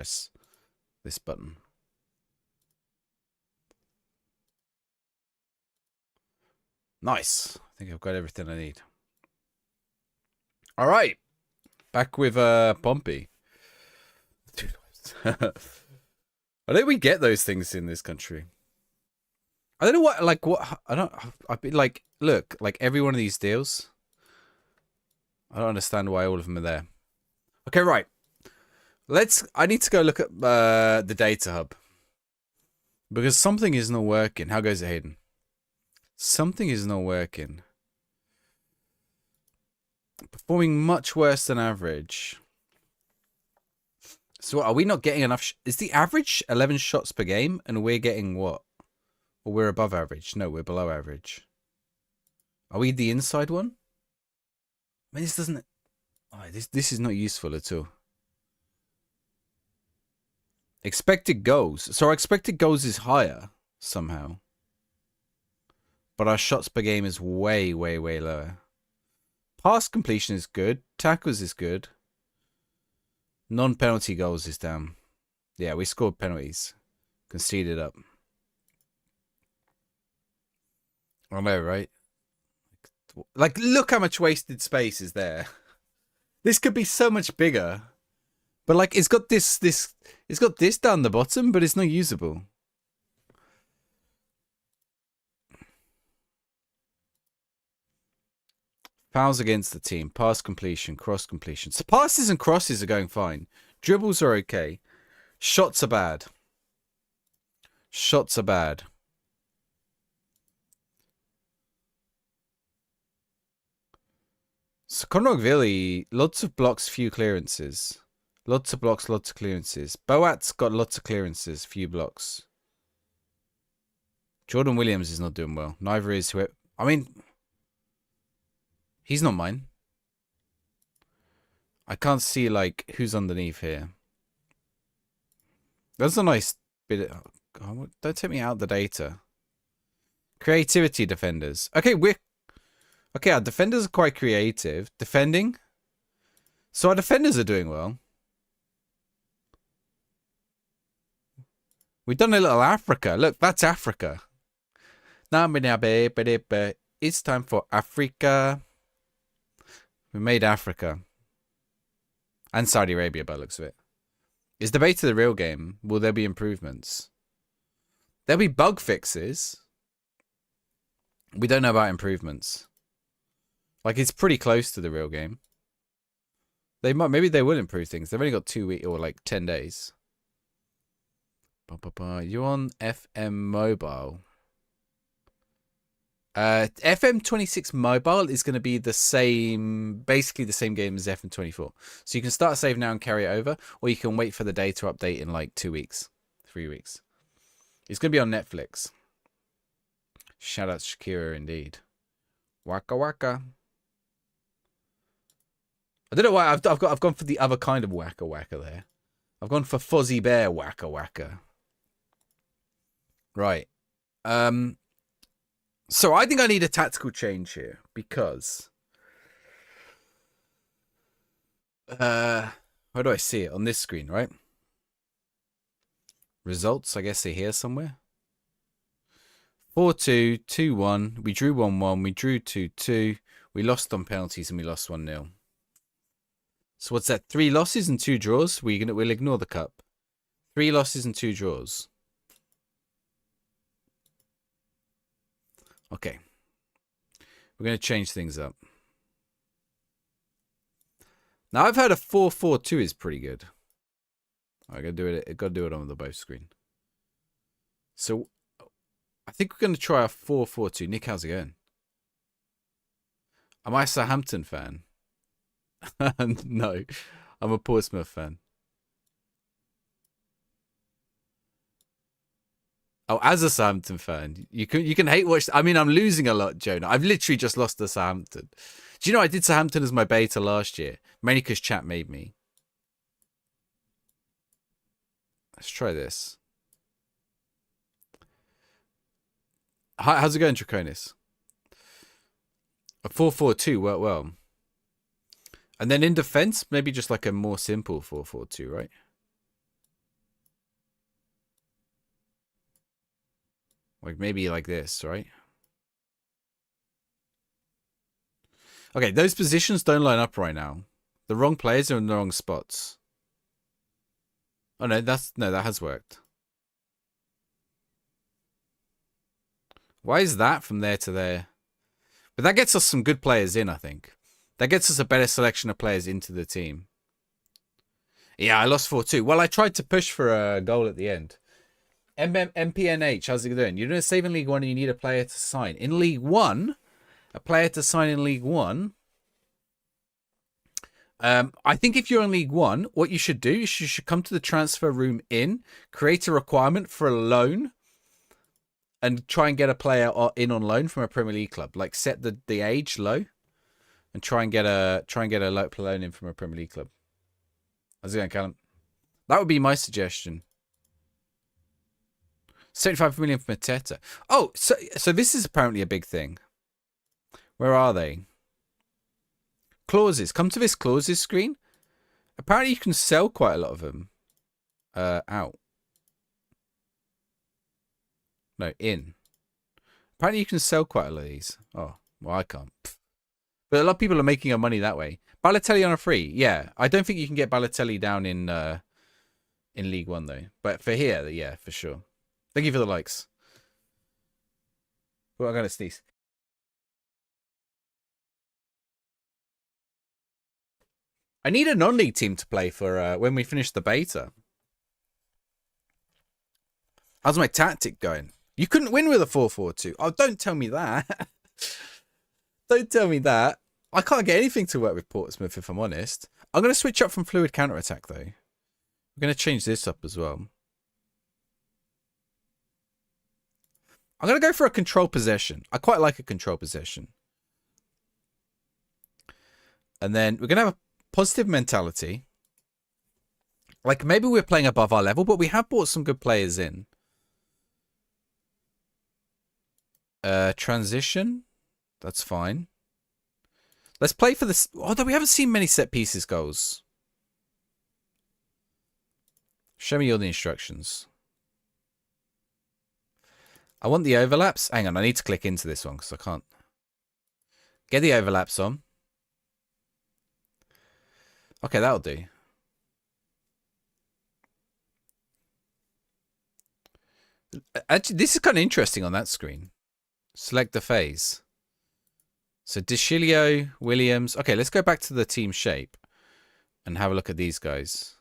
press this button. Nice. I think I've got everything I need. All right. Back with Pompey. I don't we get those things in this country. I don't know what I've been like, look, like every one of these deals. I don't understand why all of them are there. Okay, right. I need to go look at the data hub. Because something is not working. How goes it, Hayden? Something is not working. Performing much worse than average. So are we not getting enough? Is the average 11 shots per game and we're getting what? Or we're above average? No, we're below average. Are we the inside one? I mean, this doesn't... Oh, this is not useful at all. Expected goals. So our expected goals is higher somehow. But our shots per game is way, way, way lower. Pass completion is good. Tackles is good. Non-penalty goals is down. Yeah, we scored penalties. Conceded up. I know, right? Like, look how much wasted space is there. This could be so much bigger. But like, it's got it's got this down the bottom, but it's not usable. Fouls against the team. Pass completion. Cross completion. So passes and crosses are going fine. Dribbles are okay. Shots are bad. Shots are bad. So Conrockville, lots of blocks, few clearances. Lots of blocks, lots of clearances. Boat's got lots of clearances, few blocks. Jordan Williams is not doing well. Neither is whoever. I mean, he's not mine. I can't see, like, who's underneath here. That's a nice bit of... Oh, don't take me out of the data. Creativity defenders. Okay, okay, our defenders are quite creative. Defending. So our defenders are doing well. We've done a little Africa. Look, that's Africa. It's time for Africa. We made Africa. And Saudi Arabia by the looks of it. Is the beta the real game? Will there be improvements? There'll be bug fixes. We don't know about improvements. Like, it's pretty close to the real game. Maybe they will improve things. They've only got 2 weeks or like 10 days. You on FM mobile? FM26 mobile is going to be the same, basically the same game as FM24. So you can start a save now and carry it over, or you can wait for the data update in like 2 weeks, 3 weeks. It's going to be on Netflix. Shout out Shakira indeed. Waka waka. I don't know why I've gone for the other kind of waka waka there. I've gone for Fuzzy Bear waka waka. Right. So I think I need a tactical change here because how do I see it on this screen, right? Results, I guess they're here somewhere. 4-2, 2-1. We drew 1-1. We drew 2-2. We lost on penalties and we lost 1-0. So what's that? 3 losses and 2 draws. We'll ignore the cup. 3 losses and 2 draws. Okay. We're going to change things up. Now I've heard a 4-4-2 is pretty good. I gotta do it on the both screen. So I think we're going to try a 4-4-2. Nick, how's it going? Am I a Southampton fan? No, I'm a Portsmouth fan. Oh, as a Southampton fan, you can hate watch. I mean, I'm losing a lot, Jonah. I've literally just lost to Southampton. Do you know I did Southampton as my beta last year? Mainly because chat made me. Let's try this. How's it going, Draconis? A 4-4-2 worked well. And then in defense, maybe just like a more simple 4-4-2, right? Like maybe like this, right? Okay, those positions don't line up right now. The wrong players are in the wrong spots. Oh no, that has worked. Why is that from there to there? But that gets us some good players in, I think. That gets us a better selection of players into the team. Yeah, I lost 4-2. Well, I tried to push for a goal at the end. MPNH, how's it doing? You're doing a save in League One and you need a player to sign. In League One, a player to sign in League One. I think if you're in League One, what you should do is you should come to the transfer room create a requirement for a loan, and try and get a player in on loan from a Premier League club. Like set the age low, and try and get a loan in from a Premier League club. How's it going, Callum? That would be my suggestion. 75 million for Mateta. Oh, so this is apparently a big thing. Where are they? Clauses. Come to this clauses screen. Apparently you can sell quite a lot of them. Out. No, in. Apparently you can sell quite a lot of these. Oh, well, I can't. But a lot of people are making money that way. Balotelli on a free. Yeah, I don't think you can get Balotelli down in League One, though. But for here, yeah, for sure. Thank you for the likes. Well, I'm going to sneeze. I need a non-league team to play for when we finish the beta. How's my tactic going? You couldn't win with a 4-4-2. Oh, don't tell me that. Don't tell me that. I can't get anything to work with Portsmouth, if I'm honest. I'm going to switch up from fluid counter-attack, though. I'm going to change this up as well. I'm going to go for a control possession. I quite like a control possession. And then we're going to have a positive mentality. Like, maybe we're playing above our level, but we have brought some good players in. Transition. That's fine. Let's play for this. Although we haven't seen many set pieces goals. Show me all the instructions. I want the overlaps. Hang on, I need to click into this one because I can't. Get the overlaps on. Okay, that'll do. Actually, this is kind of interesting on that screen. Select the phase. So DeCilio, Williams. Okay, let's go back to the team shape and have a look at these guys.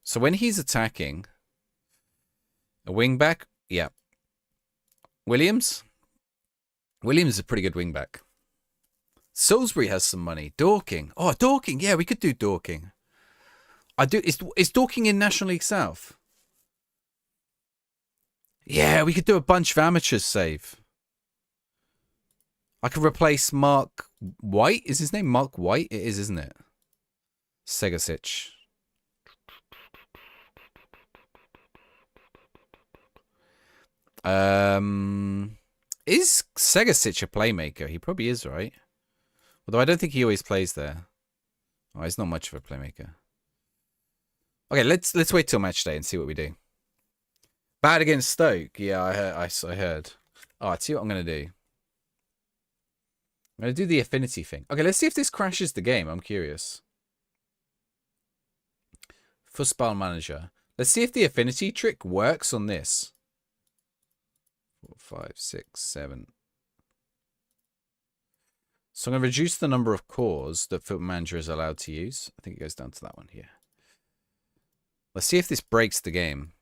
So when he's attacking, a wing back, yeah. Williams is a pretty good wing back. Salisbury has some money. Dorking. Oh, Dorking. Yeah, we could do Dorking. Is Dorking in National League South? Yeah, we could do a bunch of amateurs save. I could replace Mark White. Is his name Mark White? It is, isn't it? Segasic. Is Segasic a playmaker? He probably is, right? Although I don't think he always plays there. Oh, he's not much of a playmaker. Okay, let's wait till match day and see what we do. Bad against Stoke. Yeah, I heard. Oh, I'll see what I'm gonna do. I'm gonna do the affinity thing. Okay, let's see if this crashes the game. I'm curious. Football manager. Let's see if the affinity trick works on this. 4, 5, 6, 7. So I'm going to reduce the number of cores that Football Manager is allowed to use. I think it goes down to that one here. Let's see if this breaks the game.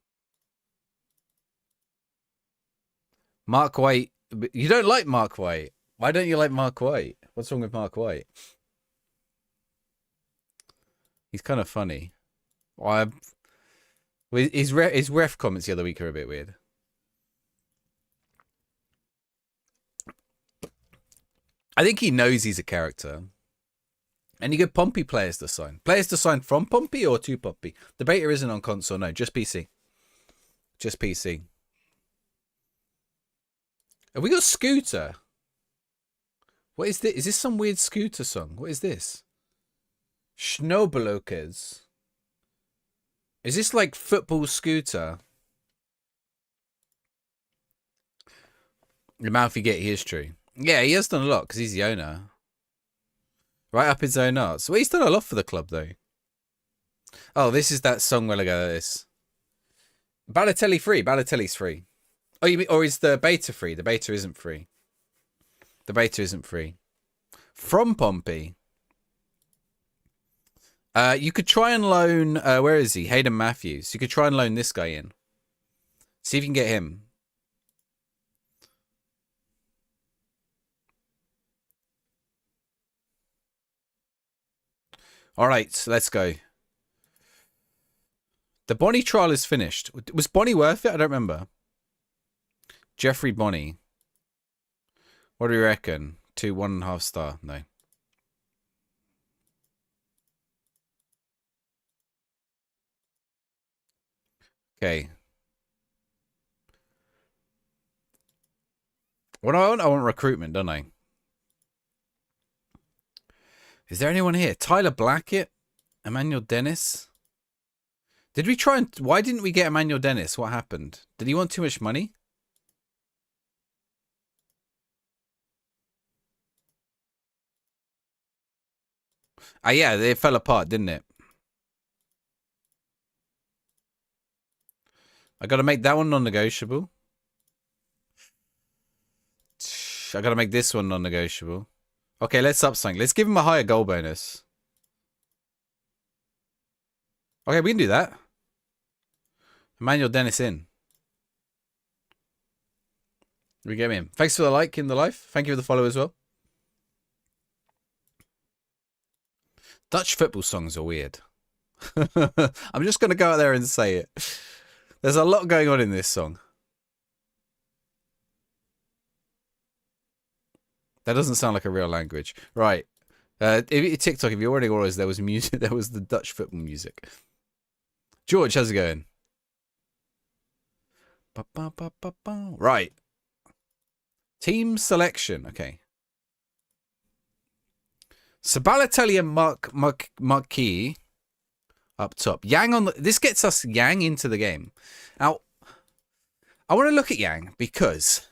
Mark White. You don't like Mark White. Why don't you like Mark White? What's wrong with Mark White? He's kind of funny. His ref comments the other week are a bit weird. I think he knows he's a character. Any good Pompey players to sign? Players to sign from Pompey or to Pompey? The beta isn't on console, no. Just PC. Just PC. Have we got Scooter? What is this? Is this some weird Scooter song? What is this? Schnobelokers. Is this like football Scooter? The amount you get, he is true. Yeah, he has done a lot because he's the owner. Right up his own arts. Well, he's done a lot for the club, though. Oh, this is that song we'll go this. Balotelli free. Balotelli's free. Oh, you mean, or is the beta free? The beta isn't free. The beta isn't free. From Pompey. You could try and loan, where is he? Hayden Matthews. You could try and loan this guy in. See if you can get him. All right, so let's go. The Bonnie trial is finished. Was Bonnie worth it? I don't remember. Jeffrey Bonnie. What do we reckon? 2, 1.5 star. No. Okay. What do I want? I want recruitment, don't I? Is there anyone here? Tyler Blackett? Emmanuel Dennis? Did we try and... Why didn't we get Emmanuel Dennis? What happened? Did he want too much money? Ah, yeah, it fell apart, didn't it? I got to make that one non-negotiable. I got to make this one non-negotiable. Okay, let's up something. Let's give him a higher goal bonus. Okay, we can do that. Emmanuel Dennis in. We get him in. Thanks for the like in the live. Thank you for the follow as well. Dutch football songs are weird. I'm just going to go out there and say it. There's a lot going on in this song. That doesn't sound like a real language. Right. TikTok, if you're wondering what it was, there was music. There was the Dutch football music. George, how's it going? Right. Team selection. Okay. So Balotelli and Marquis up top. Yang on the... This gets us Yang into the game. Now, I want to look at Yang because...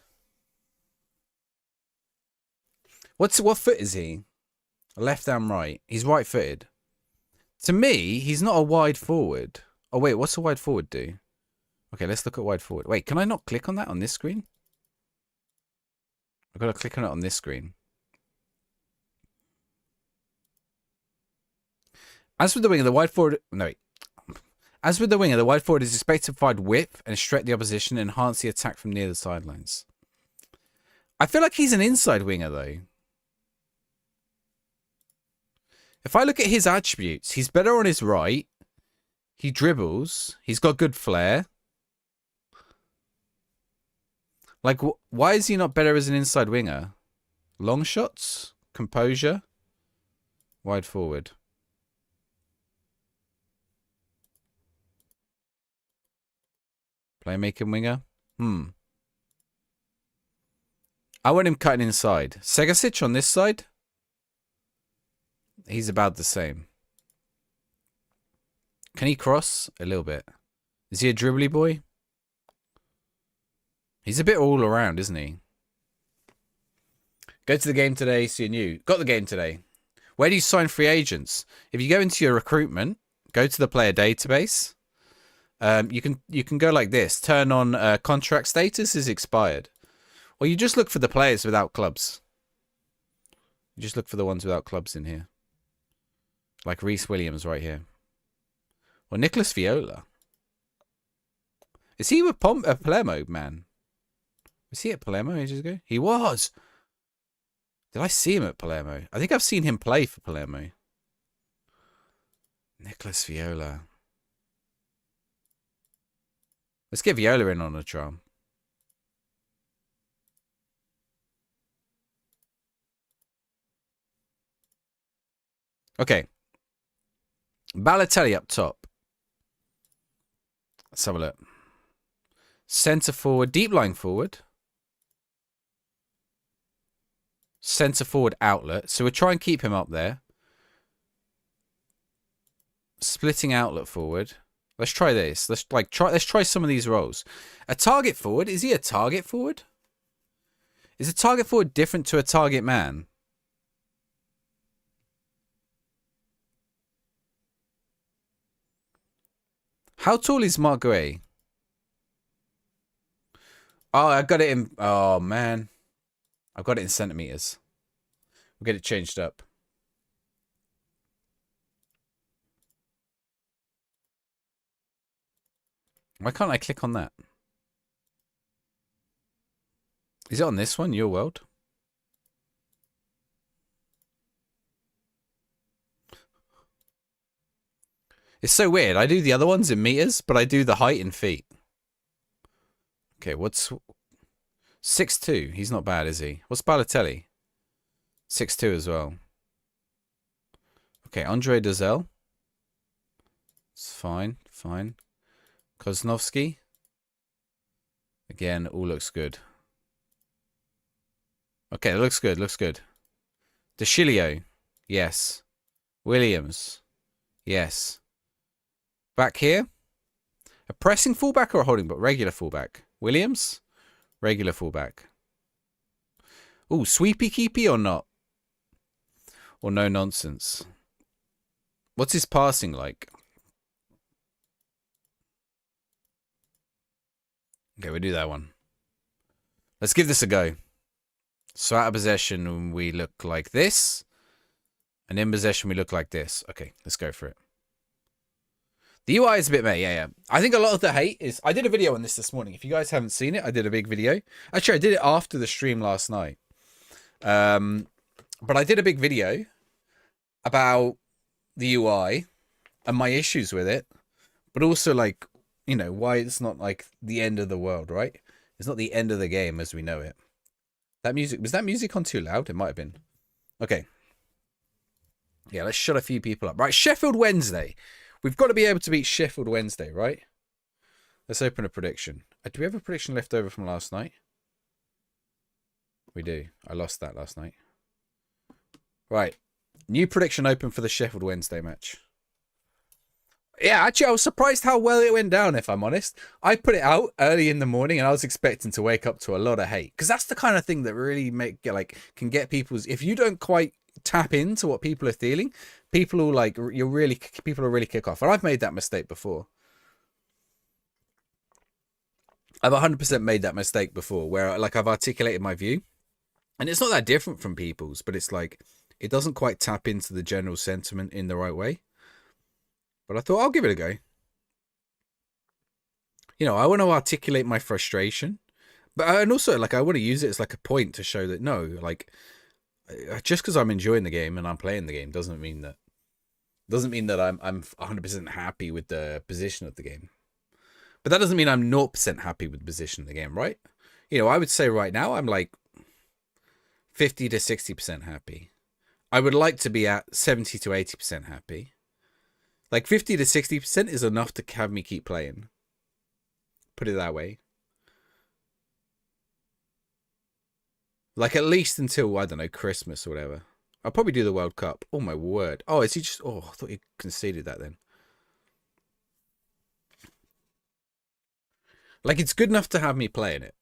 What foot is he? Left and right. He's right-footed. To me, he's not a wide forward. Oh, wait. What's a wide forward do? Okay, let's look at wide forward. Wait, can I not click on that on this screen? I've got to click on it on this screen. As with the winger, the wide forward... No, wait. As with the winger, the wide forward is expected to provide width and stretch the opposition and enhance the attack from near the sidelines. I feel like he's an inside winger, though. If I look at his attributes, he's better on his right. He dribbles. He's got good flair. Like, why is he not better as an inside winger? Long shots? Composure? Wide forward. Playmaking winger? I want him cutting inside. Segasic on this side? He's about the same. Can he cross? A little bit. Is he a dribbly boy? He's a bit all around, isn't he? Go to the game today, see you new. Got the game today. Where do you sign free agents? If you go into your recruitment, go to the player database. You can go like this. Turn on contract status is expired. Or you just look for the players without clubs. You just look for the ones without clubs in here. Like Reece Williams right here. Or Nicholas Viola. Is he with Palermo, man? Was he at Palermo ages ago? He was. Did I see him at Palermo? I think I've seen him play for Palermo. Nicholas Viola. Let's get Viola in on a trial. Okay. Balotelli up top. Let's have a look. Centre forward, deep lying forward. Centre forward outlet. So we'll try and keep him up there. Splitting outlet forward. Let's try this. Let's try some of these roles. A target forward. Is he a target forward? Is a target forward different to a target man? How tall is Mark Gray? Oh, I got it in... Oh, man. I've got it in centimeters. We'll get it changed up. Why can't I click on that? Is it on this one, Your World? It's so weird. I do the other ones in meters, but I do the height in feet. Okay, what's... 6'2". He's not bad, is he? What's Balotelli? 6'2" as well. Okay, Andre Dozel. It's fine, fine. Koznovsky. Again, all looks good. Okay, it looks good, looks good. De Chilio. Yes. Williams. Yes. Back here. A pressing fullback or a holding back? Regular fullback. Williams. Regular fullback. Ooh, sweepy keepy or not? Or no nonsense? What's his passing like? Okay, we'll do that one. Let's give this a go. So out of possession, we look like this. And in possession, we look like this. Okay, let's go for it. The UI is a bit meh, yeah. I think a lot of the hate is... I did a video on this morning. If you guys haven't seen it, I did a big video. Actually, I did it after the stream last night. But I did a big video about the UI and my issues with it. But also, like, you know, why it's not, like, the end of the world, right? It's not the end of the game as we know it. That music... Was that music on too loud? It might have been. Okay. Yeah, let's shut a few people up. Right, Sheffield Wednesday. We've got to be able to beat Sheffield Wednesday, right? Let's open a prediction. Do we have a prediction left over from last night? We do. I lost that last night. Right. New prediction open for the Sheffield Wednesday match. Yeah, actually, I was surprised how well it went down, if I'm honest. I put it out early in the morning, and I was expecting to wake up to a lot of hate. Because that's the kind of thing that really can get people's... If you don't quite tap into what people are feeling, people will really kick off. And I've made that mistake before. I've 100% made that mistake before, where like I've articulated my view, and it's not that different from people's, but it's like it doesn't quite tap into the general sentiment in the right way. But I thought I'll give it a go. You know, I want to articulate my frustration, and also like I want to use it as like a point to show that no, like just because I'm enjoying the game and I'm playing the game doesn't mean that I'm 100% happy with the position of the game. But that doesn't mean I'm 0% happy with the position of the game, right? You know, I would say right now I'm like 50 to 60% happy. I would like to be at 70 to 80% happy. Like 50 to 60% is enough to have me keep playing. Put it that way. Like at least until, I don't know, Christmas or whatever. I'll probably do the World Cup. Oh my word. Oh, is he just... Oh, I thought he conceded that then. Like it's good enough to have me playing it.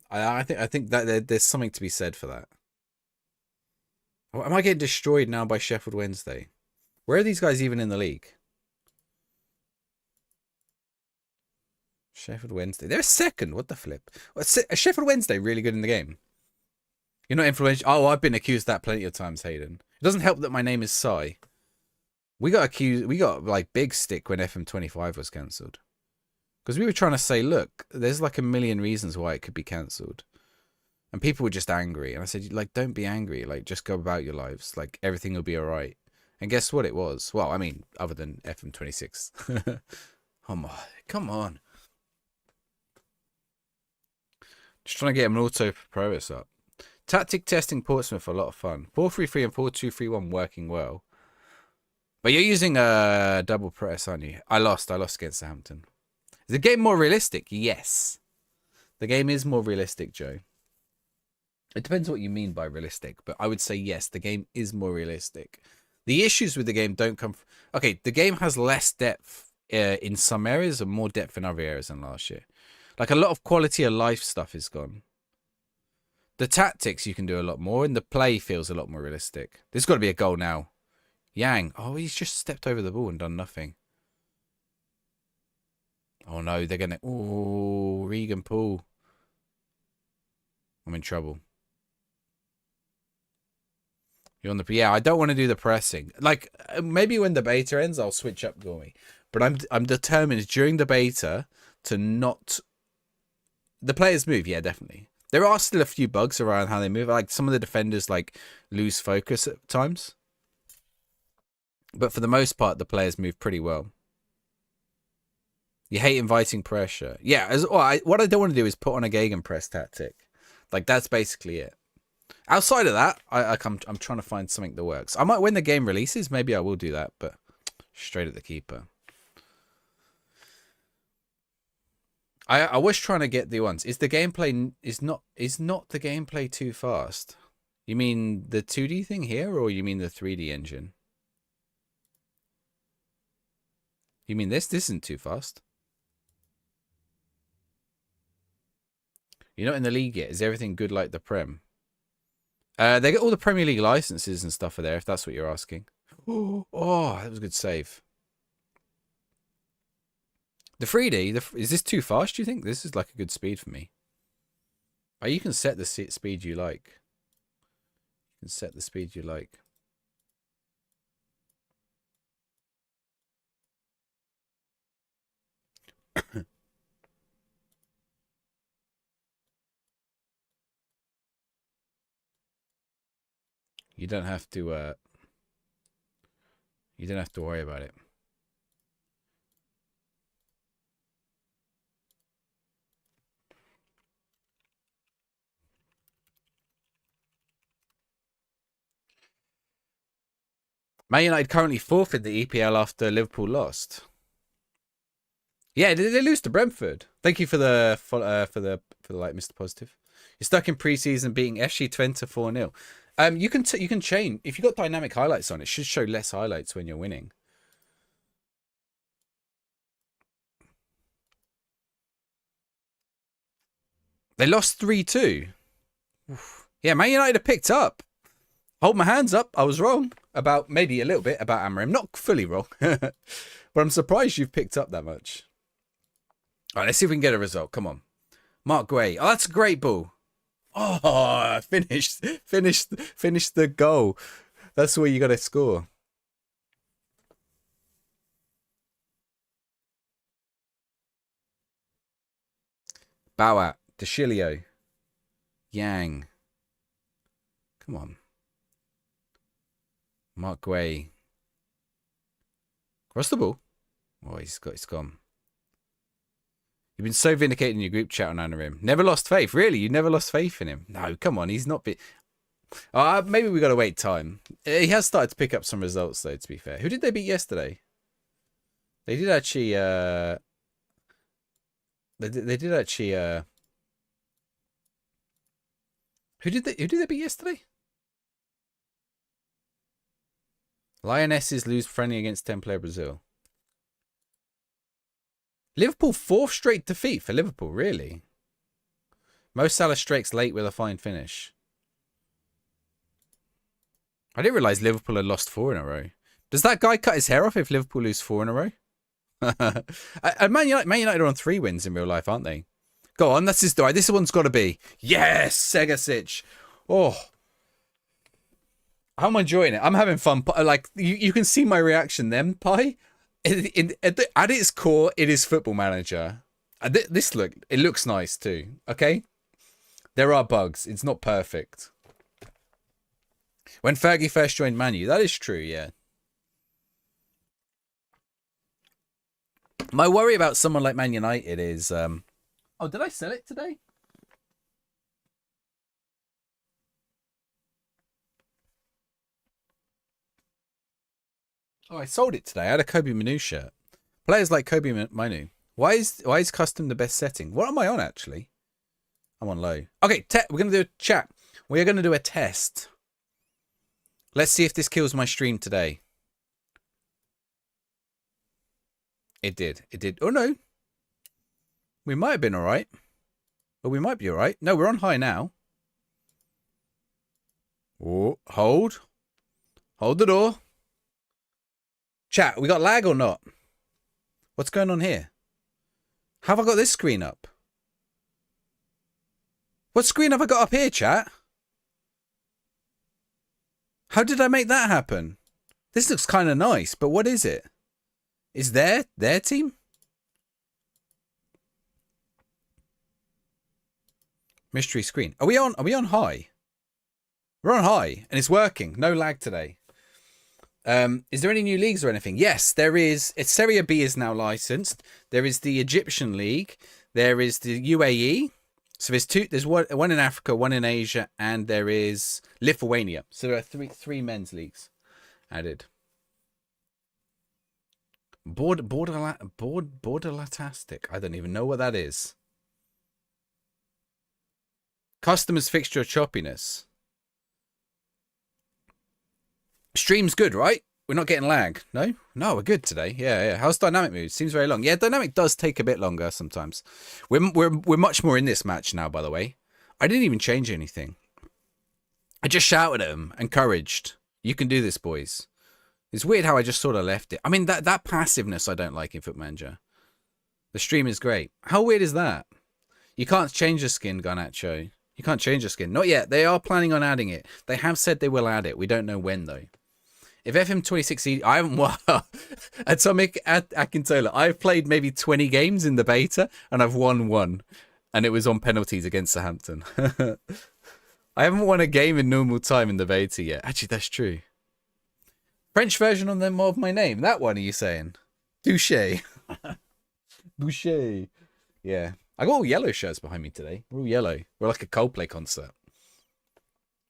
I think that there's something to be said for that. Oh, am I getting destroyed now by Sheffield Wednesday? Where are these guys even in the league? Sheffield Wednesday. They're second. What the flip? Is Sheffield Wednesday really good in the game? You're not influential. Oh, I've been accused of that plenty of times, Hayden. It doesn't help that my name is Sai. We got accused. We got like big stick when FM25 was cancelled. Because we were trying to say, look, there's like a million reasons why it could be cancelled. And people were just angry. And I said, like, don't be angry. Like, just go about your lives. Like, everything will be all right. And guess what it was? Well, I mean, other than FM26. Come on. Just trying to get an auto progress up. Tactic testing Portsmouth, a lot of fun. 4-3-3 and 4-2-3-1 working well. But you're using a double press, aren't you? I lost against Southampton. Is the game more realistic? Yes. The game is more realistic, Joe. It depends what you mean by realistic, but I would say yes, the game is more realistic. The issues with the game don't come... Okay, the game has less depth in some areas and more depth in other areas than last year. Like a lot of quality of life stuff is gone. The tactics you can do a lot more, and the play feels a lot more realistic. There's got to be a goal now. Yang. Oh, he's just stepped over the ball and done nothing. Oh, no. They're going to... Oh, Regan Poole. I'm in trouble. You're on the... Yeah, I don't want to do the pressing. Like, maybe when the beta ends, I'll switch up Gormy. But I'm determined during the beta to not... The players move, yeah, definitely. There are still a few bugs around how they move. Like, some of the defenders, like, lose focus at times. But for the most part, the players move pretty well. You hate inviting pressure. Yeah, what I don't want to do is put on a gegenpress tactic. Like, that's basically it. Outside of that, I'm trying to find something that works. I might, when the game releases, maybe I will do that, but straight at the keeper. I was trying to get the ones. Is the gameplay is not the gameplay too fast? You mean the 2D thing here, or you mean the 3D engine? You mean this? This isn't too fast. You're not in the league yet. Is everything good like the Prem? They get all the Premier League licenses and stuff are there, if that's what you're asking. Oh, that was a good save. The 3D, is this too fast, do you think? This is like a good speed for me. Oh, you can set the speed you like. You can set the speed you like. You don't have to worry about it. Man United currently fourth in the EPL after Liverpool lost. Yeah, they lose to Brentford. Thank you for the like, Mr. Positive. You're stuck in preseason beating FC Twente 4-0. You can change if you got dynamic highlights on. It should show less highlights when you're winning. They lost 3-2. Yeah, Man United have picked up. Hold my hands up. I was wrong about maybe a little bit about Amorim. Not fully wrong, but I'm surprised you've picked up that much. All right, let's see if we can get a result. Come on, Mark Gray. Oh, that's a great ball. Oh, finished the goal. That's where you got to score. Bauer, DeCilio, Yang. Come on. Mark Gray. Cross the ball. Oh, it's gone. You've been so vindicated in your group chat on Anarim. Never lost faith. Really? You never lost faith in him? No, come on. He's not... maybe we got to wait time. He has started to pick up some results, though, to be fair. Who did they beat yesterday? They did actually... They did actually... Who did they beat yesterday? Lionesses lose friendly against 10-player Brazil. Liverpool, fourth straight defeat for Liverpool, really? Mo Salah strikes late with a fine finish. I didn't realise Liverpool had lost 4 in a row. Does that guy cut his hair off if Liverpool lose 4 in a row? Man United are on 3 wins in real life, aren't they? Go on, that's his story. This one's got to be. Yes, Segasic. Oh. I'm enjoying it. I'm having fun. Like, you can see my reaction then, Pi. At its core, it is Football Manager. It looks nice too. Okay, there are bugs. It's not perfect. When Fergie first joined Man U, that is true. Yeah. My worry about someone like Man United is, oh, did I sell it today? Oh, I sold it today. I had a Kobe Manu shirt. Players like Kobe Manu. Why is custom the best setting? What am I on, actually? I'm on low. Okay, we're going to do a chat. We are going to do a test. Let's see if this kills my stream today. It did. It did. Oh, no. We might have been all right. Or we might be all right. No, we're on high now. Oh, hold. Hold the door. Chat, we got lag or not? What's going on here? How have I got this screen up? What screen have I got up here, chat? How did I make that happen? This looks kind of nice, but what is it? Is their team? Mystery screen. Are we on high? We're on high and it's working. No lag today. Is there any new leagues or anything? Yes, there is. Serie B is now licensed. There is the Egyptian League. There is the UAE. So there's two. There's one in Africa, one in Asia, and there is Lithuania. So there are three men's leagues added. Borderlatastic. I don't even know what that is. Customers fixture choppiness. Stream's good, right? We're not getting lag. No, we're good today. Yeah. How's dynamic moves? Seems very long. Yeah, dynamic does take a bit longer sometimes. We're much more in this match now. By the way, I didn't even change anything. I just shouted at them, encouraged. You can do this, boys. It's weird how I just sort of left it. I mean, that passiveness I don't like in Foot Manager. The stream is great. How weird is that? You can't change the skin, Garnacho. You can't change the skin. Not yet. They are planning on adding it. They have said they will add it. We don't know when though. If FM26, I haven't won. Atomic Akintola, I've played maybe 20 games in the beta and I've won one. And it was on penalties against Southampton. I haven't won a game in normal time in the beta yet. Actually, that's true. French version on them of my name. That one, are you saying? Douche. Boucher. Yeah. I got all yellow shirts behind me today. We're all yellow. We're like a Coldplay concert.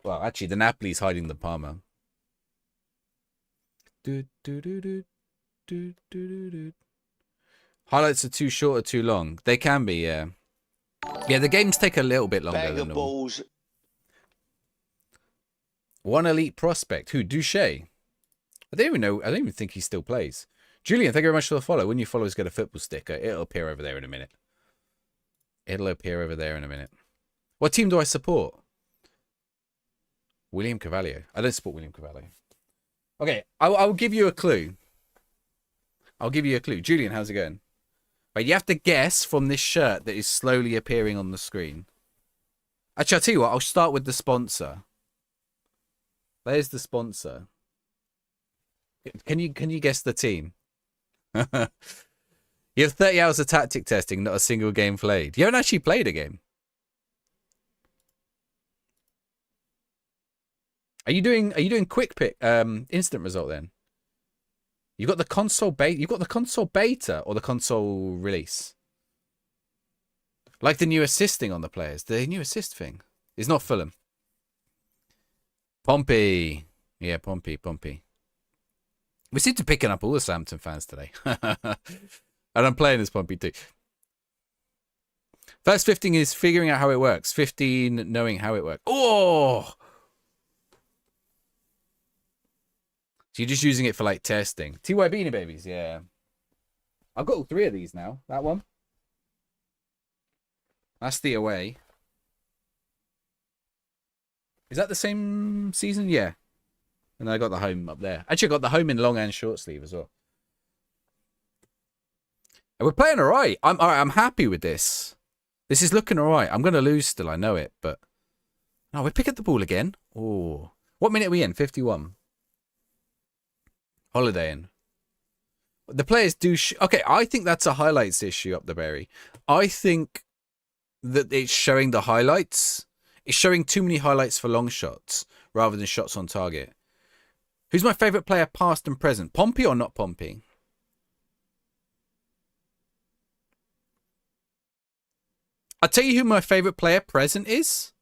Well, actually, the Napoli's hiding the Parma. Highlights are too short or too long. They can be, yeah. Yeah, the games take a little bit longer than normal. One elite prospect. Who? Douche. I don't even know. I don't even think he still plays. Julian, thank you very much for the follow. When you follow us, get a football sticker. It'll appear over there in a minute. What team do I support? William Carvalho. I don't support William Carvalho. Okay, I'll give you a clue. Julian, how's it going? Wait, you have to guess from this shirt that is slowly appearing on the screen. Actually, I'll tell you what. I'll start with the sponsor. There's the sponsor. Can you guess the team? You have 30 hours of tactic testing, not a single game played. You haven't actually played a game. Are you doing quick pick instant result then? You've got the console beta or the console release. Like the new assisting on the players. The new assist thing. It's not Fulham. Pompey. Yeah, Pompey. We seem to be picking up all the Southampton fans today. And I'm playing as Pompey too. First 15 is figuring out how it works. 15 knowing how it works. Oh! So you're just using it for like testing. TY Beanie Babies, yeah. I've got all three of these now. That one. That's the away. Is that the same season? Yeah. And I got the home up there. Actually, I got the home in long and short sleeve as well. And we're playing all right. I'm happy with this. This is looking all right. I'm going to lose still. I know it, but... No, we pick up the ball again. Oh. What minute are we in? 51. Holiday in. The players do... Okay, I think that's a highlights issue up the berry. I think that it's showing the highlights. It's showing too many highlights for long shots rather than shots on target. Who's my favourite player past and present? Pompey or not Pompey? I'll tell you who my favourite player present is.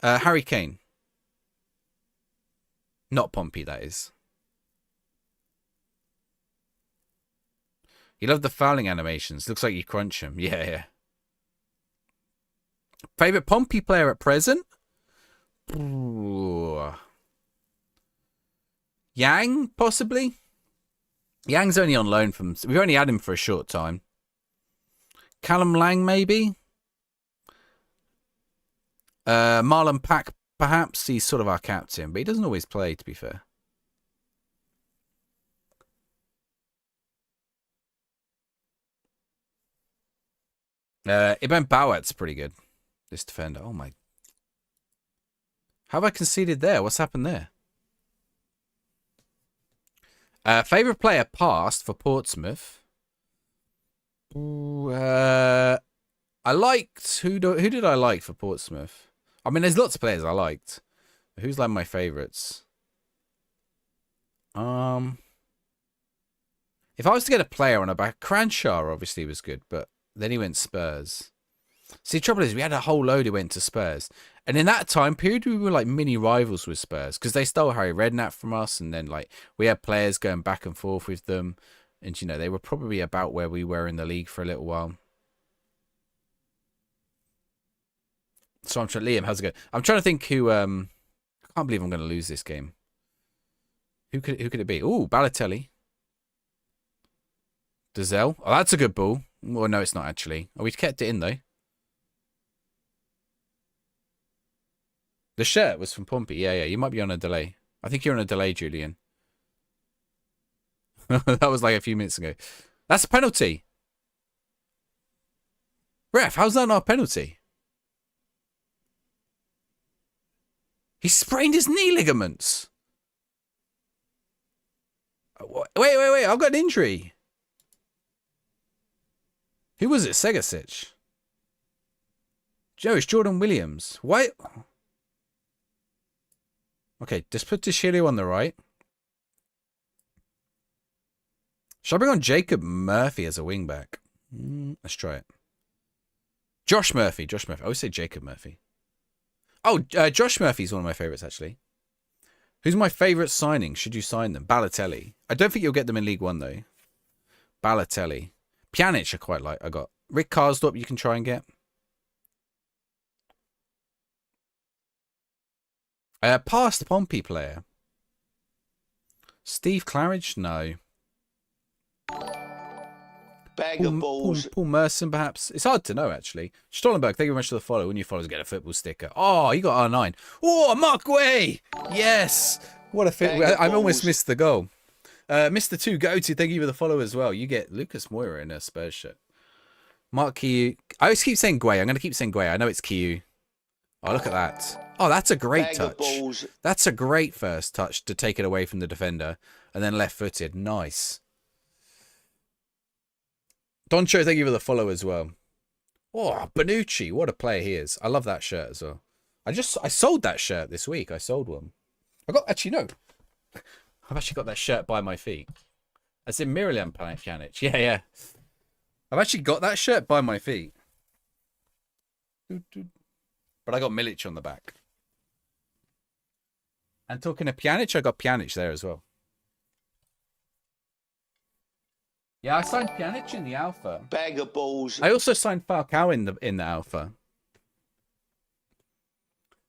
Harry Kane. Not Pompey, that is. You love the fouling animations. Looks like you crunch them. Yeah. Favourite Pompey player at present? Ooh. Yang, possibly? Yang's only on loan from... We've only had him for a short time. Callum Lang, maybe? Marlon perhaps he's sort of our captain, but he doesn't always play, to be fair. Ibn Bawat's pretty good. This defender. Oh my. How have I conceded there? What's happened there? Favourite player past for Portsmouth. Ooh, I liked... Who did I like for Portsmouth? I mean, there's lots of players I liked. Who's like my favourites? If I was to get a player on a back... Cranshaw obviously was good, but then he went Spurs. See, the trouble is, we had a whole load who went to Spurs. And in that time period, we were like mini rivals with Spurs because they stole Harry Redknapp from us. And then like we had players going back and forth with them. And, you know, they were probably about where we were in the league for a little while. So I'm trying... Liam, how's it going? I'm trying to think who... I can't believe I'm going to lose this game. Who could it be? Ooh, Balotelli. Dazelle. Oh, that's a good ball. Well, no, it's not actually. Oh, we kept it in, though. The shirt was from Pompey. Yeah. You might be on a delay. I think you're on a delay, Julian. That was like a few minutes ago. That's a penalty. Ref, how's that not a penalty? He sprained his knee ligaments. Wait. I've got an injury. Who was it? Segasic. Joe, it's Jordan Williams. Why? Okay, just put Deshilio on the right. Shall I bring on Jacob Murphy as a wingback? Let's try it. Josh Murphy. I always say Jacob Murphy. Oh, Josh Murphy's one of my favourites, actually. Who's my favourite signing? Should you sign them? Balotelli. I don't think you'll get them in League One, though. Balotelli. Pjanic I quite like. I got Rick Karsdorp you can try and get. Past Pompey player. Steve Claridge? No. Bag of balls. Paul Merson, perhaps. It's hard to know, actually. Stollenberg, thank you very much for the follow. When you follow, get a football sticker. Oh, you got R9. Oh, Mark Way! Yes! What a fit. I almost missed the goal. Mr. 2 Go To, thank you for the follow as well. You get Lucas Moira in a Spurs shirt. Mark Kiyu. I always keep saying Guay. I'm going to keep saying Guay. I know it's Kiyu. Oh, look at that. Oh, that's a great touch. That's a great first touch to take it away from the defender. And then left-footed. Nice. Doncho, thank you for the follow as well. Oh, Bonucci. What a player he is. I love that shirt as well. I sold that shirt this week. I sold one. Actually, no. I've actually got that shirt by my feet. As in Miralem Pjanic. Yeah. I've actually got that shirt by my feet. But I got Milic on the back. And talking of Pjanic, I got Pjanic there as well. Yeah, I signed Pjanic in the alpha. Bag of balls. I also signed Falcao in the alpha.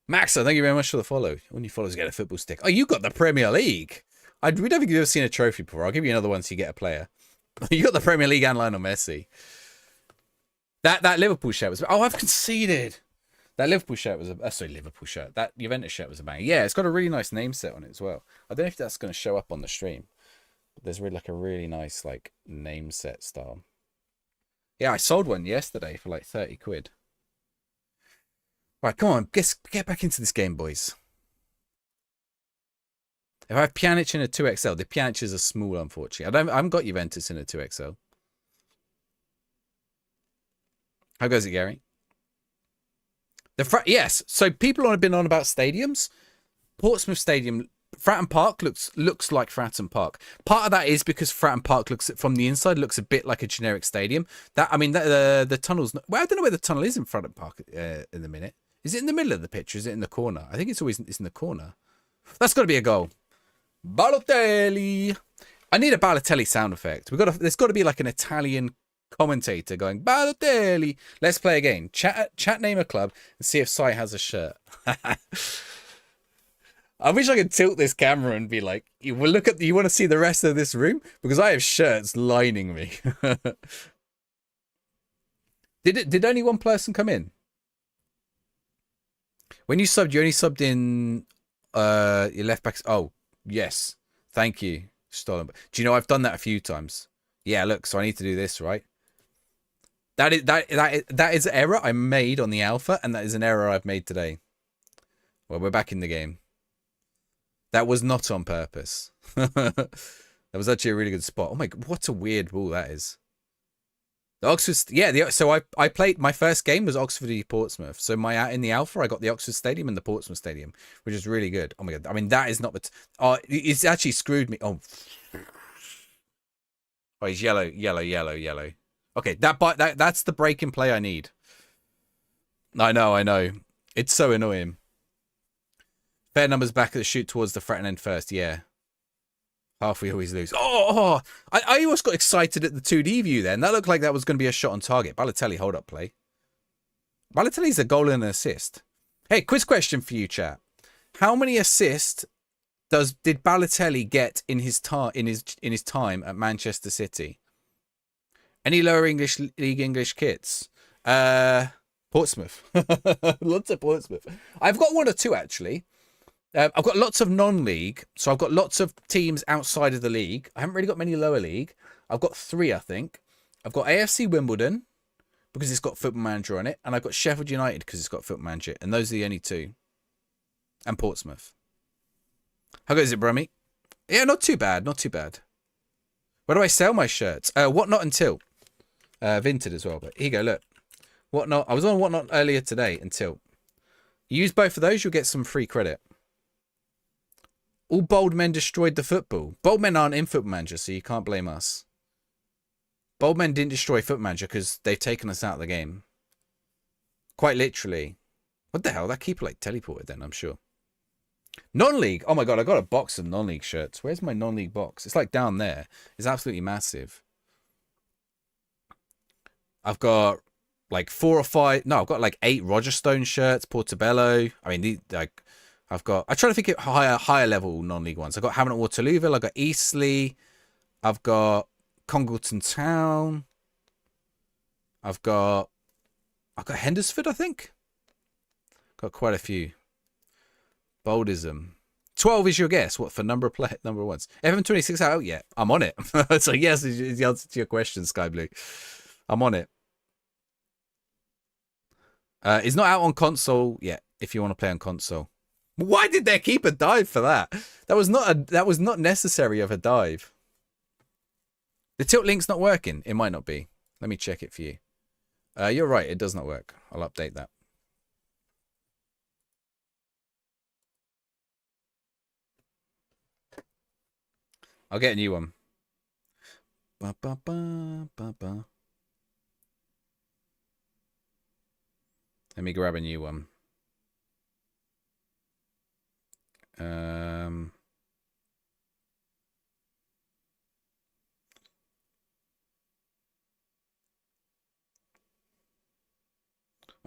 Maxa, thank you very much for the follow. When you follow, get a football stick. Oh, you got the Premier League. We don't think you've ever seen a trophy before. I'll give you another one so you get a player. You got the Premier League and Lionel Messi. That Liverpool shirt was... Oh, I've conceded. That Liverpool shirt was Liverpool shirt. That Juventus shirt was a bang. Yeah, it's got a really nice name set on it as well. I don't know if that's going to show up on the stream. But there's really like a really nice like name set style. Yeah, I sold one yesterday for like 30 quid. Right, come on. Get back into this game, boys. If I have Pjanic in a 2XL, the Pjanic is a small, unfortunately. I haven't got Juventus in a 2XL. How goes it, Gary? Yes. So people have been on about stadiums. Portsmouth Stadium, Fratton Park looks like Fratton Park. Part of that is because Fratton Park from the inside looks a bit like a generic stadium. The tunnel's. Well, I don't know where the tunnel is in Fratton Park in the minute. Is it in the middle of the pitch or is it in the corner? I think it's in the corner. That's got to be a goal. Balotelli. I need a Balotelli sound effect. There's got to be like an Italian commentator going Balotelli. Let's play again. Chat name a club and see if Sai has a shirt. I wish I could tilt this camera and be like, you want to see the rest of this room? Because I have shirts lining me. Did only one person come in? When you subbed, you only subbed in your left back. Oh, yes. Thank you, Stolen. Do you know I've done that a few times? Yeah, look, so I need to do this, right? That is an error I made on the alpha, and that is an error I've made today. Well, we're back in the game. That was not on purpose. That was actually a really good spot. Oh my god, what a weird ball that is. The Oxford, yeah. So I played, my first game was Oxford v Portsmouth. So in the alpha, I got the Oxford Stadium and the Portsmouth Stadium, which is really good. Oh my god, I mean that is not the. It's actually screwed me. Oh, he's yellow, yellow, yellow, yellow. Okay, that's the break in play I need. I know. It's so annoying. Fair numbers back at the shoot towards the threaten end first. Yeah. Half we always lose. I almost got excited at the 2D view then. That looked like that was going to be a shot on target. Balotelli, hold up play. Balotelli's a goal and an assist. Hey, quiz question for you, chat. How many assists did Balotelli get in his time at Manchester City? Any lower English league English kits? Portsmouth. Lots of Portsmouth. I've got one or two actually. I've got lots of non-league, so I've got lots of teams outside of the league. I haven't really got many lower league. I've got 3, I think. I've got AFC Wimbledon, because it's got Football Manager on it, and I've got Sheffield United, because it's got Football Manager, and those are the only 2. And Portsmouth. How good is it, Brummy? Yeah, not too bad, not too bad. Where do I sell my shirts? Whatnot Until. Vinted as well, but here you go, look. Whatnot. I was on Whatnot earlier today, Until. You use both of those, you'll get some free credit. All bold men destroyed the football. Bold men aren't in Football Manager, so you can't blame us. Bold men didn't destroy Football Manager because they've taken us out of the game. Quite literally. What the hell? That keeper like teleported then, I'm sure. Non-league. Oh my god, I got a box of non-league shirts. Where's my non-league box? It's like down there. It's absolutely massive. I've got like 4 or 5. No, I've got like 8 Roger Stone shirts, Portobello. I mean, these like. I try to think of higher level non-league ones. I've got Havant Waterlooville. I've got Eastleigh. I've got Congleton Town. I've got Hendersford, I think. Got quite a few. Boldism. 12 is your guess. What for number ones? FM26 out yet? I'm on it. So yes is the answer to your question, Sky Blue. I'm on it. It's not out on console yet. If you want to play on console. Why did their keeper dive for that? That was not necessary of a dive. The tilt link's not working. It might not be. Let me check it for you. You're right. It does not work. I'll update that. I'll get a new one. Ba, ba, ba, ba, ba. Let me grab a new one.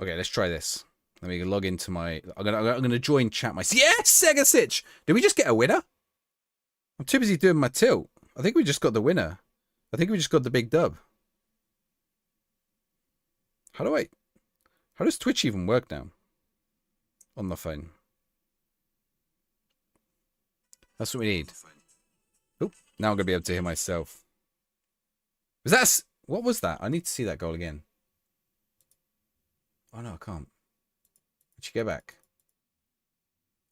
Okay, let's try this. Let me log into my. I'm gonna join chat. Yes, Sega Sitch. Did we just get a winner? I'm too busy doing my tilt. I think we just got the winner. I think we just got the big dub. How does Twitch even work now? On the phone. That's what we need. Oh, now I'm gonna be able to hear myself. What was that? I need to see that goal again. Oh no, I can't. Where'd you go back?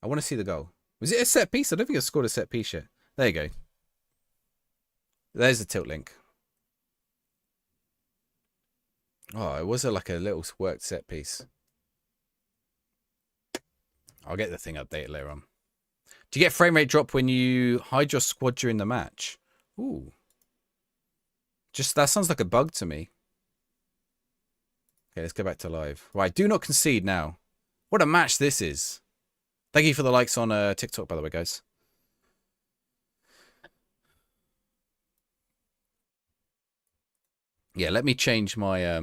I want to see the goal. Was it a set piece? I don't think I scored a set piece yet. There you go. There's the tilt link. Oh, it was like a little worked set piece. I'll get the thing updated later on. Do you get frame rate drop when you hide your squad during the match? Ooh. That sounds like a bug to me. Okay, let's go back to live. Right, do not concede now. What a match this is. Thank you for the likes on TikTok, by the way, guys. Yeah, let me change my...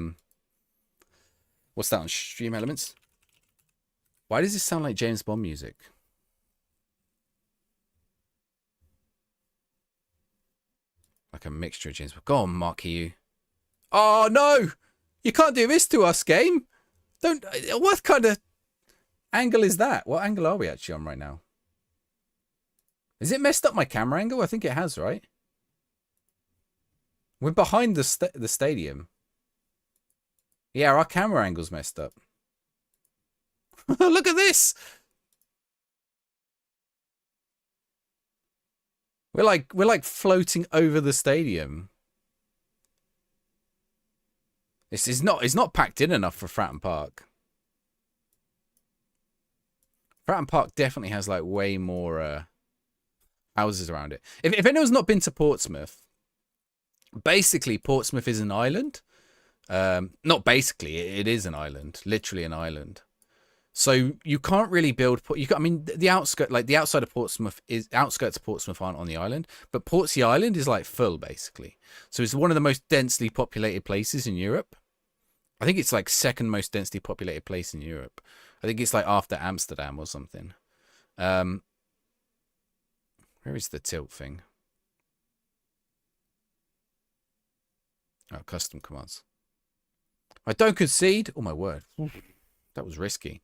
What's that on Stream Elements? Why does this sound like James Bond music? Like a mixture of James Bond. Go on, Marky, you. Oh, no! You can't do this to us, game! Don't... What kind of... angle is that? What angle are we actually on right now? Is it messed up my camera angle? I think it has, right? We're behind the stadium. Yeah, our camera angle's messed up. Look at this. We're like floating over the stadium. It's not packed in enough for Fratton Park. Fratton Park definitely has like way more houses around it. If anyone's not been to Portsmouth, basically Portsmouth is an island. Not basically, it is an island, literally an island. So you can't really build. I mean, the outskirt, like the outside of Portsmouth is outskirts of Portsmouth aren't on the island, but Portsea Island is like full basically. So it's one of the most densely populated places in Europe. I think it's like second most densely populated place in Europe. I think it's like after Amsterdam or something. Where is the tilt thing? Oh, custom commands. I don't concede. Oh my word, that was risky.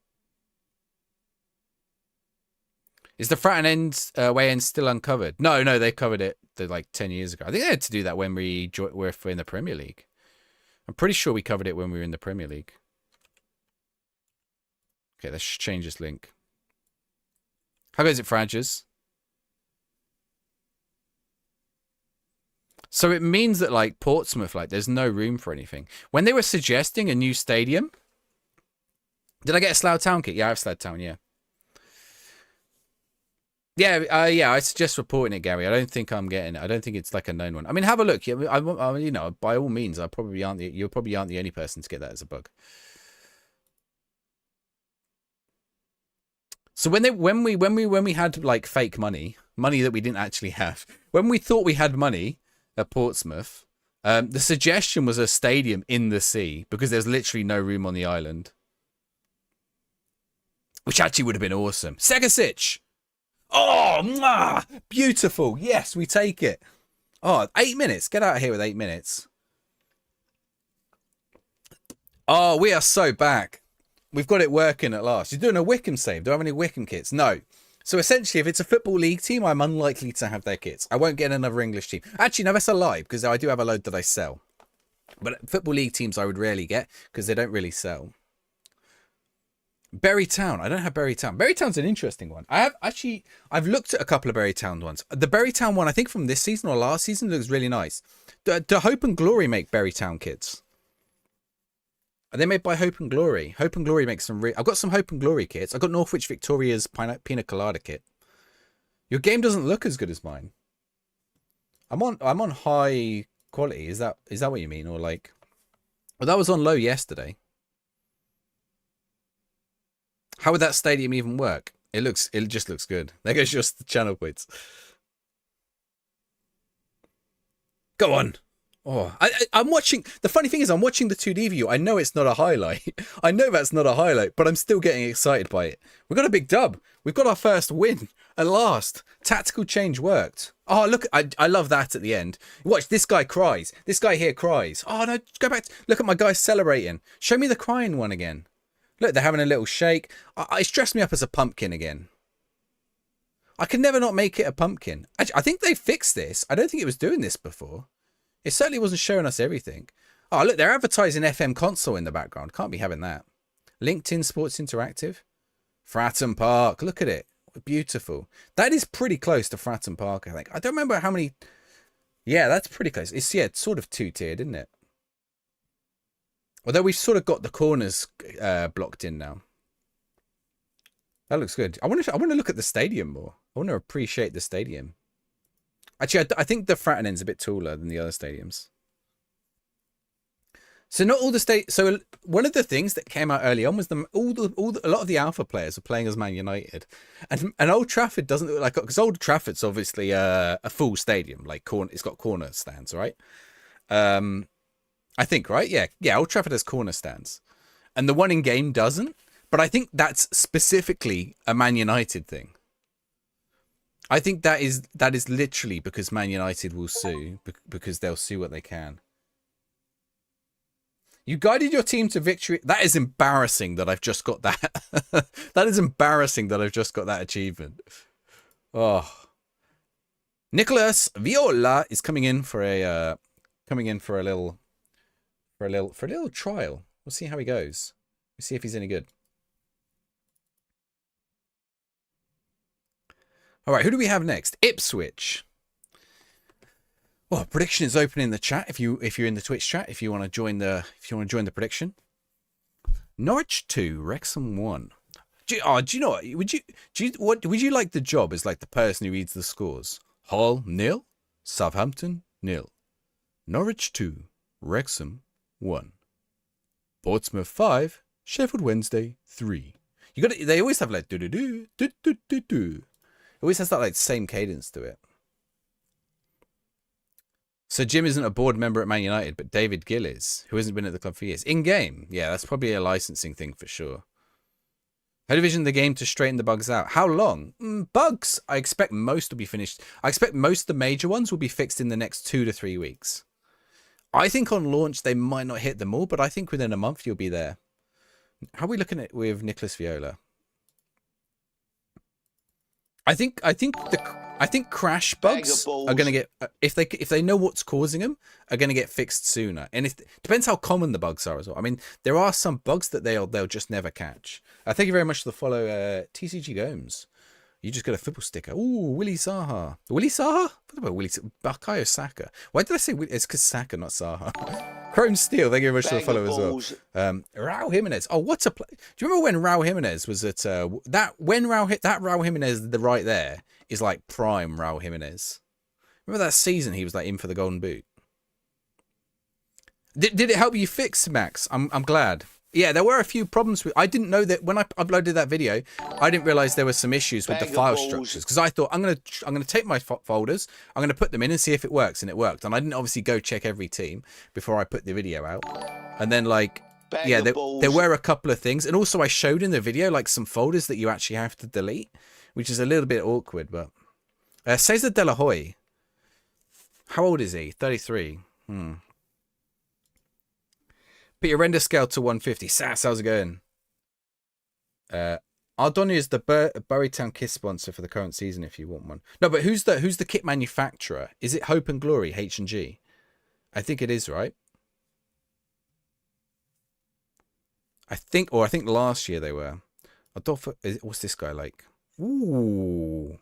Is the Fratton end way end still uncovered? No, they covered it like 10 years ago. I think they had to do that when we're in the Premier League. I'm pretty sure we covered it when we were in the Premier League. Okay, let's change this link. How goes it, Fraggers? So it means that like Portsmouth, like there's no room for anything. When they were suggesting a new stadium, did I get a Slough Town kit? Yeah, I have Slough Town, yeah. Yeah, I suggest reporting it, Gary. I don't think I'm getting it. I don't think it's like a known one. I mean, have a look. Yeah, I you know, by all means, you probably aren't the only person to get that as a bug. So when we had like fake money that we didn't actually have, when we thought we had money at Portsmouth, the suggestion was a stadium in the sea because there's literally no room on the island, which actually would have been awesome. Segasic. Oh, mwah, beautiful. Yes, we take it. Oh, 8 minutes. Get out of here with 8 minutes. Oh, we are so back. We've got it working at last. You're doing a Wickham save. Do I have any Wickham kits? No. So essentially, if it's a Football League team, I'm unlikely to have their kits. I won't get another English team. Actually, no, that's a lie because I do have a load that I sell. But Football League teams I would rarely get because they don't really sell. Berry Town. I don't have Berry Town. Berry Town's an interesting one. I've looked at a couple of Berry Town ones. The Berry Town one, I think from this season or last season, looks really nice. Do Hope and Glory make Berry Town kits? Are they made by Hope and Glory? Hope and Glory makes some. I've got some Hope and Glory kits. I've got Northwich Victoria's Pina Colada kit. Your game doesn't look as good as mine. I'm on high quality. Is that what you mean, or like? Well, that was on low yesterday. How would that stadium even work? It just looks good. There goes just the channel points. Go on. Oh, I'm watching. The funny thing is, I'm watching the 2D view. I know it's not a highlight. I know that's not a highlight, but I'm still getting excited by it. We've got a big dub. We've got our first win at last. Tactical change worked. Oh, look. I love that at the end. Watch, this guy cries. This guy here cries. Oh, no, go back. Look at my guy celebrating. Show me the crying one again. Look, they're having a little shake. It's dressed me up as a pumpkin again. I can never not make it a pumpkin. I think they fixed this. I don't think it was doing this before. It certainly wasn't showing us everything. Oh, look, they're advertising FM console in the background. Can't be having that. LinkedIn Sports Interactive. Fratton Park. Look at it. Beautiful. That is pretty close to Fratton Park, I think. I don't remember how many. Yeah, that's pretty close. It's sort of two-tiered, isn't it? Although we've sort of got the corners blocked in now. That looks good. I want to look at the stadium more. I want to appreciate the stadium. Actually, I think the Fratton end's a bit taller than the other stadiums. So not all the So one of the things that came out early on was a lot of the alpha players are playing as Man United, and Old Trafford doesn't look like, because Old Trafford's obviously a full stadium, like it's got corner stands, right? I think, right? Yeah. Old Trafford has corner stands, and the one in game doesn't. But I think that's specifically a Man United thing. I think that is literally because Man United will sue, because they'll sue what they can. You guided your team to victory. That is embarrassing that I've just got that. That is embarrassing that I've just got that achievement. Oh. Nicholas Viola is coming in for a little trial. We'll see how he goes. We'll see if he's any good. All right, who do we have next? Ipswich. Well, prediction is open in the chat. If you're in the Twitch chat, if you want to join the prediction. Norwich 2, Wrexham 1. Do you know what? Would you like the job as like the person who reads the scores? Hull 0, Southampton 0, Norwich 2, Wrexham 1, Portsmouth 5, Sheffield Wednesday 3. They always have like do do do do do do do. It always has that like same cadence to it. So Jim isn't a board member at Man United, but David Gill is, who hasn't been at the club for years. In game, yeah, that's probably a licensing thing for sure. How do you envision the game to straighten the bugs out? How long? Bugs, I expect most will be finished. I expect most of the major ones will be fixed in the next 2 to 3 weeks. I think on launch they might not hit them all, but I think within a month you'll be there. How are we looking at with Nicholas Viola? I think crash bugs are going to get, if they know what's causing them, are going to get fixed sooner. And it depends how common the bugs are as well. I mean, there are some bugs that they'll just never catch. Thank you very much for the follow, TCG Gomes. You just got a football sticker. Ooh, Willie Zaha. Willie Zaha? What about Willie Bakayo Saka? Why did I say Willie? It's because Saka, not Zaha. Chrome Steel, thank you very much for the follow as well. Raul Jimenez. Oh, what a play. Do you remember when Raul Jimenez was at Raul Jimenez right there is like prime Raul Jimenez. Remember that season he was like in for the Golden Boot? Did it help you fix, Max? I'm glad. Yeah, there were a few problems with. I didn't know that when I uploaded that video. I didn't realize there were some issues with the file structures because I thought I'm gonna take my folders, I'm gonna put them in and see if it works, and it worked. And I didn't obviously go check every team before I put the video out. And then like, yeah, there were a couple of things, and also I showed in the video like some folders that you actually have to delete, which is a little bit awkward. But Cesar De La Hoya, how old is he? 33. Put your render scale to 150. Sass, how's it going? Ardoni is the Burytown Kiss sponsor for the current season if you want one. No, but who's the kit manufacturer? Is it Hope and Glory, H&G? I think it is, right? I think last year they were. Adolfo, what's this guy like? Ooh.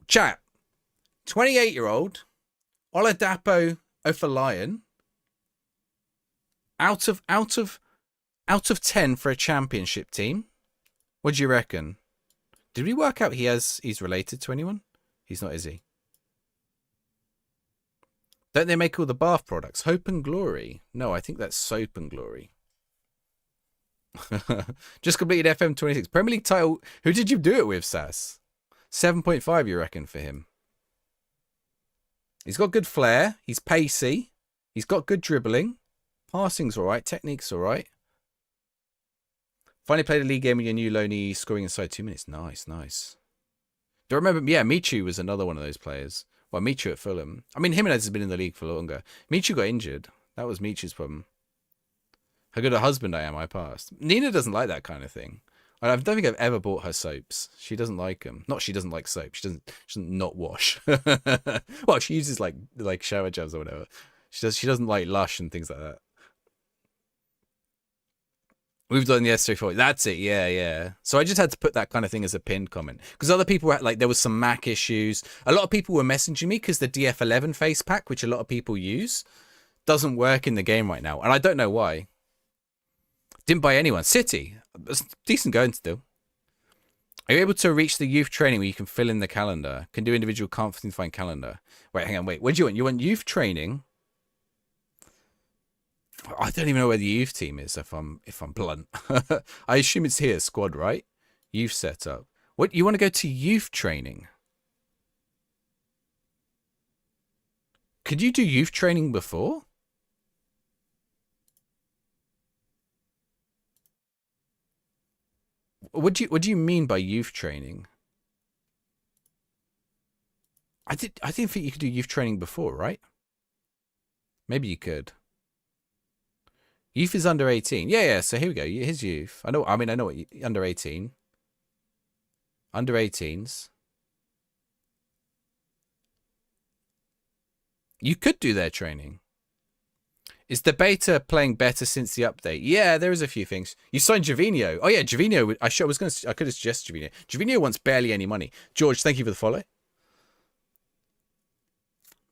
Chat. 28-year-old Oladapo Ofalayan. Out of 10 for a championship team. What do you reckon? Did we work out he's related to anyone? He's not, is he? Don't they make all the bath products? Hope and Glory. No, I think that's Soap and Glory. Just completed FM 26. Premier League title. Who did you do it with, Sass? 7.5, you reckon, for him? He's got good flair. He's pacey. He's got good dribbling. Passing's all right. Technique's all right. Finally played a league game with your new loanee, scoring inside 2 minutes. Nice. Do I remember? Yeah, Michu was another one of those players. Well, Michu at Fulham. I mean, Jimenez has been in the league for longer. Michu got injured. That was Michu's problem. How good a husband I am, I passed. Nina doesn't like that kind of thing. I don't think I've ever bought her soaps. She doesn't like them. Not she doesn't like soap. She doesn't not wash. Well, she uses like shower gels or whatever. She doesn't like Lush and things like that. We've done the S34. That's it. Yeah. So I just had to put that kind of thing as a pinned comment because other people had, like, there was some Mac issues. A lot of people were messaging me because the DF11 face pack, which a lot of people use, doesn't work in the game right now, and I don't know why. Didn't buy anyone. City, it's decent going still. Are you able to reach the youth training where you can fill in the calendar? Can do individual, can't find calendar. Wait, hang on. Wait, what do you want? You want youth training? I don't even know where the youth team is, if I'm blunt. I assume it's here, squad, right? Youth setup. What, you want to go to youth training? Could you do youth training before? What do you mean by youth training? I didn't think you could do youth training before, right? Maybe you could. Youth is under 18. Yeah. So here we go. Here's youth. I know what under 18. Under 18s. You could do their training. Is the beta playing better since the update? Yeah, there is a few things. You signed Javinho. Oh yeah, Javinho. I could have suggested Javinho. Javinho wants barely any money. George, thank you for the follow.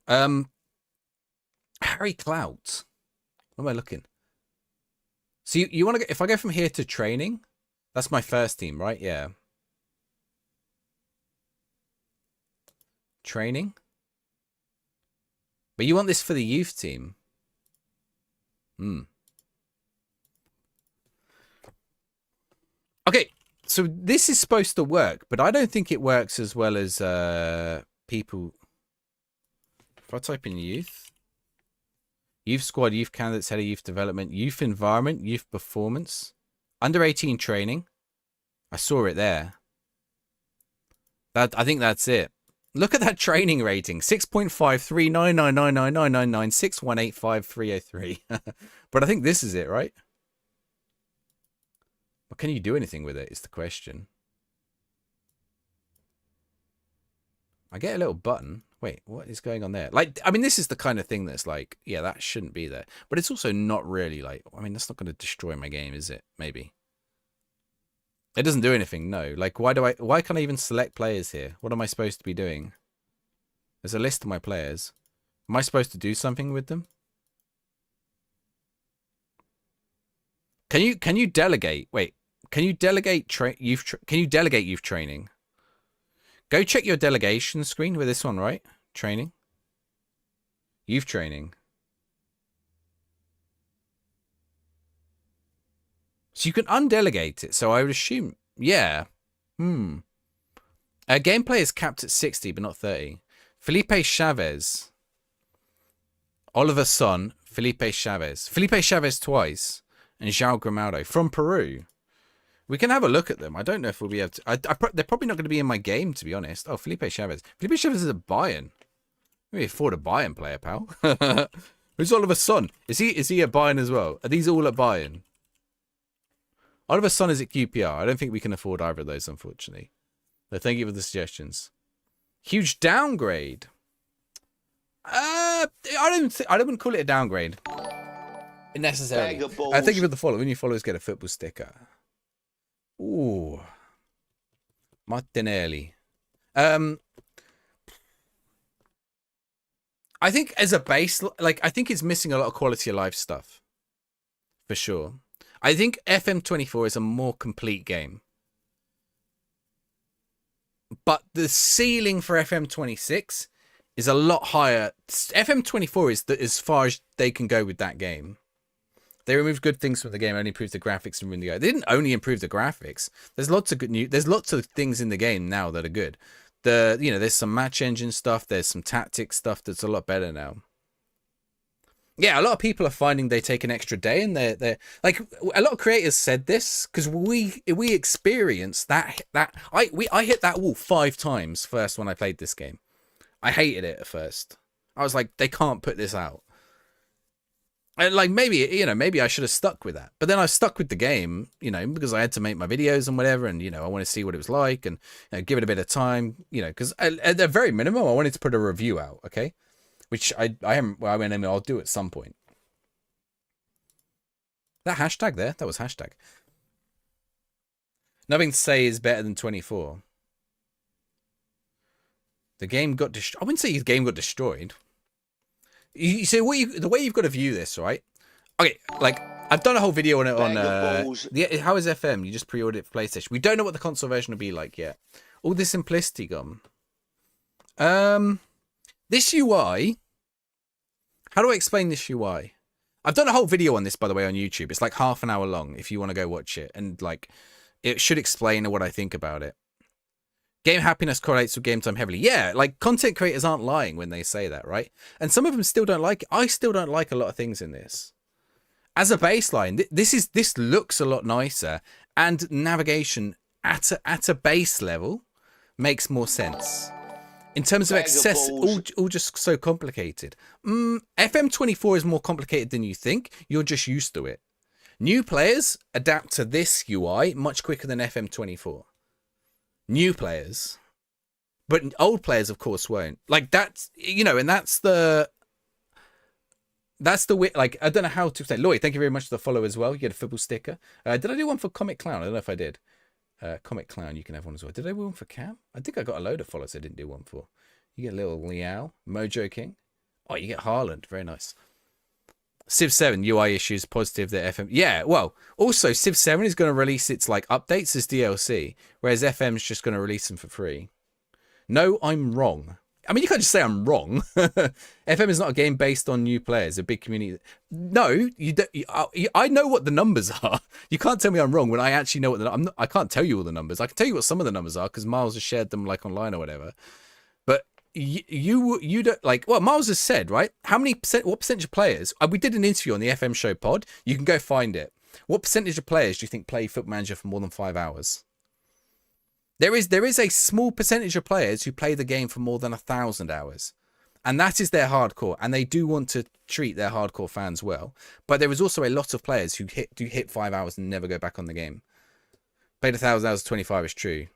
Harry Clout. What am I looking? So you want to go, if I go from here to training, that's my first team, right? Yeah. Training. But you want this for the youth team. Okay, so this is supposed to work, but I don't think it works as well as people. If I type in youth squad, youth candidates, head of youth development, youth environment, youth performance, under 18 training. I saw it there. I think that's it. Look at that training rating. 6.5399999996185303. But I think this is it, right? But can you do anything with it is the question. I get a little button. Wait, what is going on there? Like, I mean, this is the kind of thing that's like, yeah, that shouldn't be there. But it's also not really like, I mean, that's not going to destroy my game, is it? Maybe. It doesn't do anything, no. Like, why can't I even select players here? What am I supposed to be doing? There's a list of my players. Am I supposed to do something with them? Can you delegate? Wait, can you delegate youth training? Go check your delegation screen with this one, right? Training. Youth training. So you can undelegate it. So I would assume, yeah. Gameplay is capped at 60, but not 30. Felipe Chavez. Oliver Son. Felipe Chavez. Felipe Chavez twice. And João Grimaldo from Peru. We can have a look at them. I don't know if we'll be able to. They're probably not going to be in my game, to be honest. Oh, Felipe Chavez. Felipe Chavez is a Bayern. Maybe afford a Bayern player, pal. Who's Oliver Son? Is he a Bayern as well? Are these all at Bayern? Oliver Son is at QPR. I don't think we can afford either of those, unfortunately. So thank you for the suggestions. Huge downgrade. I wouldn't call it a downgrade necessarily. Thank you for the follow. When you followers get a football sticker. Ooh, Martinelli. I think as a base, like I think it's missing a lot of quality of life stuff, for sure. I think FM24 is a more complete game. But the ceiling for FM26 is a lot higher. FM24 is as far as they can go with that game. They removed good things from the game, only improved the graphics and ruined the game. They didn't only improve the graphics. There's lots of there's lots of things in the game now that are good. There's some match engine stuff, there's some tactics stuff that's a lot better now. Yeah, a lot of people are finding they take an extra day, and they're like, a lot of creators said this because we experienced that. I hit that wall 5 times first when I played this game. I hated it at first. I was like, they can't put this out. And like maybe I should have stuck with that, but then I stuck with the game, because I had to make my videos and whatever, and I want to see what it was like and give it a bit of time, because at the very minimum I wanted to put a review out, okay. Which I haven't. Well, I mean, I'll do at some point. That hashtag there, that was hashtag. Nothing to say is better than 24. The game got destroyed. I wouldn't say the game got destroyed. You see, the way you've got to view this, right? Okay, like I've done a whole video on it on. How is FM? You just pre-ordered it for PlayStation. We don't know what the console version will be like yet. All this simplicity gone. This UI, how do I explain this UI? I've done a whole video on this, by the way, on YouTube. It's like half an hour long if you want to go watch it. And like, it should explain what I think about it. Game happiness correlates with game time heavily. Yeah, like content creators aren't lying when they say that, right? And some of them still don't like it. I still don't like a lot of things in this. As a baseline, this looks a lot nicer. And navigation at a base level makes more sense. In terms of access, all just so complicated. FM24 is more complicated than you think. You're just used to it. New players adapt to this UI much quicker than FM24. New players. But old players, of course, won't. Like, that's, you know, and that's the way, like, I don't know how to say. Lloyd, thank you very much for the follow as well. You get a football sticker. Did I do one for Comic Clown? I don't know if I did. Comic Clown, you can have one as well. Did I do one for Cam? I think I got a load of follows I didn't do one for. You get a little Liao. Mojo King. Oh, you get Haaland. Very nice. Civ 7 UI issues positive that FM. Yeah, well, also Civ 7 is going to release its like updates as DLC, whereas FM's just going to release them for free. No, I'm wrong. I mean, you can't just say I'm wrong. FM is not a game based on new players, a big community. No, you don't. I know what the numbers are. You can't tell me I'm wrong when I actually know what I can't tell you all the numbers. I can tell you what some of the numbers are because Miles has shared them like online or whatever. But you don't like what Miles has said, right? What percentage of players? We did an interview on the FM show pod. You can go find it. What percentage of players do you think play Football Manager for more than 5 hours? There is a small percentage of players who play the game for more than 1,000 hours. And that is their hardcore. And they do want to treat their hardcore fans well. But there is also a lot of players who hit 5 hours and never go back on the game. Played 1,000 hours, 25 is true.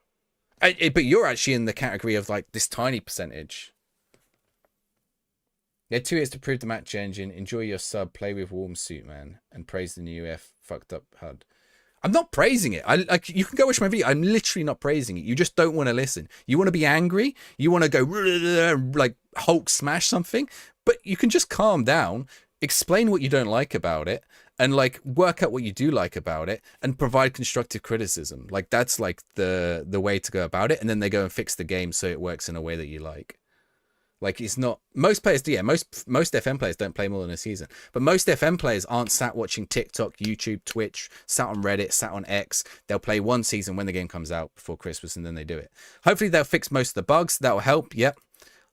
But you're actually in the category of like this tiny percentage. You had 2 years to prove the match engine. Enjoy your sub. Play with warm suit, man. And praise the new fucked up HUD. I'm not praising it. You can go watch my video. I'm literally not praising it. You just don't want to listen. You want to be angry. You want to go like Hulk smash something. But you can just calm down, explain what you don't like about it, and like work out what you do like about it, and provide constructive criticism. Like that's like the way to go about it. And then they go and fix the game so it works in a way that you like. Like it's not most players do. Yeah, most FM players don't play more than a season. But most FM players aren't sat watching TikTok, YouTube, Twitch, sat on Reddit, sat on X. They'll play one season when the game comes out before Christmas, and then they do it. Hopefully they'll fix most of the bugs. That'll help. Yep.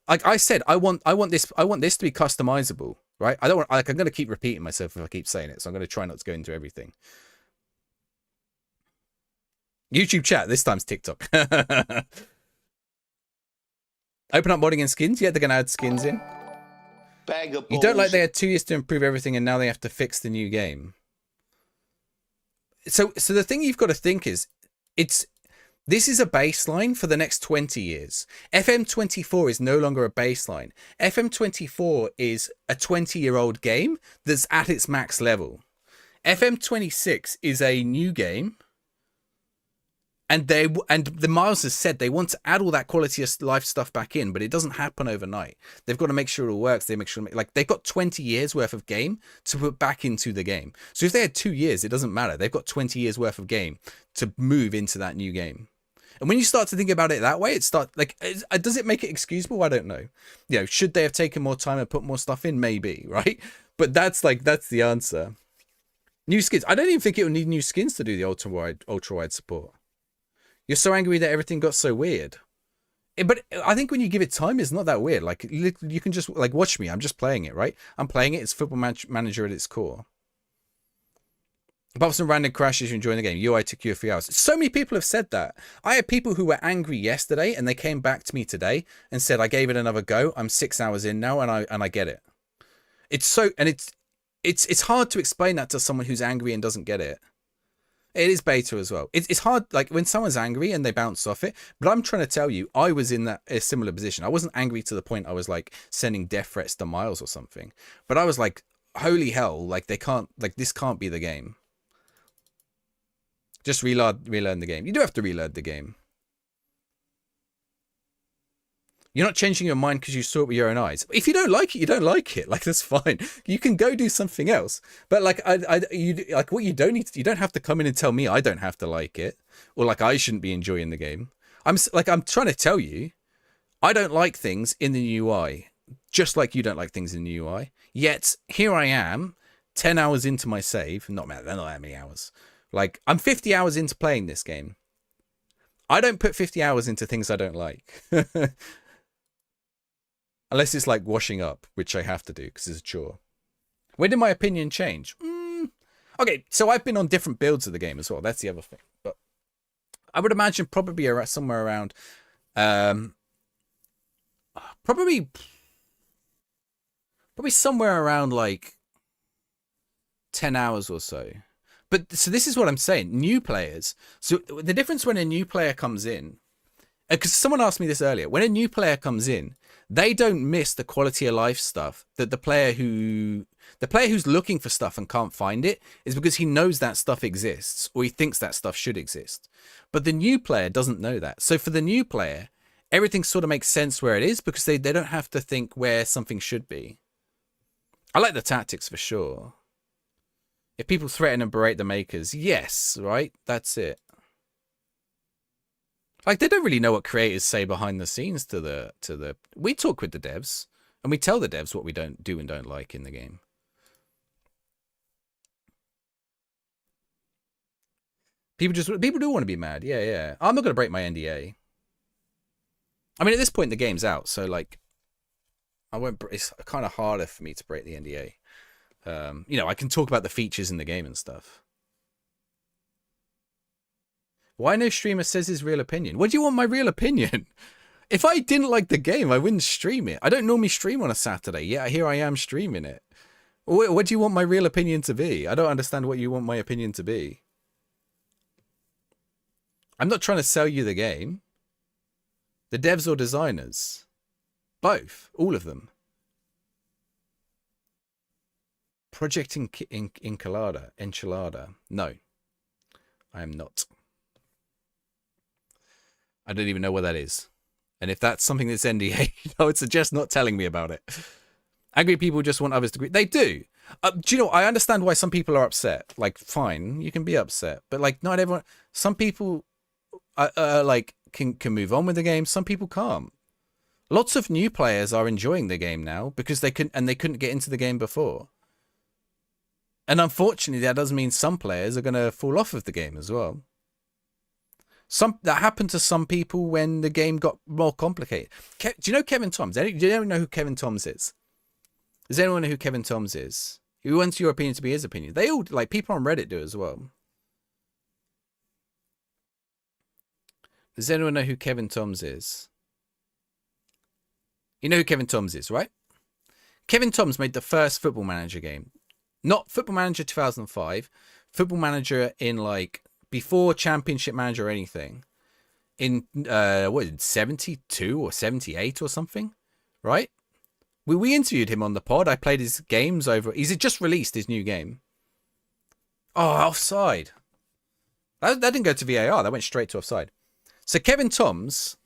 Like I said, I want this to be customizable, right? I don't want I'm gonna keep repeating myself if I keep saying it, so I'm gonna try not to go into everything. YouTube chat, this time's TikTok. Open up modding and skins? Yeah, they're going to add skins in. Bag of You don't like balls. they had 2 years to improve everything and now they have to fix the new game. So the thing you've got to think is, this is a baseline for the next 20 years. FM24 is no longer a baseline. FM24 is a 20-year-old game that's at its max level. FM26 is a new game. And the Miles has said they want to add all that quality of life stuff back in, but it doesn't happen overnight. They've got to make sure it all works. They make sure like they've got 20 years worth of game to put back into the game. So if they had 2 years, it doesn't matter. They've got 20 years worth of game to move into that new game. And when you start to think about it that way, does it make it excusable? I don't know. You know, should they have taken more time and put more stuff in? Maybe, right? But that's the answer. New skins. I don't even think it will need new skins to do the ultra wide support. You're so angry that everything got so weird. But I think when you give it time, it's not that weird. Like, you can just, like, watch me. I'm just playing it, right? I'm playing it. It's Football Manager at its core. Apart from some random crashes, you're enjoying the game. UI took you a few hours. So many people have said that. I had people who were angry yesterday, and they came back to me today and said, I gave it another go. I'm 6 hours in now, and I get it. It's hard to explain that to someone who's angry and doesn't get it. It is beta as well. It's hard, like when someone's angry and they bounce off it. But I'm trying to tell you, I was in a similar position. I wasn't angry to the point I was like sending death threats to Miles or something. But I was like, holy hell, like this can't be the game. Just relearn the game. You do have to relearn the game. You're not changing your mind because you saw it with your own eyes. If you don't like it, you don't like it. Like, that's fine. You can go do something else. But like, what you don't need to, you don't have to come in and tell me I don't have to like it, or like I shouldn't be enjoying the game. I'm trying to tell you, I don't like things in the UI, just like you don't like things in the UI. Yet here I am, 10 hours into my save. Not that many hours. Like, I'm 50 hours into playing this game. I don't put 50 hours into things I don't like. Unless it's like washing up, which I have to do because it's a chore. When did my opinion change? Okay, so I've been on different builds of the game as well. That's the other thing. But I would imagine probably somewhere around... probably somewhere around like 10 hours or so. But so this is what I'm saying. New players. So the difference when a new player comes in, because someone asked me this earlier, when a new player comes in, they don't miss the quality of life stuff that the player who's looking for stuff and can't find it is because he knows that stuff exists or he thinks that stuff should exist. But the new player doesn't know that. So for the new player, everything sort of makes sense where it is because they don't have to think where something should be. I like the tactics for sure. If people threaten and berate the makers, yes, right? That's it. Like, they don't really know what creators say behind the scenes to the... We talk with the devs, and we tell the devs what we don't do and don't like in the game. People do want to be mad. Yeah. I'm not going to break my NDA. I mean, at this point, the game's out, so, like, it's kind of harder for me to break the NDA. You know, I can talk about the features in the game and stuff. Why no streamer says his real opinion? What do you want my real opinion? If I didn't like the game, I wouldn't stream it. I don't normally stream on a Saturday. Yeah, here I am streaming it. What do you want my real opinion to be? I don't understand what you want my opinion to be. I'm not trying to sell you the game. The devs or designers. Both. All of them. Project Enchilada. No. I am not. I don't even know what that is. And if that's something that's NDA, I would suggest not telling me about it. Angry people just want others to agree. They do. Do you know, I understand why some people are upset. Like, fine, you can be upset. But, like, not everyone... Some people, like, can move on with the game. Some people can't. Lots of new players are enjoying the game now because they couldn't get into the game before. And unfortunately, that does mean some players are going to fall off of the game as well. That happened to some people when the game got more complicated. Do you know Kevin Toms? Do you ever know who Kevin Toms is? Does anyone know who Kevin Toms is? Who wants your opinion to be his opinion? They all, like, people on Reddit do as well. Does anyone know who Kevin Toms is? You know who Kevin Toms is, right? Kevin Toms made the first Football Manager game. Not Football Manager 2005. Football Manager in, like, before Championship Manager or anything. In, 72 or 78 or something? Right? We interviewed him on the pod. I played his games over... He's just released his new game. Oh, offside. That didn't go to VAR. That went straight to offside. So Kevin Toms...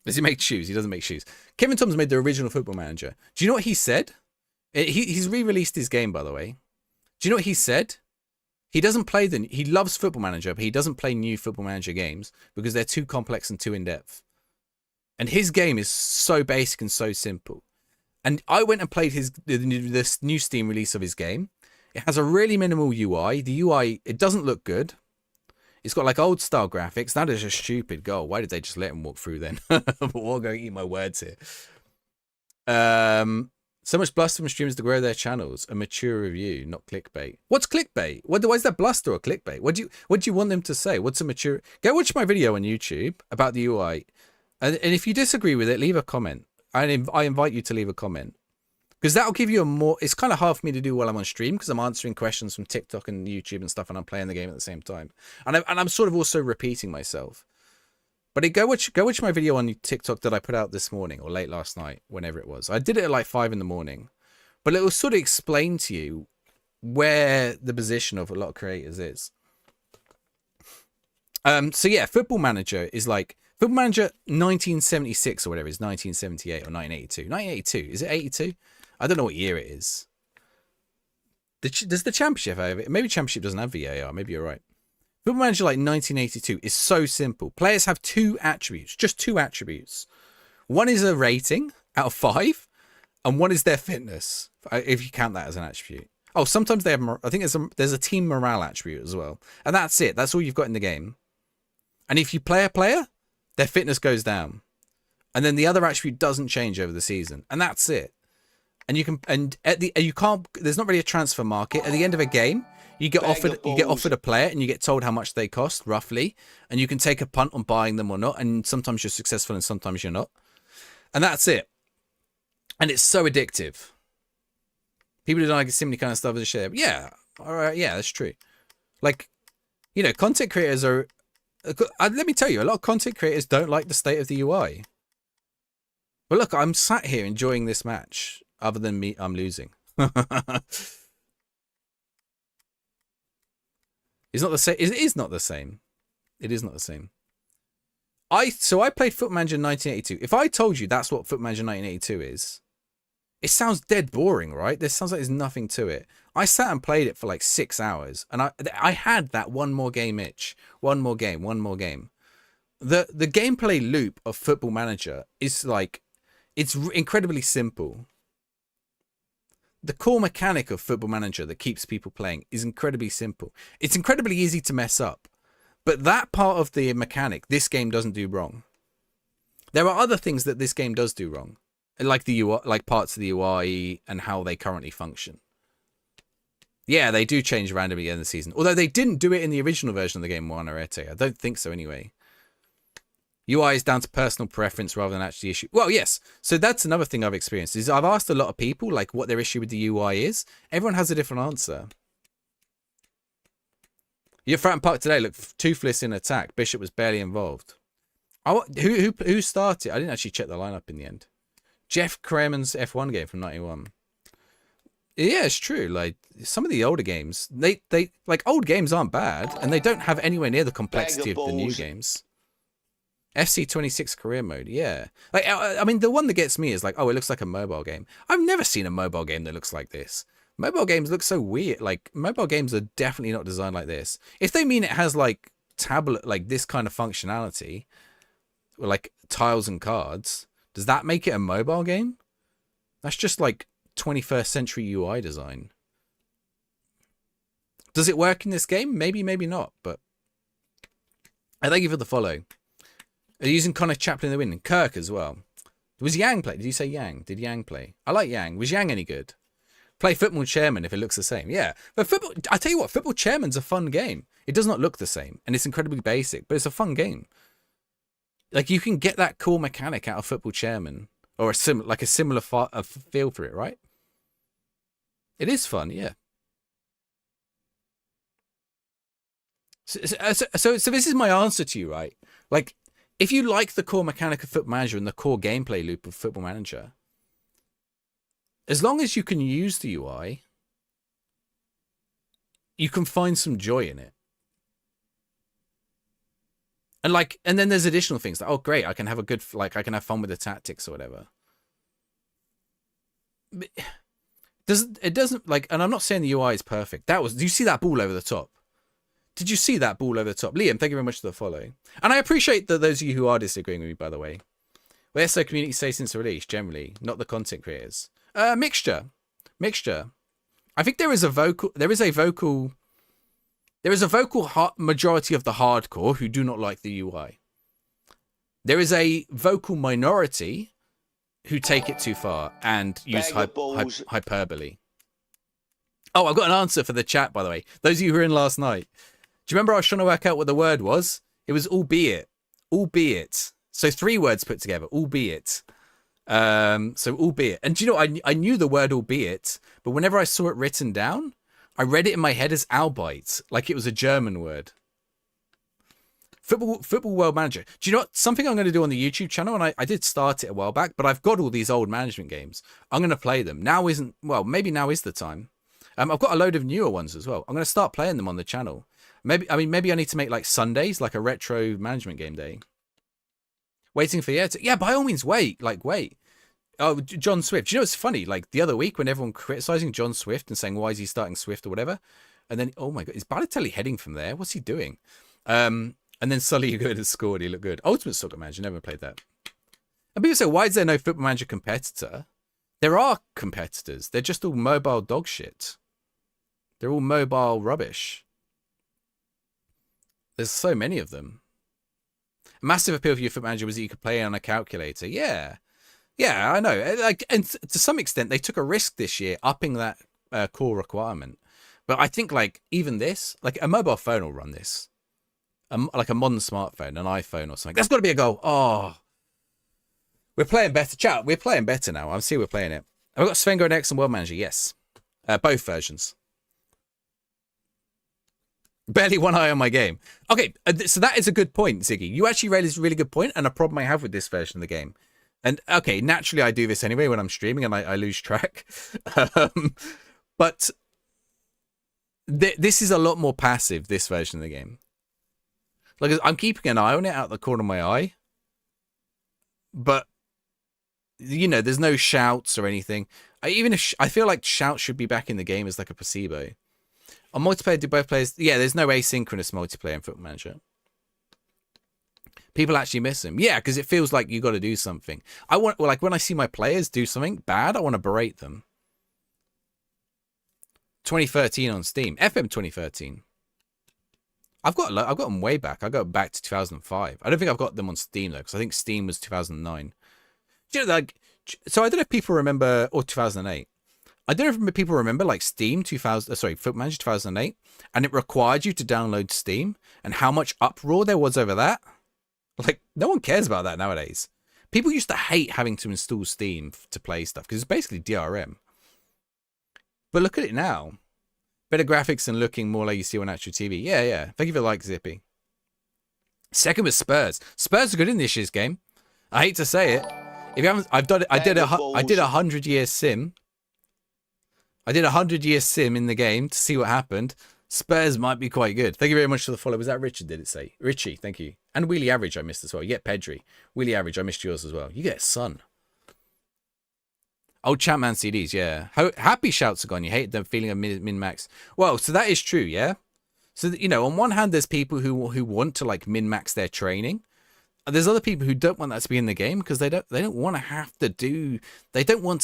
Does he make shoes? He doesn't make shoes. Kevin Toms made the original Football Manager. Do you know what he said? He's re-released his game, by the way. Do you know what he said? He doesn't play he loves Football Manager, but he doesn't play new Football Manager games because they're too complex and too in-depth. And his game is so basic and so simple. And I went and played this new Steam release of his game. It has a really minimal UI. The UI, it doesn't look good. It's got like old style graphics. That is a stupid goal. Why did they just let him walk through then? But we'll go eat my words here. So much bluster from streamers to grow their channels. A mature review, not clickbait. What's clickbait? Why is that bluster or clickbait? What do you want them to say? What's a mature... Go watch my video on YouTube about the UI. And if you disagree with it, leave a comment. I invite you to leave a comment. Because that'll give you a more... It's kind of hard for me to do while I'm on stream because I'm answering questions from TikTok and YouTube and stuff and I'm playing the game at the same time. And I'm sort of also repeating myself. But go watch my video on TikTok that I put out this morning or late last night, whenever it was. I did it at like 5 in the morning. But it will sort of explain to you where the position of a lot of creators is. So yeah, Football Manager is like... Football Manager 1976 or whatever is 1978 or 1982. 1982. Is it 82? I don't know what year it is. Does the Championship have it? Maybe Championship doesn't have VAR. Maybe you're right. Football Manager like 1982 is so simple. Players have 2 attributes, just 2 attributes. One is a rating out of 5, and one is their fitness, if you count that as an attribute. Oh, sometimes they have. I think there's a team morale attribute as well, and that's it. That's all you've got in the game. And if you play a player, their fitness goes down, and then the other attribute doesn't change over the season, and that's it. And you can't. There's not really a transfer market at the end of a game. You get offered a player and you get told how much they cost roughly, and you can take a punt on buying them or not. And sometimes you're successful and sometimes you're not, and that's it. And it's so addictive. People who don't like Simony kind of stuff as a share. Yeah, all right, yeah, that's true. Like, you know, content creators are. Let me tell you, a lot of content creators don't like the state of the UI. But look, I'm sat here enjoying this match. Other than me, I'm losing. It's not the same. It is not the same. It is not the same. I played Football Manager 1982. If I told you that's what Football Manager 1982 is, it sounds dead boring, right? There sounds like there's nothing to it. I sat and played it for like 6 hours, and I had that one more game itch. One more game. The gameplay loop of Football Manager is like, it's incredibly simple. The core mechanic of Football Manager that keeps people playing is incredibly simple. It's incredibly easy to mess up. But that part of the mechanic, this game doesn't do wrong. There are other things that this game does do wrong, like the UI, like parts of the UI and how they currently function. Yeah, they do change randomly in the season. Although they didn't do it in the original version of the game, Moana Rete. I don't think so anyway. UI is down to personal preference rather than actually issue. Well, yes. So that's another thing I've experienced. Is I've asked a lot of people like what their issue with the UI is. Everyone has a different answer. Your Fratton Park today looked toothless in attack. Bishop was barely involved. Who started? I didn't actually check the lineup in the end. Jeff Kremen's F1 game from 91. Yeah, it's true. Like some of the older games, they like old games aren't bad, and they don't have anywhere near the complexity of the new games. FC26 career mode, yeah. Like I mean, the one that gets me is like, oh, it looks like a mobile game. I've never seen a mobile game that looks like this. Mobile games look so weird. Like mobile games are definitely not designed like this. If they mean it has like tablet, like this kind of functionality, or like tiles and cards, does that make it a mobile game? That's just like 21st century UI design. Does it work in this game? Maybe, maybe not. But I thank you for the follow. Are you using Connor Chaplin in the win? Kirk as well. Was Yang play? Did you say Yang? Did Yang play? I like Yang. Was Yang any good? Play Football Chairman if it looks the same. Yeah. But football, I tell you what, Football Chairman's a fun game. It does not look the same. And it's incredibly basic, but it's a fun game. Like you can get that cool mechanic out of Football Chairman. Or a similar feel for it, right? It is fun, yeah. So this is my answer to you, right? Like, if you like the core mechanic of Football Manager and the core gameplay loop of Football Manager, as long as you can use the UI, you can find some joy in it. And then there's additional things like, oh great, I can have I can have fun with the tactics or whatever. It doesn't like, and I'm not saying the UI is perfect. Do you see that ball over the top? Did you see that ball over the top? Liam, thank you very much for the follow. And I appreciate that those of you who are disagreeing with me, by the way. Where's the community say since release, generally, not the content creators? Mixture. I think there is a vocal majority of the hardcore who do not like the UI. There is a vocal minority who take it too far and use hyperbole. Oh, I've got an answer for the chat, by the way. Those of you who were in last night. Do you remember I was trying to work out what the word was? It was albeit. Albeit. So 3 words put together. Albeit. So albeit. And do you know, I knew the word albeit, but whenever I saw it written down, I read it in my head as albeit, like it was a German word. Football World Manager. Do you know what? Something I'm going to do on the YouTube channel, and I did start it a while back, but I've got all these old management games. I'm going to play them. Maybe now is the time. I've got a load of newer ones as well. I'm going to start playing them on the channel. Maybe I need to make like Sundays, like a retro management game day. Waiting for yeah, by all means, wait. Oh, John Swift. Do you know what's funny? Like the other week when everyone criticizing John Swift and saying, why is he starting Swift or whatever? And then, oh my God, is Balotelli heading from there? What's he doing? And then Sully good has scored. He looked good. Ultimate Soccer Manager, never played that. And people say, why is there no Football Manager competitor? There are competitors. They're just all mobile dog shit. They're all mobile rubbish. There's so many of them. A massive appeal for your Football Manager was that you could play on a calculator. Yeah. Yeah, I know. Like, and to some extent, they took a risk this year, upping that core requirement. But I think, like, even this, like, a mobile phone will run this. Like a modern smartphone, an iPhone or something. That's got to be a goal. Oh, we're playing better. Chat, we're playing better now. I see we're playing it. I've got Sven Go Next and World Manager. Yes, both versions. Barely one eye on my game. Okay, so that is a good point, Ziggy. You actually raised a really good point, and a problem I have with this version of the game. And okay, naturally I do this anyway when I'm streaming, and I lose track. But this is a lot more passive, this version of the game. Like, I'm keeping an eye on it out the corner of my eye, but you know, there's no shouts or anything. I feel like shouts should be back in the game as like a placebo. On multiplayer, do both players? Yeah, there's no asynchronous multiplayer in Football Manager. People actually miss them. Yeah, because it feels like you got to do something. Like when I see my players do something bad, I want to berate them. 2013 on Steam, FM 2013. I've got them way back. I go back to 2005. I don't think I've got them on Steam though, because I think Steam was 2009. You know, like, so I don't know if people remember, or 2008. I don't know if people remember like Steam Football Manager 2008, and it required you to download Steam, and how much uproar there was over that. Like, no one cares about that nowadays. People used to hate having to install Steam to play stuff because it's basically DRM. But look at it now. Better graphics and looking more like you see on actual TV. Yeah, yeah. Thank you for the like, Zippy. Second was Spurs. Spurs are good in this year's game. I hate to say it. If you haven't, I did a 100-year sim. I did a 100-year sim in the game to see what happened. Spurs might be quite good. Thank you very much for the follow. Was that Richard, did it say? Richie, thank you. And Wheelie Average I missed as well. You get Pedri. Wheelie Average, I missed yours as well. You get Sun. Old Champman CDs, yeah. Happy shouts are gone. You hate them feeling of min-max. Well, so that is true, yeah? So, you know, on one hand, there's people who want to, like, min-max their training. There's other people who don't want that to be in the game because they don't want to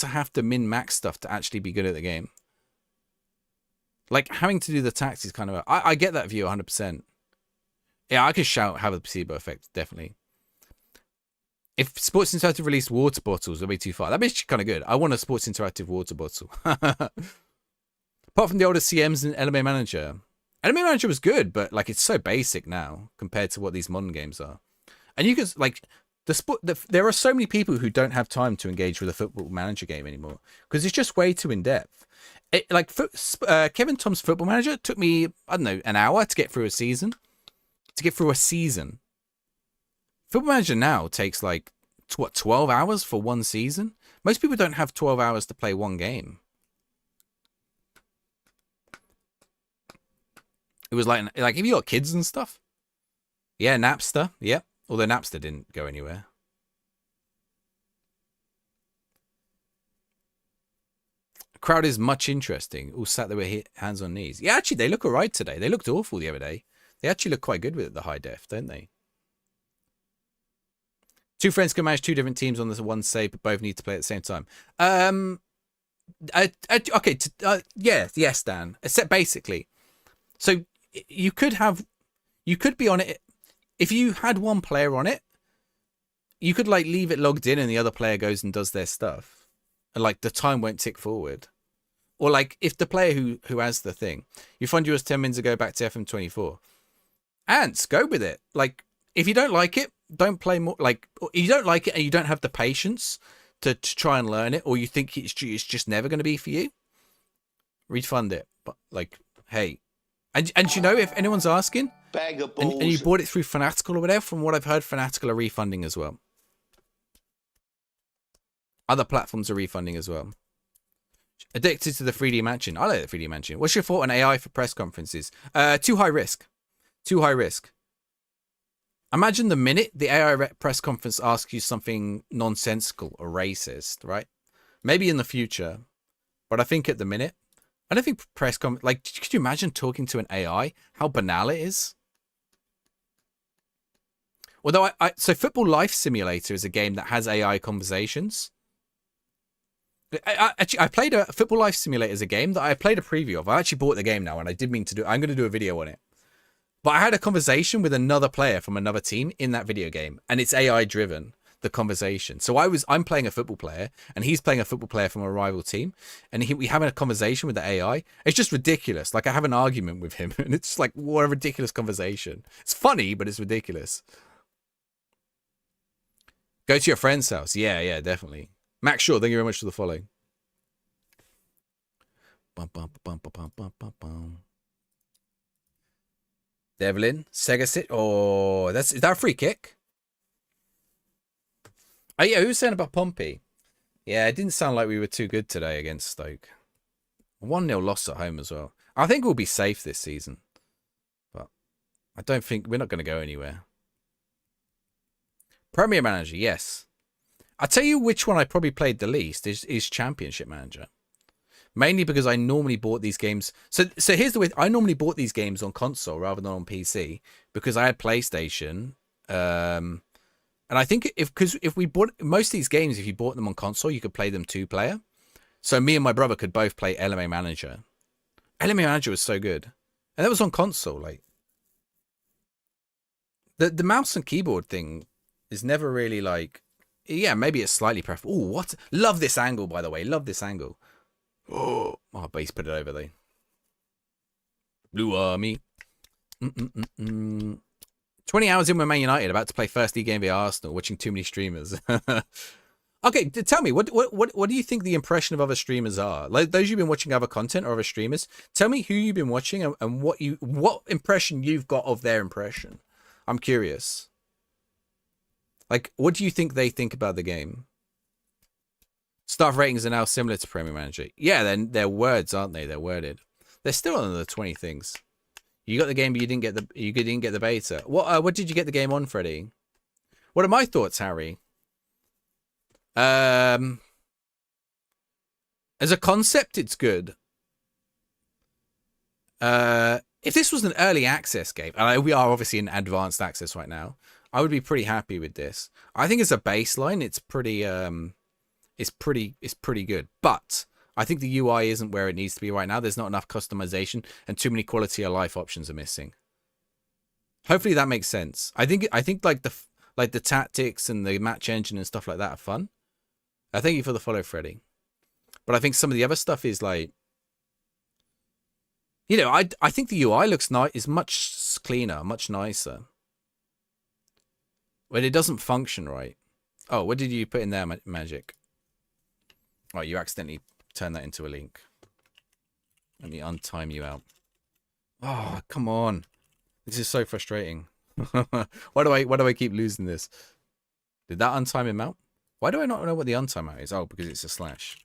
have to min-max stuff to actually be good at the game. Like, having to do the tax is kind of... I get that view 100%. Yeah, I could have a placebo effect, definitely. If Sports Interactive released water bottles, that'd be too far. That'd be kind of good. I want a Sports Interactive water bottle. Apart from the older CMs and LMA Manager. LMA Manager was good, but, like, it's so basic now compared to what these modern games are. And you can, like... there are so many people who don't have time to engage with a Football Manager game anymore because it's just way too in-depth. Kevin Tom's Football Manager took me, I don't know, an hour to get through a season. Football Manager now takes like, 12 hours for one season? Most people don't have 12 hours to play one game. It was like if you got kids and stuff. Yeah, Napster. Yep. Although Napster didn't go anywhere. Crowd is much interesting. All sat there with hands on knees. Yeah, actually, they look all right today. They looked awful the other day. They actually look quite good with the high def, don't they? Two friends can manage two different teams on this one save, but both need to play at the same time. Yes, Dan. Except basically, so you could be on it. If you had one player on it, you could like leave it logged in, and the other player goes and does their stuff, and like the time won't tick forward. Or like if the player who has the thing, you find yours 10 minutes ago back to FM24. Ants, go with it. Like if you don't like it, don't play more. Like you don't like it and you don't have the patience to try and learn it, or you think it's just never going to be for you, refund it. But like, hey, and you know, if anyone's asking, and you bought it through Fanatical or whatever, from what I've heard, Fanatical are refunding as well. Other platforms are refunding as well. Addicted to the 3D Mansion. I like the 3D Mansion. What's your thought on AI for press conferences? Too high risk. Too high risk. Imagine the minute the AI press conference asks you something nonsensical or racist, right? Maybe in the future, but I think at the minute, I don't think like, could you imagine talking to an AI? How banal it is? Although so Football Life Simulator is a game that has AI conversations. I played a Football Life Simulator as a game that I played a preview of. I actually bought the game now, and I did mean to do. I'm going to do a video on it. But I had a conversation with another player from another team in that video game, and it's AI driven, the conversation. So I'm playing a football player, and he's playing a football player from a rival team, and we having a conversation with the AI. It's just ridiculous. Like I have an argument with him, and it's like, what a ridiculous conversation. It's funny, but it's ridiculous. Go to your friend's house. Yeah, definitely. Max Shaw, thank you very much for the following. Devlin, Segasit. Oh, is that a free kick? Oh yeah, who was saying about Pompey? Yeah, it didn't sound like we were too good today against Stoke. 1-0 loss at home as well. I think we'll be safe this season, but I don't think we're not going to go anywhere. Premier Manager, yes. I'll tell you which one I probably played the least is Championship Manager. Mainly because I normally bought these games. So here's the way. I normally bought these games on console rather than on PC because I had PlayStation. And I think if we bought most of these games, if you bought them on console, you could play them 2-player. So me and my brother could both play LMA Manager. LMA Manager was so good. And that was on console. Like the mouse and keyboard thing is never really like, yeah, maybe it's slightly preferable. Oh, what? Love this angle, by the way. Love this angle. Oh, base put it over there. Blue Army. 20 hours in with Man United, about to play first league game via Arsenal, watching too many streamers. Okay, tell me, what do you think the impression of other streamers are? Like those you've been watching other content or other streamers, tell me who you've been watching and what impression you've got of their impression. I'm curious. Like, what do you think they think about the game? Staff ratings are now similar to Premier Manager. Yeah, they're words, aren't they? They're worded. They're still on the 20 things. You got the game, but you didn't get the beta. What did you get the game on, Freddie? What are my thoughts, Harry? As a concept, it's good. If this was an early access game, and we are obviously in advanced access right now, I would be pretty happy with this. I think as a baseline, it's pretty good. But I think the UI isn't where it needs to be right now. There's not enough customization and too many quality of life options are missing. Hopefully that makes sense. I think like the tactics and the match engine and stuff like that are fun. Thank you for the follow, Freddie. But I think some of the other stuff is like, you know, I think the UI looks is much cleaner, much nicer. But it doesn't function right. Oh, what did you put in there, Magic? Oh, you accidentally turned that into a link. Let me untime you out. Oh, come on. This is so frustrating. Why do I keep losing this? Did that untime him out? Why do I not know what the untime out is? Oh, because it's a slash.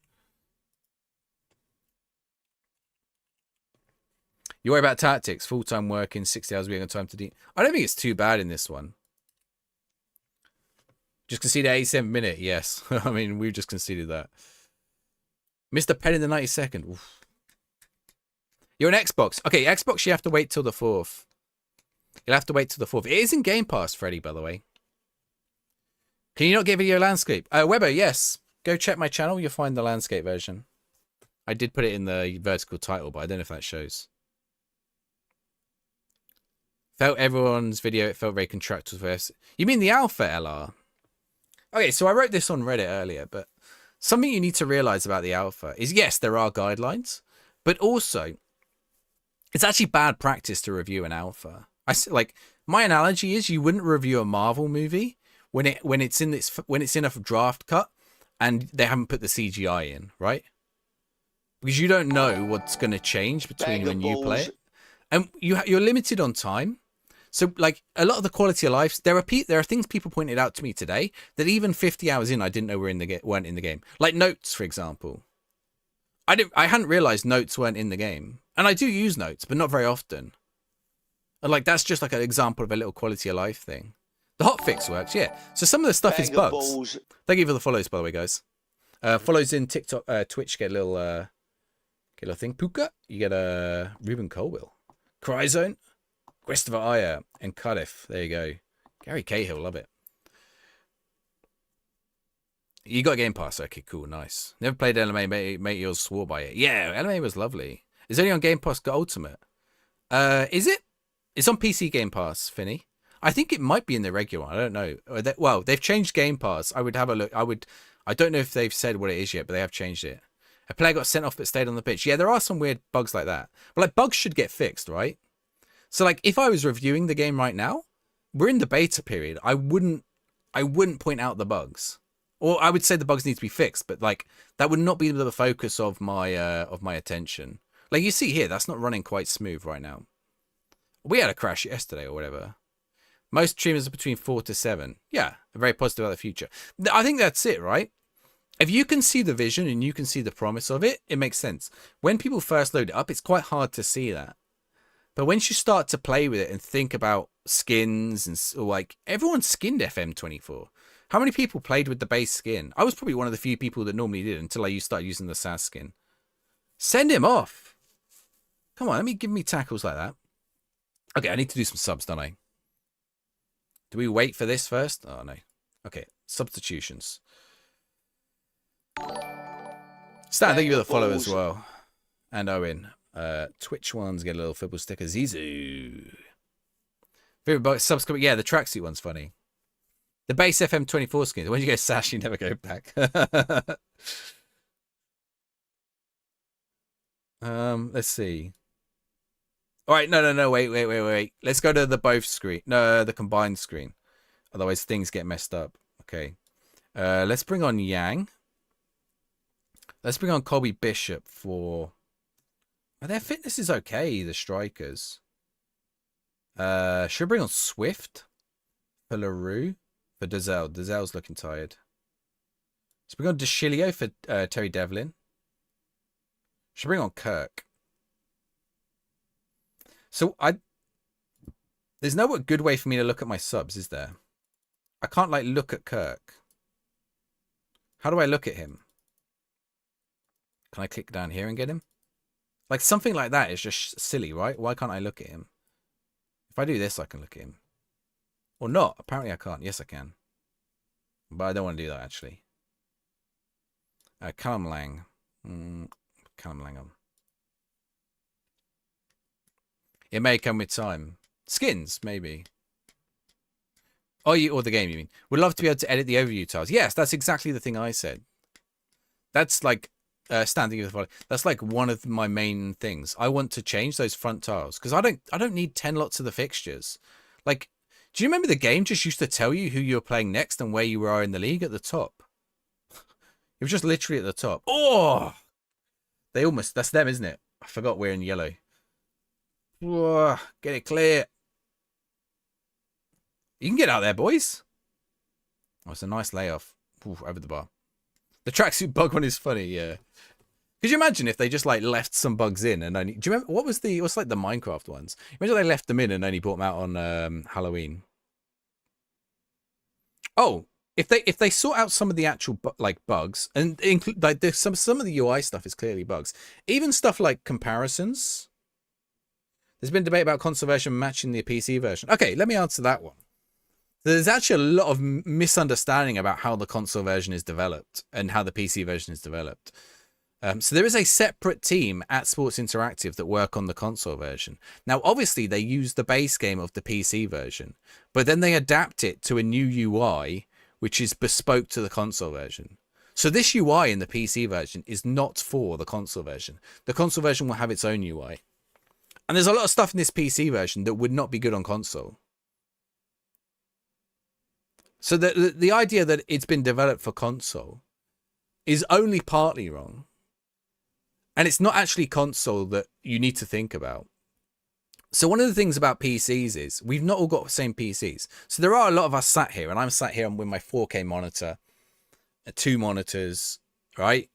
You worry about tactics, full-time working, 60 hours a week on time to I don't think it's too bad in this one. Just conceded 87th minute, yes. I mean, we've just conceded that. Mr. Penn in the 92nd. Oof. You're an Xbox. Okay, Xbox, you have to wait till the 4th. You'll have to wait till the 4th. It is in Game Pass, Freddie, by the way. Can you not get video landscape? Weber, yes. Go check my channel. You'll find the landscape version. I did put it in the vertical title, but I don't know if that shows. Felt everyone's video. It felt very contractual. You mean the alpha, LR? Okay, so I wrote this on Reddit earlier, but something you need to realize about the alpha is, yes, there are guidelines, but also it's actually bad practice to review an alpha. Like, my analogy is you wouldn't review a Marvel movie when it's in a draft cut and they haven't put the CGI in, right? Because you don't know what's going to change between when you play it, and you're limited on time. So, like, a lot of the quality of life, there are things people pointed out to me today that even 50 hours in, I didn't know weren't in the game. Like notes, for example. I hadn't realized notes weren't in the game, and I do use notes, but not very often. And like that's just like an example of a little quality of life thing. The hotfix works, yeah. So some of the stuff is bugs. Thank you for the follows, by the way, guys. Follows in TikTok, Twitch, get a little thing. Puka, you get a Ruben Colwill, Cryzone. Christopher Ayer and Cardiff. There you go. Gary Cahill, love it. You got Game Pass. Okay, cool, nice. Never played LMA, mate yours swore by it. Yeah, LMA was lovely. Is it only on Game Pass Ultimate? Is it? It's on PC Game Pass, Finny. I think it might be in the regular one. I don't know. Well, they've changed Game Pass. I would have a look. I don't know if they've said what it is yet, but they have changed it. A player got sent off but stayed on the pitch. Yeah, there are some weird bugs like that. But like bugs should get fixed, right? So like if I was reviewing the game right now, we're in the beta period. I wouldn't point out the bugs. Or I would say the bugs need to be fixed, but like that would not be the focus of my attention. Like you see here, that's not running quite smooth right now. We had a crash yesterday or whatever. Most streamers are between 4 to 7. Yeah, very positive about the future. I think that's it, right? If you can see the vision and you can see the promise of it, it makes sense. When people first load it up, it's quite hard to see that. But once you start to play with it and think about skins and like everyone skinned FM24. How many people played with the base skin? I was probably one of the few people that normally did until I started using the SAS skin. Send him off. Come on, give me tackles like that. Okay, I need to do some subs, don't I? Do we wait for this first? Oh, no. Okay, substitutions. Stan, thank you for the follow as well. And Owen. Twitch ones get a little football sticker. Zizou. Favorite subscribe. Yeah, the tracksuit one's funny. The base FM24 skins. When you go sash, you never go back. Let's see. All right, no. Wait. Let's go to the both screen. No, the combined screen. Otherwise, things get messed up. Okay. Let's bring on Yang. Let's bring on Colby Bishop for. Their fitness is okay. The strikers. Should we bring on Swift for LaRue for Dazelle? Dazelle's looking tired. Let's bring on DeCilio for Terry Devlin. Should bring on Kirk. So there's no good way for me to look at my subs, is there? I can't like look at Kirk. How do I look at him? Can I click down here and get him? Like something like that is just silly, right? Why can't I look at him? If I do this, I can look at him. Or not. Apparently I can't. Yes, I can. But I don't want to do that, actually. Callum Lang. Callum Langham. It may come with time. Skins, maybe. Oh, or the game, you mean? Would love to be able to edit the overview tiles. Yes, that's exactly the thing I said. That's like standing with the follow. That's like one of my main things. I want to change those front tiles because I don't need 10 lots of the fixtures. Like, do you remember the game just used to tell you who you were playing next and where you were in the league at the top? It was just literally at the top. Oh, that's them, isn't it? I forgot we're in yellow. Whoa, get it clear. You can get out there, boys. Oh, it's a nice layoff. Ooh, over the bar. The tracksuit bug one is funny, yeah. Could you imagine if they just like left some bugs in and only? Do you remember what's like the Minecraft ones? Imagine they left them in and only brought them out on Halloween. Oh, if they sort out some of the actual like bugs and include like some of the UI stuff is clearly bugs. Even stuff like comparisons. There's been debate about console version matching the PC version. Okay, let me answer that one. There's actually a lot of misunderstanding about how the console version is developed and how the PC version is developed. So there is a separate team at Sports Interactive that work on the console version. Now, obviously, they use the base game of the PC version, but then they adapt it to a new UI, which is bespoke to the console version. So this UI in the PC version is not for the console version. The console version will have its own UI. And there's a lot of stuff in this PC version that would not be good on console. So the idea that it's been developed for console is only partly wrong. And it's not actually console that you need to think about. So one of the things about PCs is we've not all got the same PCs. So there are a lot of us sat here, and I'm sat here with my 4K monitor, 2 monitors, right?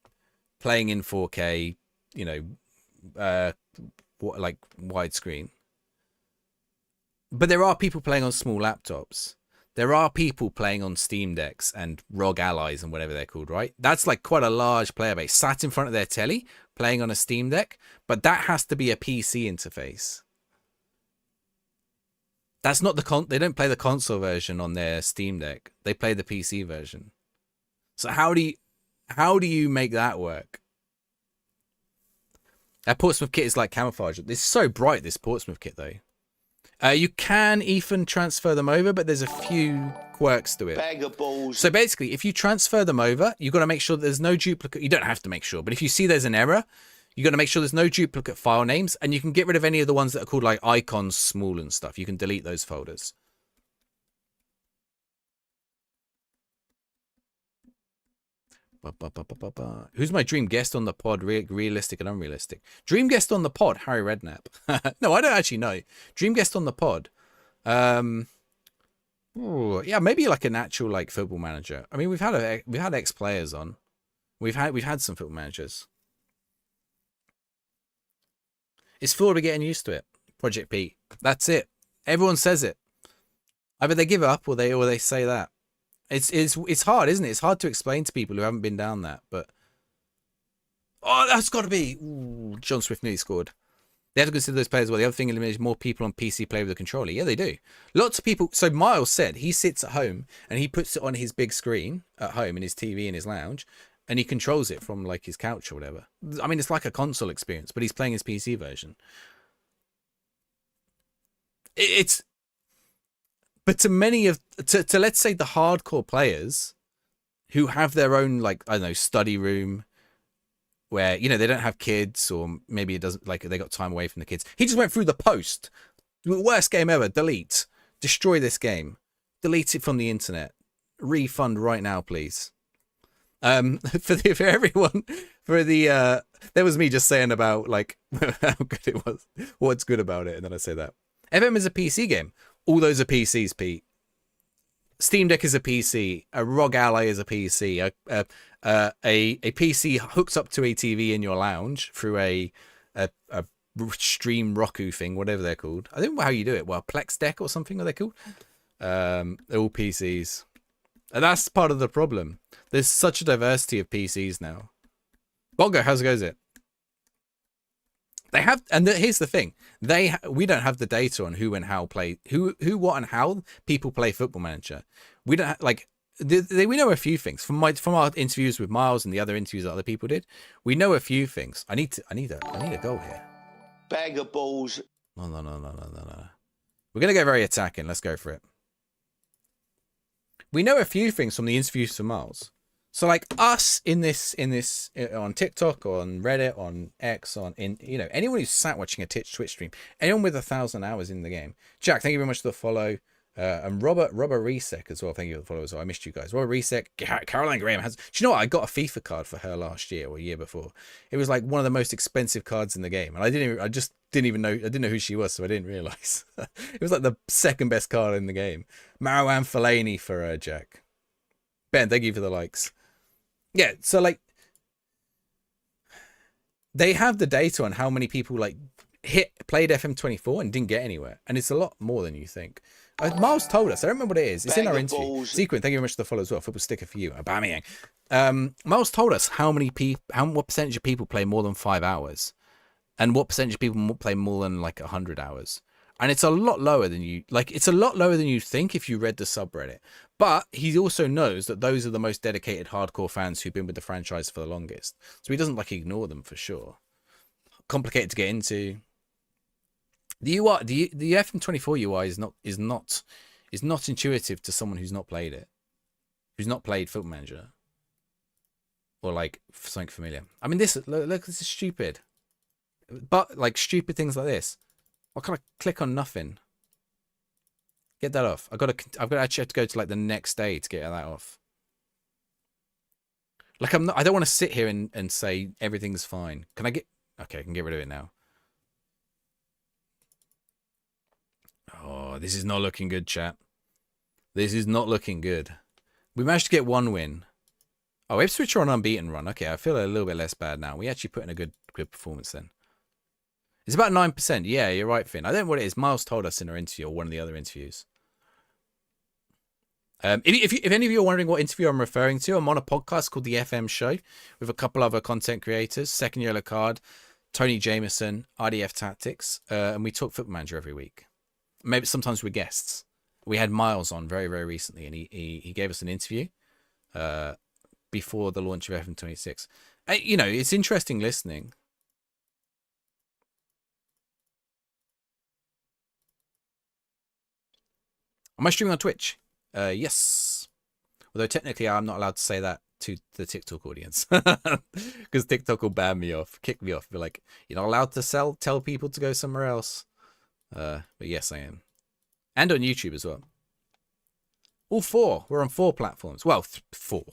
Playing in 4K, you know, like widescreen. But there are people playing on small laptops. There are people playing on Steam Decks and ROG Allies and whatever they're called, right? That's like quite a large player base sat in front of their telly playing on a Steam Deck, but that has to be a PC interface. That's not they don't play the console version on their Steam Deck. They play the PC version. So how do you make that work? That Portsmouth kit is like camouflage. It's so bright, this Portsmouth kit, though. You can, Ethan, transfer them over, but there's a few quirks to it. Bag of balls. So basically, if you transfer them over, you've got to make sure that there's no duplicate. You don't have to make sure, but if you see there's an error, you've got to make sure there's no duplicate file names, and you can get rid of any of the ones that are called like icons small and stuff. You can delete those folders. Who's my dream guest on the pod? Realistic and unrealistic. Dream guest on the pod, Harry Redknapp. No, I don't actually know. Dream guest on the pod. Yeah, maybe like an actual like football manager. I mean, we've had ex players on. We've had some football managers. It's full of getting used to it. Project Pete. That's it. Everyone says it. Either they give up or they say that. It's hard, isn't it? It's hard to explain to people who haven't been down that. But that's got to be. Ooh, John Swift nearly scored. They have to consider those players as well. The other thing is more people on PC play with a controller. Yeah, they do. Lots of people. So Miles said he sits at home and he puts it on his big screen at home in his TV in his lounge, and he controls it from like his couch or whatever. I mean, it's like a console experience, but he's playing his PC version. But to many of to let's say the hardcore players who have their own like I don't know study room where you know they don't have kids or maybe it doesn't like they got time away from the kids. He just went through the post. Worst game ever. Delete. Destroy this game. Delete it from the internet. Refund right now, please. For everyone there was me just saying about like how good it was. What's good about it, and then I say that. FM is a PC game. All those are PCs, Pete. Steam Deck is a PC. A ROG Ally is a PC. A PC hooks up to a TV in your lounge through a Stream Roku thing, whatever they're called. I don't know how you do it. Well, Plex Deck or something are they called? They're all PCs. And that's part of the problem. There's such a diversity of PCs now. Bongo, how's it goes it? They have, and here's the thing: we don't have the data on who and how play who, what, and how people play Football Manager. We don't like we know a few things from our interviews with Miles and the other interviews that other people did. We know a few things. I need a goal here. Bag of balls. No. We're gonna go very attacking. Let's go for it. We know a few things from the interviews with Miles. So like us in this on TikTok, on Reddit, on X, anyone who's sat watching a Twitch stream, anyone with 1,000 hours in the game. Jack, thank you very much for the follow. And Robert Resek as well. Thank you for the follow as well. I missed you guys. Robert Resek, Caroline Graham has. Do you know what? I got a FIFA card for her last year or a year before. It was like one of the most expensive cards in the game, and I didn't know who she was, so I didn't realize. It was like the second best card in the game. Marouane Fellaini for Jack. Ben, thank you for the likes. Yeah, so like they have the data on how many people like played FM24 and didn't get anywhere, and it's a lot more than you think. Miles told us. I don't remember what it is. It's in our interview. Sequin, thank you very much for the follow as well. Football sticker for you. Aubameyang. Miles told us what percentage of people play more than 5 hours, and what percentage of people play more than like 100 hours. And it's a lot lower than you think if you read the subreddit. But he also knows that those are the most dedicated hardcore fans who've been with the franchise for the longest. So he doesn't like ignore them for sure. Complicated to get into. The UI, the FM24 UI is not intuitive to someone who's not played it, who's not played Football Manager, or like something familiar. I mean, this is stupid, but like stupid things like this. Why can't I click on nothing? Get that off. I've got to actually have to go to like the next day to get that off. Like I don't want to sit here and say everything's fine. Can I get? Okay, I can get rid of it now. Oh, this is not looking good, chat. This is not looking good. We managed to get one win. Oh, Ipswich are on unbeaten run. Okay, I feel a little bit less bad now. We actually put in a good performance then. It's about 9%. Yeah, you're right, Finn. I don't know what it is. Miles told us in our interview or one of the other interviews. If any of you are wondering what interview I'm referring to, I'm on a podcast called The FM Show with a couple other content creators, Second Yellow Card, Tony Jameson, RDF Tactics, and we talk Football Manager every week. Maybe sometimes we're guests. We had Miles on very, very recently, and he gave us an interview before the launch of FM26. It's interesting listening. Am I streaming on Twitch? Yes. Although technically I'm not allowed to say that to the TikTok audience. Because TikTok will ban me off, kick me off. Be like, you're not allowed to tell people to go somewhere else. But yes, I am. And on YouTube as well. All four. We're on 4 platforms. Well, 4.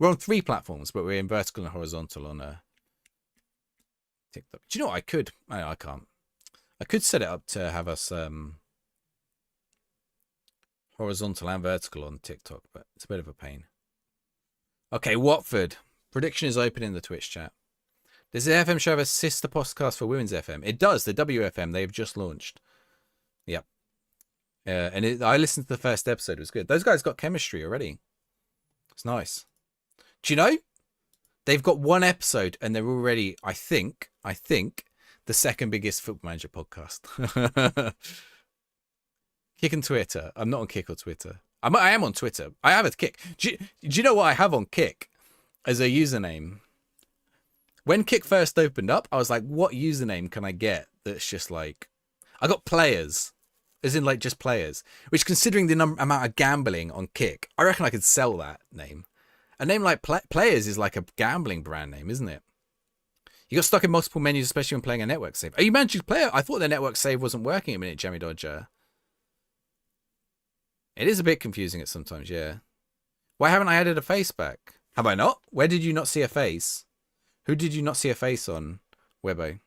We're on 3 platforms, but we're in vertical and horizontal on TikTok. Do you know what I could? I can't. I could set it up to have us horizontal and vertical on TikTok, but it's a bit of a pain. Okay, Watford. Prediction is open in the Twitch chat. Does the FM show have a sister podcast for Women's FM? It does. The WFM. They've just launched. Yep. And I listened to the first episode. It was good. Those guys got chemistry already. It's nice. Do you know? They've got 1 episode and they're already, I think, the second biggest Football Manager podcast. Kick and Twitter. I'm not on Kick or Twitter. I am on Twitter. I have a Kick. Do you know what I have on Kick as a username? When Kick first opened up, I was like, what username can I get that's just like... I got players. As in, like, just players. Which, considering the amount of gambling on Kick, I reckon I could sell that name. A name like Players is like a gambling brand name, isn't it? You got stuck in multiple menus, especially when playing a network save. Are you managing to play it? I thought the network save wasn't working a minute, Jammy Dodger. It is a bit confusing at sometimes, yeah. Why haven't I added a face back? Have I not? Where did you not see a face? Who did you not see a face on, Webbo?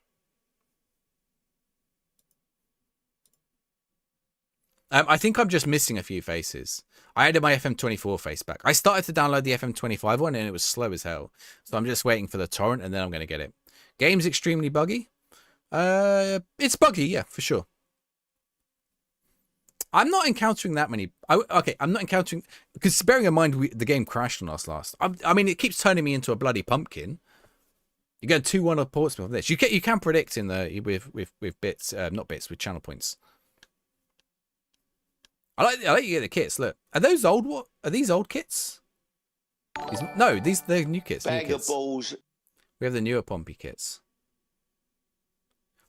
I think I'm just missing a few faces. I added my FM24 face back. I started to download the FM25 one and it was slow as hell. So I'm just waiting for the torrent and then I'm going to get it. Game's extremely buggy. It's buggy, yeah, for sure. I'm not encountering that many. Okay, I'm not encountering... Because bearing in mind the game crashed on us last. I mean, it keeps turning me into a bloody pumpkin. You go 2-1 on Portsmouth. This you can predict in the with bits, not bits, with channel points. I like you get the kits. Look, are those old? What are these old kits? No, they're new kits. Bag of balls. We have the newer Pompey kits.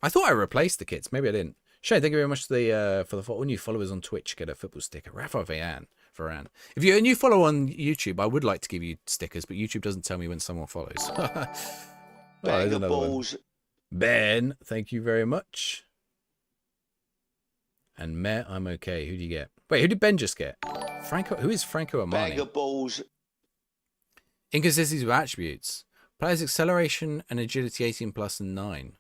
I thought I replaced the kits. Maybe I didn't. Shane, thank you very much for the all new followers on Twitch. Get a football sticker. Rafa Varane. If you're a new follower on YouTube, I would like to give you stickers, but YouTube doesn't tell me when someone follows. Bag of balls. Ben, thank you very much. And Meh, I'm okay. Who do you get? Wait, who did Ben just get? Franco. Who is Franco Armani? Bag of balls. Inconsistencies with attributes. Players acceleration and agility 18 plus and 9.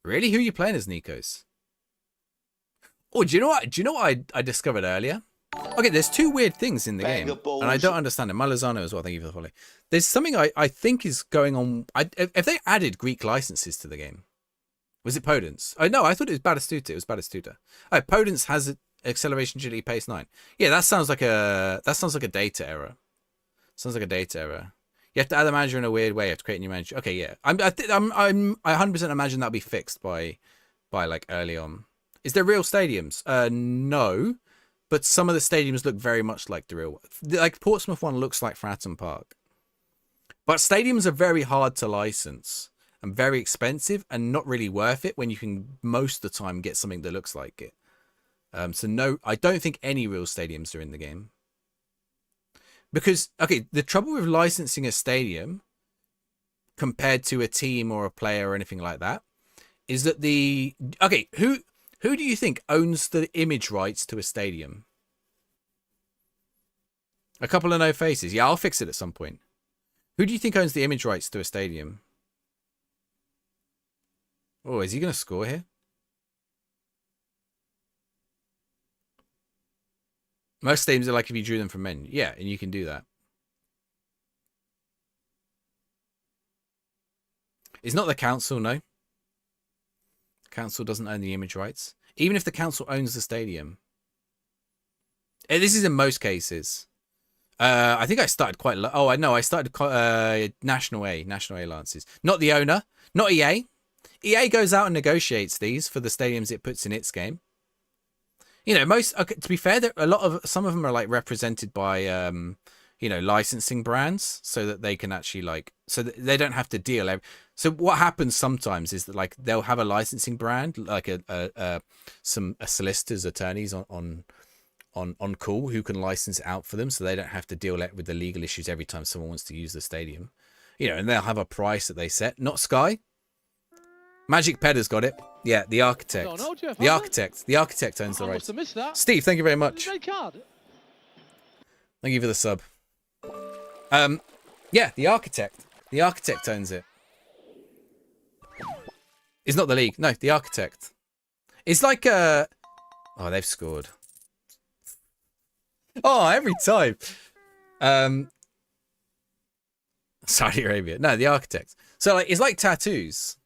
Really? Who are you playing as, Nikos? Oh, do you know what? Do you know what I discovered earlier? Okay, there's 2 weird things in the game, and I don't understand it. Malazano as well. Thank you for the follow. There's something I think is going on. If they added Greek licenses to the game, was it Podence? Oh no, I thought it was Batistuta. It was Batistuta. Oh, Podence has acceleration, agility, pace 9. Yeah, that sounds like a data error. Sounds like a data error. You have to add the manager in a weird way. You have to create a new manager. Okay, yeah. I 100% imagine that'll be fixed by like early on. Is there real stadiums? No, but some of the stadiums look very much like the real one. Like Portsmouth one looks like Fratton Park. But stadiums are very hard to license and very expensive and not really worth it when you can most of the time get something that looks like it. So no, I don't think any real stadiums are in the game. Because, okay, the trouble with licensing a stadium compared to a team or a player or anything like that is that who do you think owns the image rights to a stadium? A couple of no faces. Yeah, I'll fix it at some point. Who do you think owns the image rights to a stadium? Oh, is he going to score here? Most stadiums are like if you drew them from men. Yeah, and you can do that. It's not the council, no. The council doesn't own the image rights. Even if the council owns the stadium. This is in most cases. I think I started quite low. Oh, I know. I started National A licenses. Not the owner. Not EA. EA goes out and negotiates these for the stadiums it puts in its game. You know, to be fair, some of them are like represented by, licensing brands so that they can actually so that they don't have to deal. So what happens sometimes is that like they'll have a licensing brand, like a solicitor's attorneys on call who can license it out for them so they don't have to deal with the legal issues every time someone wants to use the stadium. You know, and they'll have a price that they set. Not Sky. Magic Pedder's got it. Yeah, the architect. The architect owns the rights. Steve, thank you very much. Thank you for the sub. Yeah, the architect. The architect owns it. It's not the league. No, the architect. It's like a... Oh, they've scored. Oh, every time. Um, Saudi Arabia. No, the architect. So like, it's like tattoos.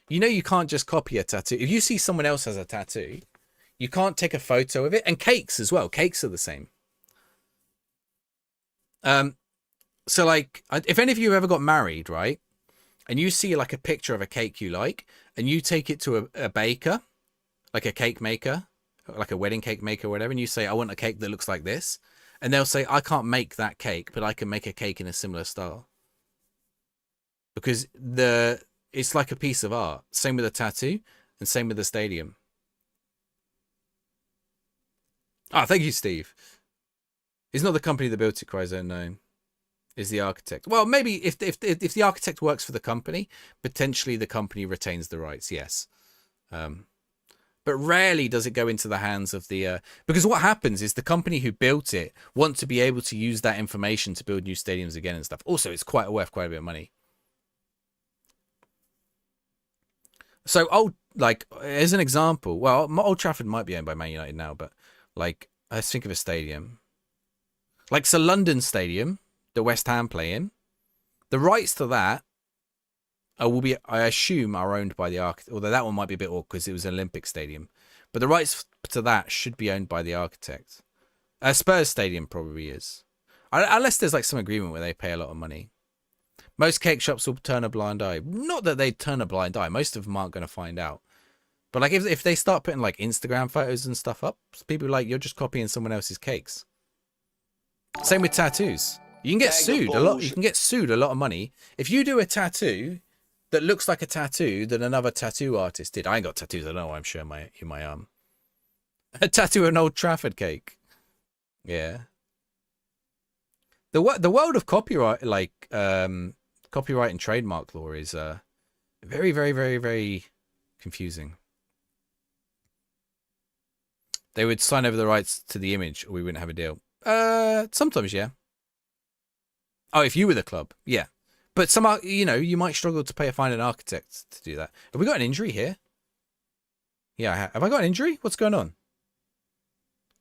You know, you can't just copy a tattoo. If you see someone else has a tattoo, you can't take a photo of it. And cakes as well. Cakes are the same. So like, if any of you ever got married, right? And you see like a picture of a cake you like, and you take it to a baker, like a cake maker, like a wedding cake maker or whatever, and you say, I want a cake that looks like this. And they'll say, I can't make that cake, but I can make a cake in a similar style. Because it's like a piece of art. Same with a tattoo, and same with the stadium. Ah, thank you, Steve. It's not the company that built it, Cryzone, no. Is the architect. Well, maybe if the architect works for the company, potentially the company retains the rights, yes. But rarely does it go into the hands of the... because what happens is the company who built it want to be able to use that information to build new stadiums again and stuff. Also, it's worth quite a bit of money. So, as an example, well, Old Trafford might be owned by Man United now, but, like, let's think of a stadium. Like, so London Stadium, the West Ham play in, the rights to that will be, I assume, are owned by the architect. Although that one might be a bit awkward because it was an Olympic stadium. But the rights to that should be owned by the architect. Spurs Stadium probably is. Unless there's like some agreement where they pay a lot of money. Most cake shops will turn a blind eye. Not that they turn a blind eye. Most of them aren't going to find out. But like if they start putting like Instagram photos and stuff up, people are like, you're just copying someone else's cakes. Same with tattoos. You can get sued a lot. You can get sued a lot of money if you do a tattoo that looks like a tattoo that another tattoo artist did. I ain't got tattoos. I don't know why I'm showing my arm. A tattoo of an Old Trafford cake. Yeah. The world of copyright, like copyright and trademark law, is very, very, very, very confusing. They would sign over the rights to the image, or we wouldn't have a deal. Sometimes, yeah. Oh, if you were the club, yeah. But somehow, you might struggle to pay a fine an architect to do that. Have we got an injury here? Yeah, have I got an injury? What's going on?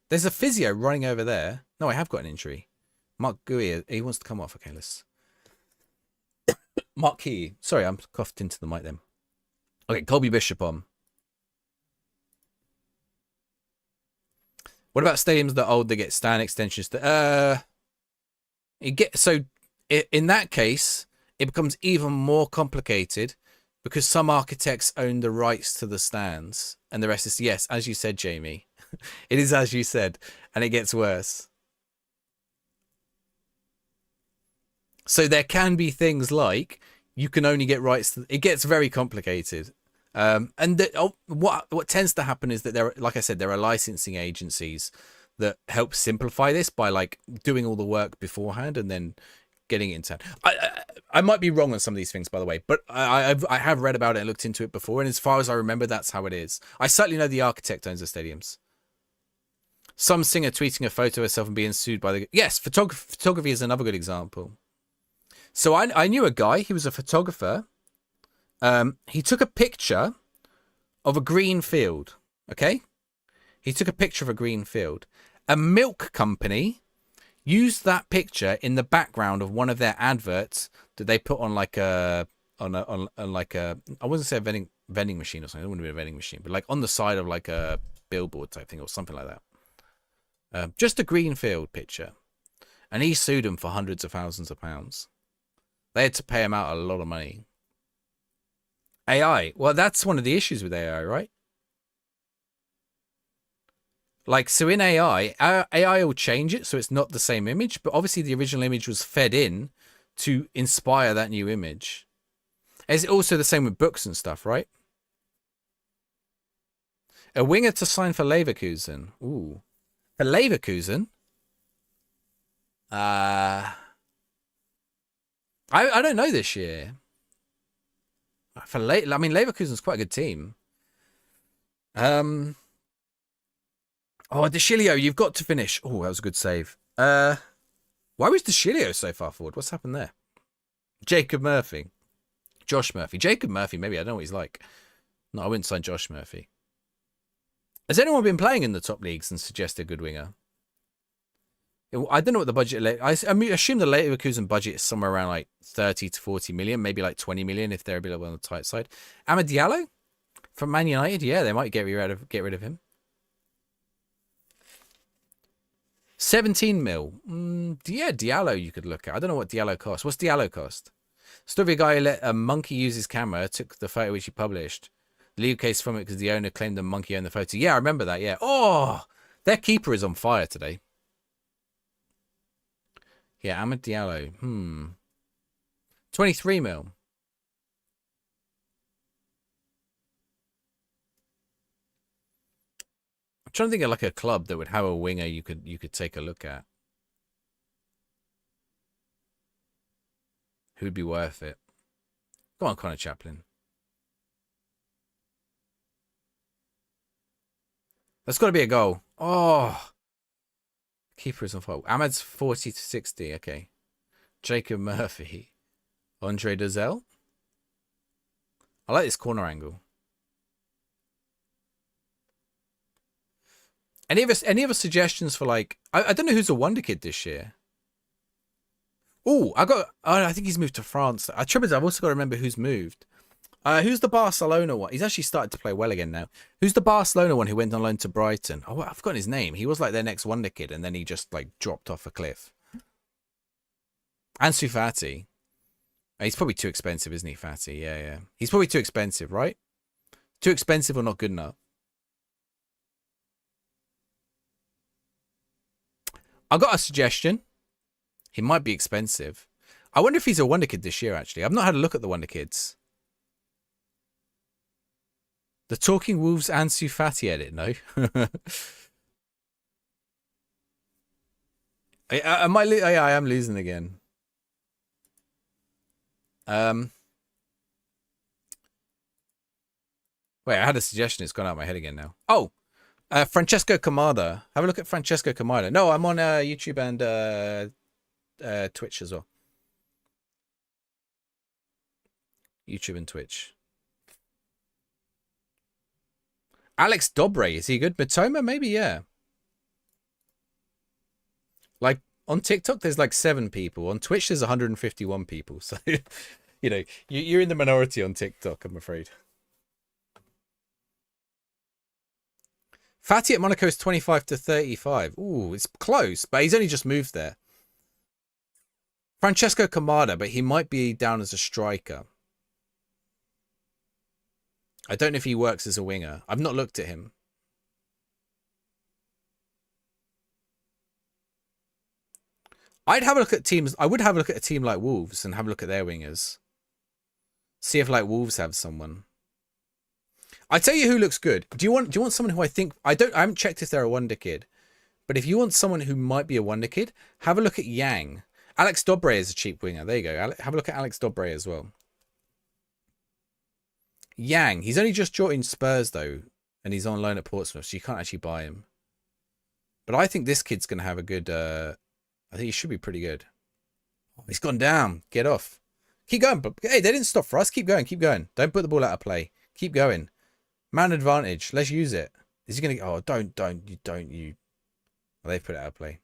There's a physio running over there. No, I have got an injury. Mark Gui, he wants to come off. Okay, let's... Mark Key. Sorry, I'm coughed into the mic then. Okay, Colby Bishop on. What about stadiums that are old that get stand extensions? In that case, it becomes even more complicated because some architects own the rights to the stands, and the rest is, yes, as you said, Jamie. It is as you said, and it gets worse. So there can be things like you can only get rights to, it gets very complicated. What tends to happen is that like I said, there are licensing agencies that help simplify this by like doing all the work beforehand and then getting it into. I might be wrong on some of these things, by the way, but I have read about it and looked into it before, and as far as I remember, that's how it is. I certainly know the architect owns the stadiums. Some singer tweeting a photo of herself and being sued by the... Yes, photography is another good example. So I knew a guy, he was a photographer. He took a picture of a green field, okay? He took a picture of a green field. A milk company used that picture in the background of one of their adverts that they put on like a like a, I wasn't say a vending machine or something. It wouldn't be a vending machine, but like on the side of like a billboard type thing or something like that. Just a green field picture, and he sued them for hundreds of thousands of pounds. They had to pay him out a lot of money. AI, well, that's one of the issues with AI, right? Like, so in AI will change it so it's not the same image, but obviously the original image was fed in to inspire that new image. It's also the same with books and stuff, right? A winger to sign for Leverkusen. Ooh. For Leverkusen? I don't know this year. I mean, Leverkusen's quite a good team. Oh, De Chilio, you've got to finish. Oh, that was a good save. Why was De Chilio so far forward? What's happened there? Jacob Murphy. Josh Murphy. Jacob Murphy, maybe. I don't know what he's like. No, I wouldn't sign Josh Murphy. Has anyone been playing in the top leagues and suggest a good winger? I don't know what the budget. I assume the Leverkusen budget is somewhere around like 30 to 40 million, maybe like 20 million if they're a bit on the tight side. Amad Diallo from Man United, yeah, they might get rid of him. 17 mil. Yeah, Diallo you could look at. I don't know what Diallo costs. What's Diallo cost? Story a guy who let a monkey use his camera, took the photo which he published. The legal case from it because the owner claimed the monkey owned the photo. Yeah, I remember that. Yeah. Oh, their keeper is on fire today. Yeah, Amad Diallo. 23 mil. I'm trying to think of like a club that would have a winger you could take a look at. Who'd be worth it? Go on, Connor Chaplin. That's got to be a goal. Oh. Keeper is on fire. Ahmed's 40 to 60. Okay. Jacob Murphy. Andre Dozel. I like this corner angle. Any of us suggestions for like I don't know who's a wonder kid this year. I think he's moved to France. I've also got to remember who's moved. Who's the Barcelona one? He's actually started to play well again now. Who's the Barcelona one who went on loan to Brighton? Oh, I've forgotten his name. He was like their next wonder kid, and then he just like dropped off a cliff. Ansu Fati. He's probably too expensive, isn't he, Fati? Yeah. He's probably too expensive, right? Too expensive or not good enough? I got a suggestion. He might be expensive. I wonder if he's a wonder kid this year, actually. I've not had a look at the wonder kids. The Talking Wolves Ansu Fati edit, no? I am losing again. Wait, I had a suggestion. It's gone out of my head again now. Oh, Francesco Camada. Have a look at Francesco Camada. No, I'm on YouTube and Twitch as well. YouTube and Twitch. Alex Dobre, is he good? Matoma, maybe, yeah. Like, on TikTok, there's like 7 people. On Twitch, there's 151 people. So, you know, you're in the minority on TikTok, I'm afraid. Fati at Monaco is 25 to 35. Ooh, it's close, but he's only just moved there. Francesco Camada, but he might be down as a striker. I don't know if he works as a winger. I've not looked at him. I'd have a look at teams. I would have a look at a team like Wolves and have a look at their wingers. See if like Wolves have someone. I tell you who looks good. Do you want someone who I haven't checked if they're a wonder kid, but if you want someone who might be a wonder kid, have a look at Yang. Alex Dobre is a cheap winger. There you go. Have a look at Alex Dobre as well. Yang, he's only just joined Spurs though, and he's on loan at Portsmouth, so you can't actually buy him. But I think this kid's gonna have a good. I think he should be pretty good. Oh, he's gone down. Get off. Keep going. Hey, they didn't stop for us. Keep going. Keep going. Don't put the ball out of play. Keep going. Man advantage. Let's use it. Is he gonna? Oh, don't. Oh, they've put it out of play.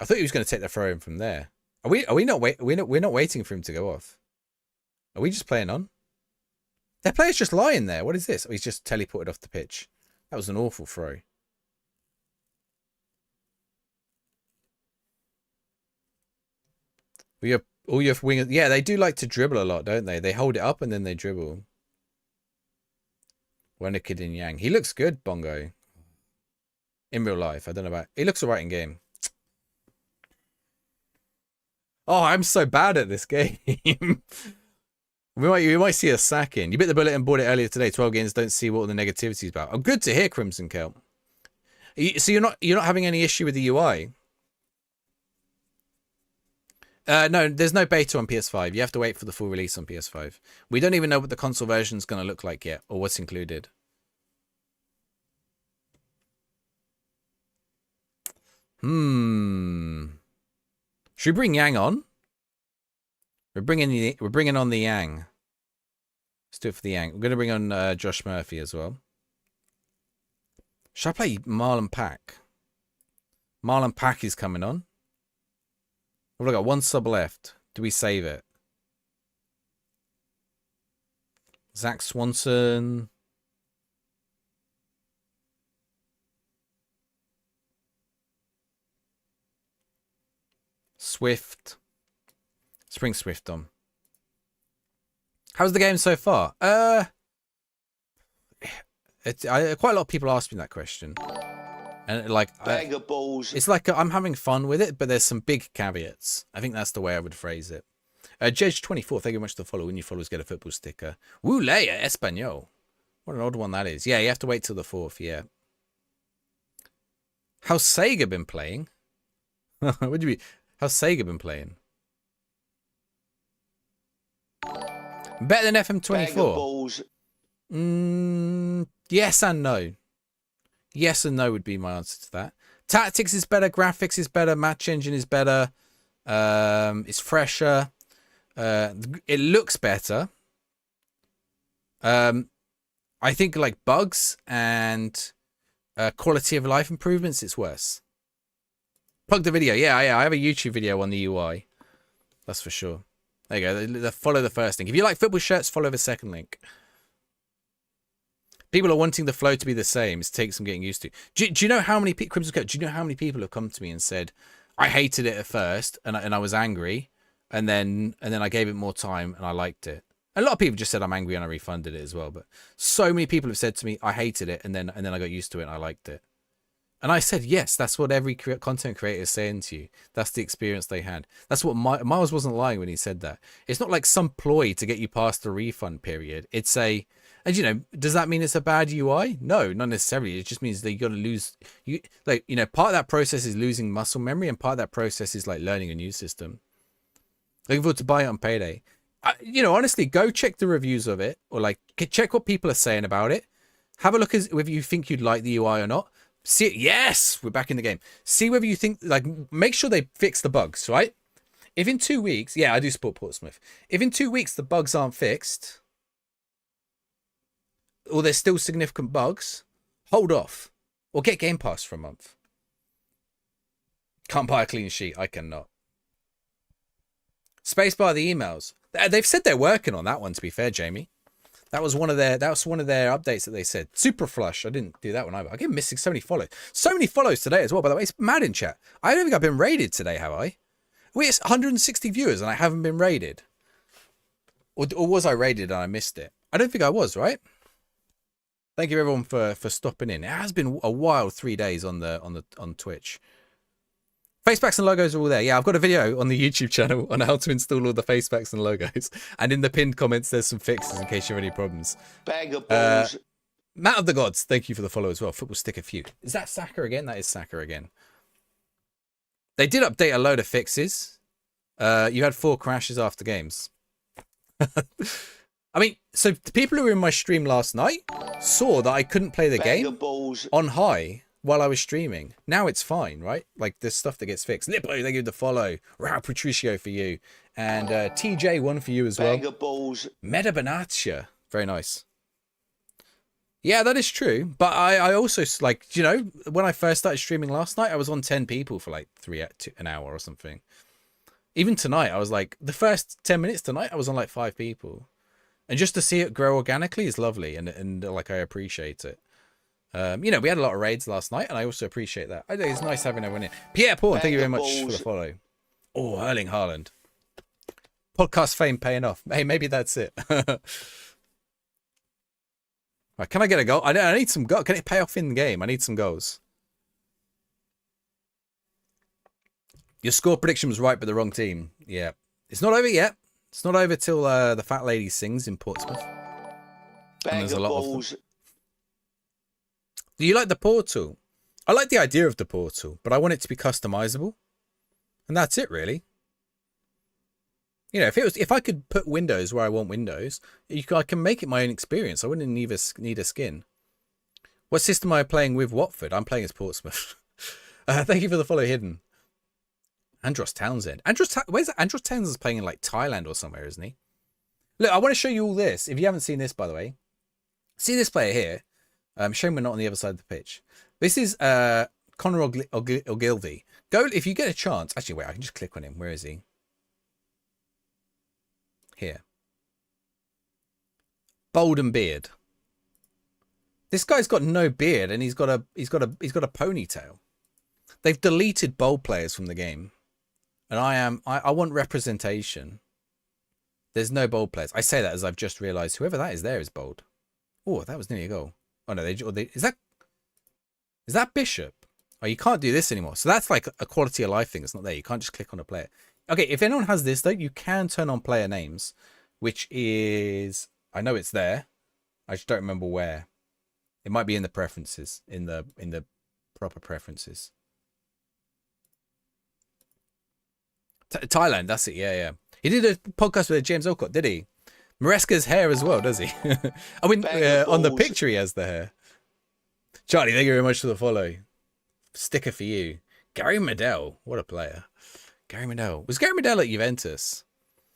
I thought he was going to take the throw in from there. Are we not we're not waiting for him to go off. Are we just playing on? Their player's just lying there. What is this? Oh, he's just teleported off the pitch. That was an awful throw. All your wingers, yeah, they do like to dribble a lot, don't they? They hold it up and then they dribble. Wonder Kid in Yang. He looks good, Bongo. In real life, I don't know about. He looks alright in game. Oh, I'm so bad at this game. we might see a sack in. You bit the bullet and bought it earlier today. 12 games, don't see what all the negativity is about. Oh, good to hear, Crimson Kelp. So you're not having any issue with the UI? No, there's no beta on PS5. You have to wait for the full release on PS5. We don't even know what the console version is going to look like yet, or what's included. Should we bring Yang on? We're bringing on the Yang. Let's do it for the Yang. We're going to bring on Josh Murphy as well. Should I play Marlon Pack? Marlon Pack is coming on. We've got one sub left. Do we save it? Zach Swanson. Swift. Let's bring Swift on. How's the game so far? Quite a lot of people ask me that question. And like, it's like I'm having fun with it, but there's some big caveats. I think that's the way I would phrase it. Judge24, thank you very much for the follow. When you followers get a football sticker. Wulea Espanol. What an odd one that is. Yeah, you have to wait till the 4th, yeah. How's Sega been playing? What do you mean? How's Sega been playing? Better than FM24? Yes and no. Yes and no would be my answer to that. Tactics is better. Graphics is better. Match engine is better. It's fresher. It looks better. I think like bugs and quality of life improvements, it's worse. Plug the video. Yeah, I have a YouTube video on the UI. That's for sure. There you go. Follow the first link. If you like football shirts, follow the second link. People are wanting the flow to be the same. It takes some getting used to. Do you know how many Crimson Coat? Do you know how many people have come to me and said, "I hated it at first, and I was angry, and then I gave it more time, and I liked it." A lot of people just said I'm angry and I refunded it as well. But so many people have said to me, "I hated it, and then I got used to it and I liked it." And I said, yes, that's what every content creator is saying to you. That's the experience they had. That's what Miles wasn't lying when he said that. It's not like some ploy to get you past the refund period. It's a, and you know, does that mean it's a bad UI? No, not necessarily. It just means that you got to lose, part of that process is losing muscle memory, and part of that process is like learning a new system. Looking forward to buy it on payday. Honestly, go check the reviews of it, or like check what people are saying about it. Have a look at whether you think you'd like the UI or not. See it. Yes, we're back in the game. See whether you think, like, make sure they fix the bugs, right? If in 2 weeks, yeah, I do support Portsmouth. If in 2 weeks the bugs aren't fixed, or there's still significant bugs, hold off. Or get Game Pass for a month. Can't buy a clean sheet. I cannot. Spacebar the emails. They've said they're working on that one, to be fair, Jamie. That was one of their updates that they said. Super flush. I didn't do that one either. I get missing so many follows. So many follows today as well. By the way, it's mad in chat. I don't think I've been raided today, have I? It's 160 viewers and I haven't been raided. Or was I raided and I missed it? I don't think I was, right? Thank you everyone for stopping in. It has been a wild 3 days on Twitch. Facebacks and logos are all there. Yeah, I've got a video on the YouTube channel on how to install all the facebacks and logos. And in the pinned comments, there's some fixes in case you have any problems. Bag of balls. Matt of the Gods, thank you for the follow as well. Football sticker feud. Is that Saka again? That is Saka again. They did update a load of fixes. You had 4 crashes after games. I mean, so the people who were in my stream last night saw that I couldn't play the game on high while I was streaming. Now it's fine, right? Like, there's stuff that gets fixed. Lippo, thank you for the follow. Raul Patricio for you. And TJ, one for you as well. Meta Benatia. Very nice. Yeah, that is true. But I also, like, when I first started streaming last night, I was on 10 people for like an hour or something. Even tonight, I was like, the first 10 minutes tonight, I was on like 5 people. And just to see it grow organically is lovely. And like, I appreciate it. We had a lot of raids last night, and I also appreciate that. I think it's nice having everyone in. Pierre Paul, thank you very much for the follow. Oh, Erling Haaland. Podcast fame paying off. Hey, maybe that's it. Right, can I get a goal? I need some goals. Can it pay off in the game? I need some goals. Your score prediction was right, but the wrong team. Yeah. It's not over yet. It's not over till the fat lady sings in Portsmouth. And there's a lot of them. Do you like the portal? I like the idea of the portal, but I want it to be customizable. And that's it, really. If I could put windows where I want windows, I can make it my own experience. I wouldn't need a skin. What system am I playing with Watford? I'm playing as Portsmouth. Thank you for the follow, Hidden. Andros Townsend. Where's Andros Townsend's playing in like Thailand or somewhere, isn't he? Look, I want to show you all this. If you haven't seen this, by the way, see this player here. Shame we're not on the other side of the pitch. This is Conor Ogilvie. Go if you get a chance. Actually, wait, I can just click on him. Where is he? Here. Bold and beard. This guy's got no beard and he's got a ponytail. They've deleted bold players from the game. And I want representation. There's no bold players. I say that as I've just realized whoever that is there is bold. Oh, that was nearly a goal. Oh no, is that Bishop? Oh, you can't do this anymore. So that's like a quality of life thing. It's not there. You can't just click on a player. Okay, if anyone has this though, you can turn on player names, which is, I know it's there. I just don't remember where. It might be in the preferences, in the proper preferences. Thailand, that's it. Yeah. He did a podcast with James Alcott, did he? Maresca's hair as well, does he? I mean, on the picture he has the hair. Charlie, thank you very much for the follow. Sticker for you. Gary Medel, what a player. Gary Medel. Was Gary Medel at Juventus?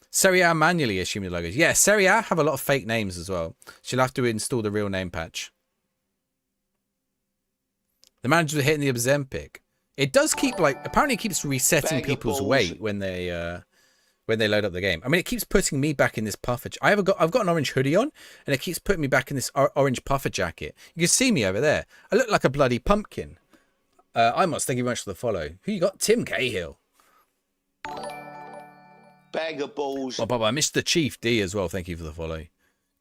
Serie A manually assuming the logos. Yeah, Serie A have a lot of fake names as well. She'll have to install the real name patch. The manager hitting the Ozempic. It does keep apparently it keeps resetting people's weight when they load up the game. I mean, it keeps putting me back in this puffer. I've got an orange hoodie on, and it keeps putting me back in this orange puffer jacket. You can see me over there. I look like a bloody pumpkin. Imos, thank you very much for the follow. Who you got? Tim Cahill. Bag of balls. Oh, Mr. Chief D as well. Thank you for the follow.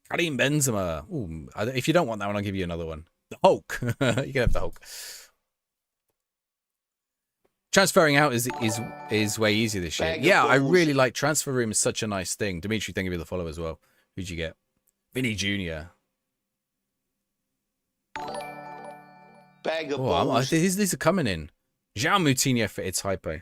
Karim Benzema. Ooh, if you don't want that one, I'll give you another one. The Hulk. You can have the Hulk. Transferring out is way easier this year. Yeah, I really like Transfer Room. Is such a nice thing. Dimitri, thank you for the follow as well. Who'd you get? Vinny Jr. Bag of balls. These are coming in. Jean Moutinho for its hypo.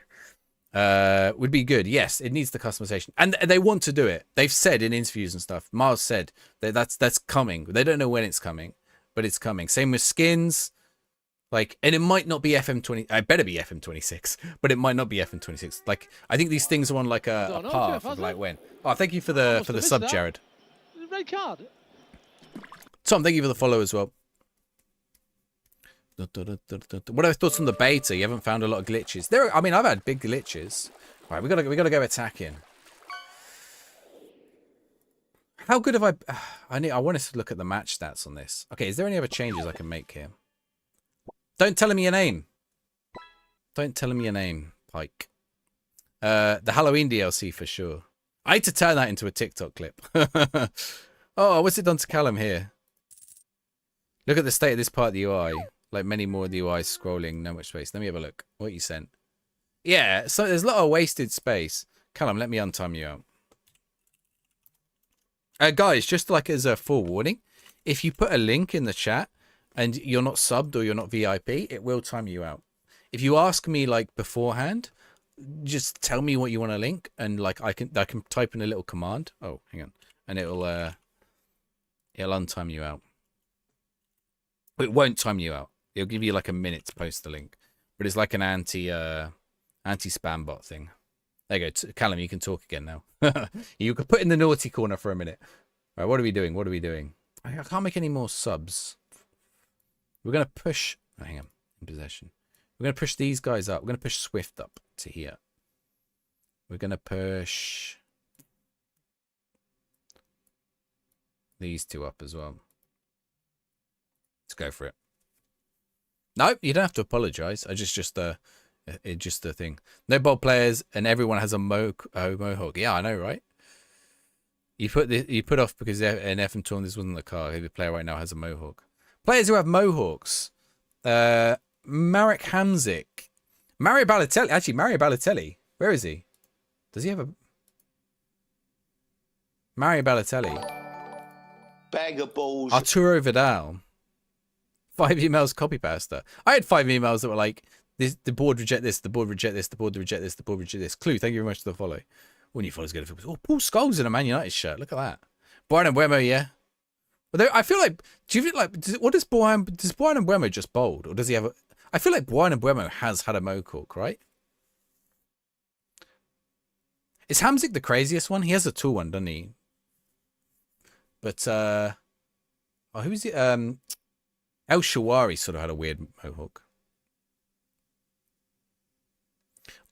Would be good. Yes, it needs the customization. And they want to do it. They've said in interviews and stuff. Miles said that's coming. They don't know when it's coming, but it's coming. Same with skins. And it might not be FM20. I better be FM26, but it might not be FM26. I think these things are on a path of when. Oh, thank you for the sub, Jared. Red card. Tom, thank you for the follow as well. What are your thoughts on the beta? You haven't found a lot of glitches. I've had big glitches. All right, we gotta go attacking. How good have I want us to look at the match stats on this. Okay, is there any other changes I can make here? Don't tell him your name. Don't tell him your name, Pike. The Halloween DLC for sure. I had to turn that into a TikTok clip. Oh, what's it done to Callum here? Look at the state of this part of the UI. Like many more of the UI scrolling, no much space. Let me have a look. What you sent. Yeah, so there's a lot of wasted space. Callum, let me untime you out. Guys, just as a forewarning, if you put a link in the chat, and you're not subbed or you're not VIP, it will time you out. If you ask me beforehand, just tell me what you want to link, and I can type in a little command. Oh, hang on, and it'll untime you out. It won't time you out. It'll give you a minute to post the link, but it's like an anti-spam bot thing. There you go, Callum. You can talk again now. You can put in the naughty corner for a minute. All right, what are we doing? I can't make any more subs. We're going to push... Oh, hang on. In possession. We're going to push these guys up. We're going to push Swift up to here. We're going to push... these two up as well. Let's go for it. No, you don't have to apologise. It's just a thing. No bold players and everyone has a mohawk. Yeah, I know, right? You put off because in FM this wasn't the car. Every player right now has a mohawk. Players who have mohawks. Marek Hamzik. Mario Balotelli. Actually, Mario Balotelli. Where is he? Does he have a... Mario Balotelli. Bag of balls. Arturo Vidal. 5 emails copy pasta. I had 5 emails that were this, the board reject this, the board reject this, the board reject this, the board reject this. Clue, thank you very much for the follow. When you follow, good. Oh, Paul Scholes in a Man United shirt. Look at that. Brian and Wemo, yeah. But I feel do you feel does Brian and Wemo just bold, or does he have a? I feel like Brian and Wemo has had a mohawk, right? Is Hamzik the craziest one? He has a tall one, doesn't he? But oh, who is it? El Shawari sort of had a weird mohawk.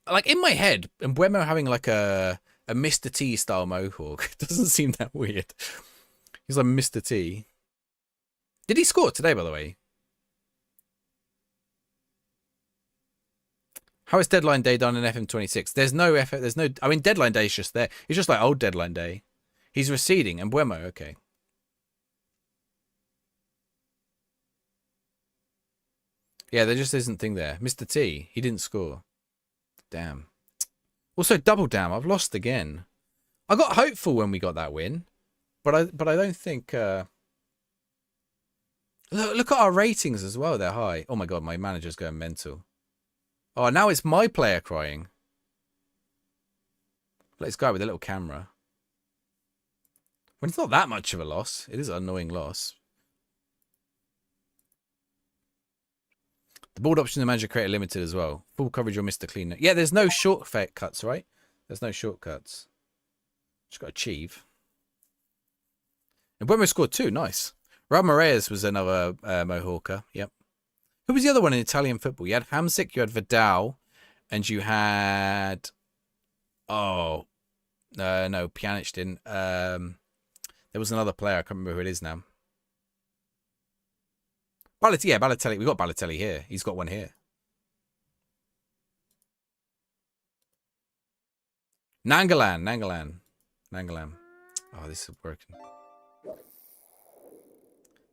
Like in my head, and Buemo having like a Mr. T style mohawk doesn't seem that weird. He's like Mr. T. Did he score today, by the way? How is deadline day done in FM26? There's no effort. There's no. I mean, deadline day is just there. It's just like old deadline day. He's receding, and Buemo, okay. Yeah, there just isn't thing there. Mr. T, he didn't score. Damn. Also, double damn. I've lost again. I got hopeful when we got that win, but I don't think. Look at our ratings as well. They're high. Oh my god, my manager's going mental. Oh, now it's my player crying. Let's go with a little camera. When it's not that much of a loss, it is an annoying loss. The board option the manager created limited as well. Full coverage or Mr. Clean. Yeah, there's no shortcuts, right? There's no shortcuts. Just got to achieve. And Buemo scored 2. Nice. Raul Reyes was another mohawker. Yep. Who was the other one in Italian football? You had Hamzik, you had Vidal, and you had... Oh. No, Pjanic didn't. There was another player. I can't remember who it is now. Yeah, Balotelli. We got Balotelli here. He's got one here. Nangalan. Oh, this is working.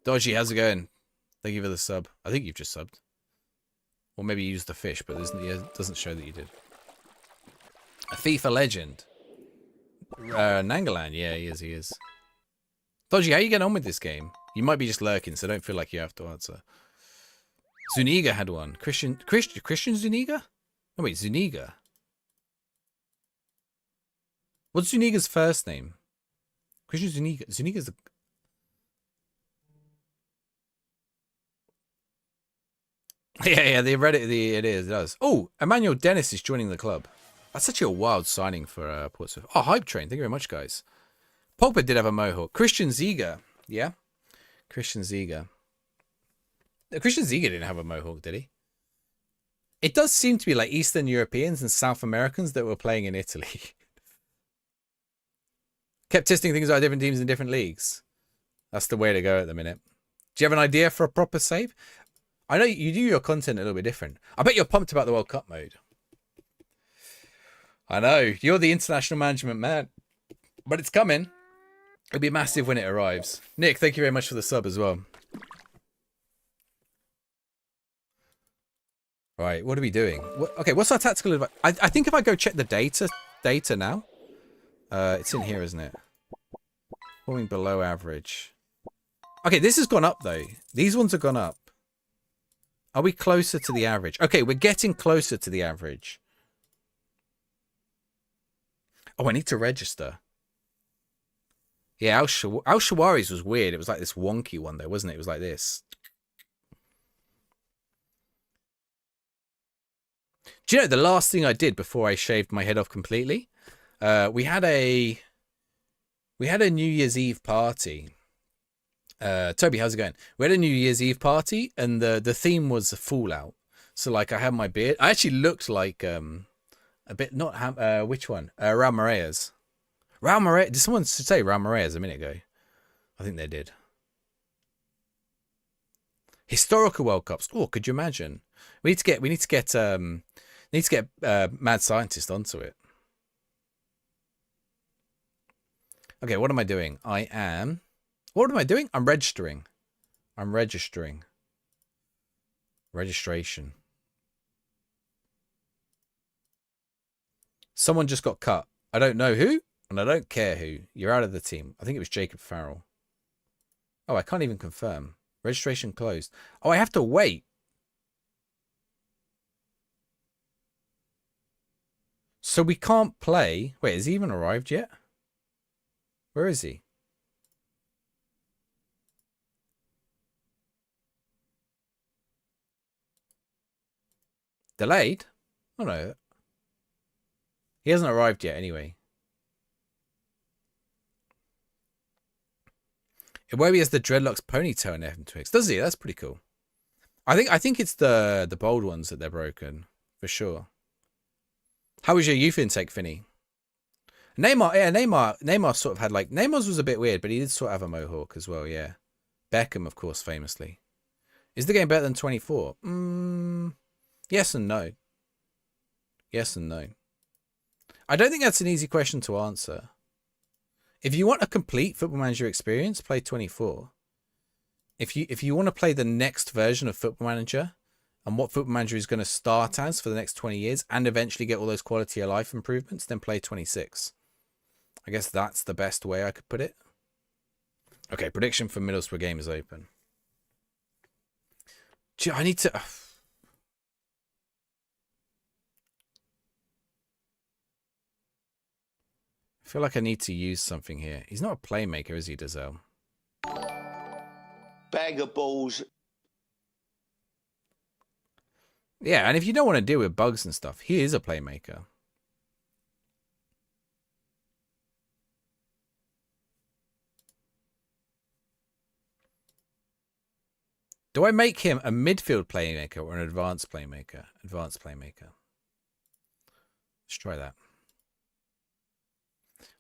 Dodgy, how's it going? Thank you for the sub. I think you've just subbed. Or maybe you used the fish, but it doesn't show that you did. A FIFA legend. Nangalan, yeah, he is. Dodgy, how you getting on with this game? You might be just lurking, so don't feel like you have to answer. Zuniga had one. Christian Zuniga? No, wait, Zuniga. What's Zuniga's first name? Christian Zuniga. Zuniga's the... Yeah, they read it. It does. Oh, Emmanuel Dennis is joining the club. That's such a wild signing for Portsmouth. Oh, Hype Train. Thank you very much, guys. Pogba did have a mohawk. Christian Ziga. Yeah. Christian Ziga. Christian Ziga didn't have a mohawk, did he? It does seem to be like Eastern Europeans and South Americans that were playing in Italy. Kept testing things out different teams in different leagues. That's the way to go at the minute. Do you have an idea for a proper save? I know you do your content a little bit different. I bet you're pumped about the World Cup mode. I know. You're the international management man. But it's coming. It'll be massive when it arrives. Nick, thank you very much for the sub as well. Right, what are we doing? Okay, what's our tactical advice? I think if I go check the data now. It's in here, isn't it? Falling below average. Okay, this has gone up, though. These ones have gone up. Are we closer to the average? Okay, we're getting closer to the average. Oh, I need to register. Yeah, Al Shawari's was weird. It was like this wonky one, though, wasn't it? It was like this. Do you know the last thing I did before I shaved my head off completely? We had a New Year's Eve party. Toby, how's it going? We had a New Year's Eve party, and the theme was a Fallout. So like, I had my beard. I actually looked like a bit not which one? Raul Moreas. Raul Moreas. Did someone say Raul Moreas a minute ago? I think they did. Historical World Cups. Oh, could you imagine? We need to get Mad Scientist onto it. Okay, what am I doing? What am I doing? I'm registering. Registration. Someone just got cut. I don't know who, and I don't care who. You're out of the team. I think it was Jacob Farrell. Oh, I can't even confirm. Registration closed. Oh, I have to wait. So we can't play. Wait, has he even arrived yet? Where is he? Delayed? Oh no. He hasn't arrived yet anyway. Where he has the dreadlocks ponytail in FM Twix. Does he? That's pretty cool. I think it's the bold ones that they're broken for sure. How was your youth intake, Finny? Neymar, yeah, Neymar sort of had like Neymar's was a bit weird, but he did sort of have a mohawk as well. Yeah, Beckham, of course, famously. Is the game better than 24? Yes and no. Yes and no. I don't think that's an easy question to answer. If you want a complete Football Manager experience, play 24. If you want to play the next version of Football Manager and what Football Manager is going to start as for the next 20 years and eventually get all those quality of life improvements, then play 26. I guess that's the best way I could put it. Okay, prediction for Middlesbrough game is open. Gee, I need to... I feel like I need to use something here. He's not a playmaker, is he, Dazelle? Bag of balls. Yeah, and if you don't want to deal with bugs and stuff, he is a playmaker. Do I make him a midfield playmaker or an advanced playmaker? Advanced playmaker. Let's try that.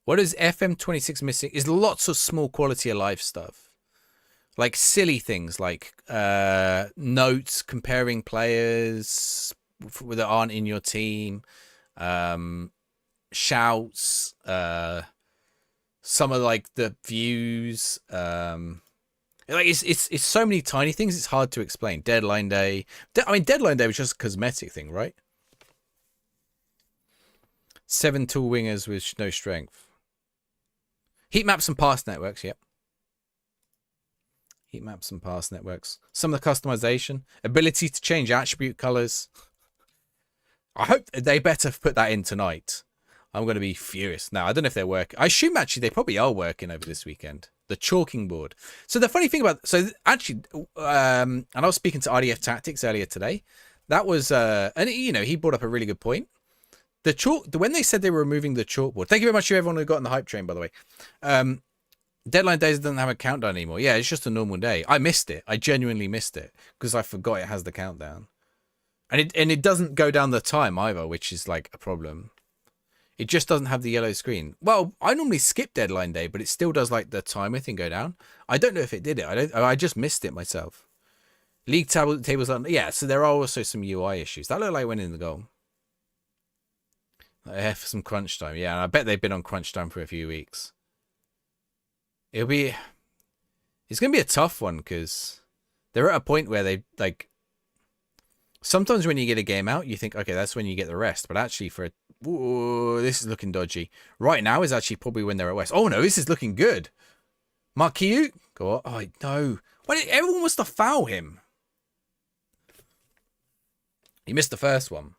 What is FM26 missing? Is lots of small quality of life stuff. Like silly things like notes comparing players that aren't in your team, shouts, some of like the views, like it's so many tiny things it's hard to explain. Deadline day. I mean, Deadline day was just a cosmetic thing, right? 7 tall wingers with no strength. Heat maps and pass networks, yep. Heat maps and pass networks. Some of the customization. Ability to change attribute colors. I hope they better put that in tonight. I'm going to be furious. Now, I don't know if they're working. I assume actually they probably are working over this weekend. The chalking board. So the funny thing about... So actually, and I was speaking to RDF Tactics earlier today. That was... and, you know, he brought up a really good point. The chalk... When they said they were removing the chalkboard... Thank you very much to everyone who got on the hype train, by the way. Deadline days doesn't have a countdown anymore. Yeah, it's just a normal day. I missed it. I genuinely missed it because I forgot it has the countdown, and it doesn't go down the time either, which is like a problem. It just doesn't have the yellow screen. Well, I normally skip deadline day, but it still does like the timer thing go down. I don't know if it did it. I just missed it myself. League tables on. Yeah, so there are also some UI issues. That looked like went in the goal. For some crunch time. Yeah, and I bet they've been on crunch time for a few weeks. It's going to be a tough one because they're at a point where they like, sometimes when you get a game out, you think, okay, that's when you get the rest. But actually this is looking dodgy. Right now is actually probably when they're at West. Oh no, this is looking good. Marquis, go on. Oh no. Why did everyone wants to foul him? He missed the first one.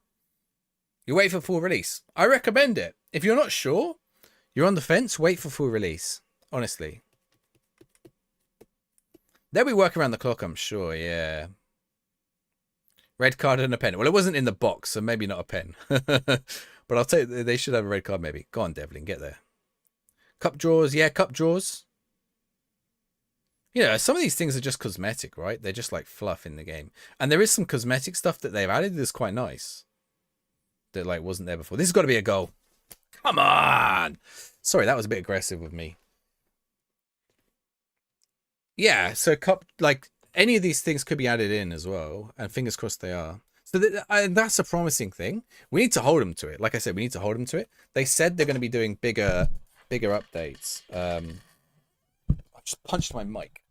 You wait for full release. I recommend it. If you're not sure, you're on the fence, wait for full release. Honestly. They'll be working around the clock, I'm sure, yeah. Red card and a pen. Well, it wasn't in the box, so maybe not a pen. But I'll tell you, they should have a red card maybe. Go on, Devlin, get there. Cup draws, yeah, cup draws. You know, some of these things are just cosmetic, right? They're just like fluff in the game. And there is some cosmetic stuff that they've added that's quite nice. That like wasn't there before. This has got to be a goal. Come on! Sorry, that was a bit aggressive with me. Yeah, so cup, like any of these things could be added in as well, and fingers crossed they are. So that's a promising thing. We need to hold them to it. Like I said, we need to hold them to it. They said they're going to be doing bigger updates. I just punched my mic.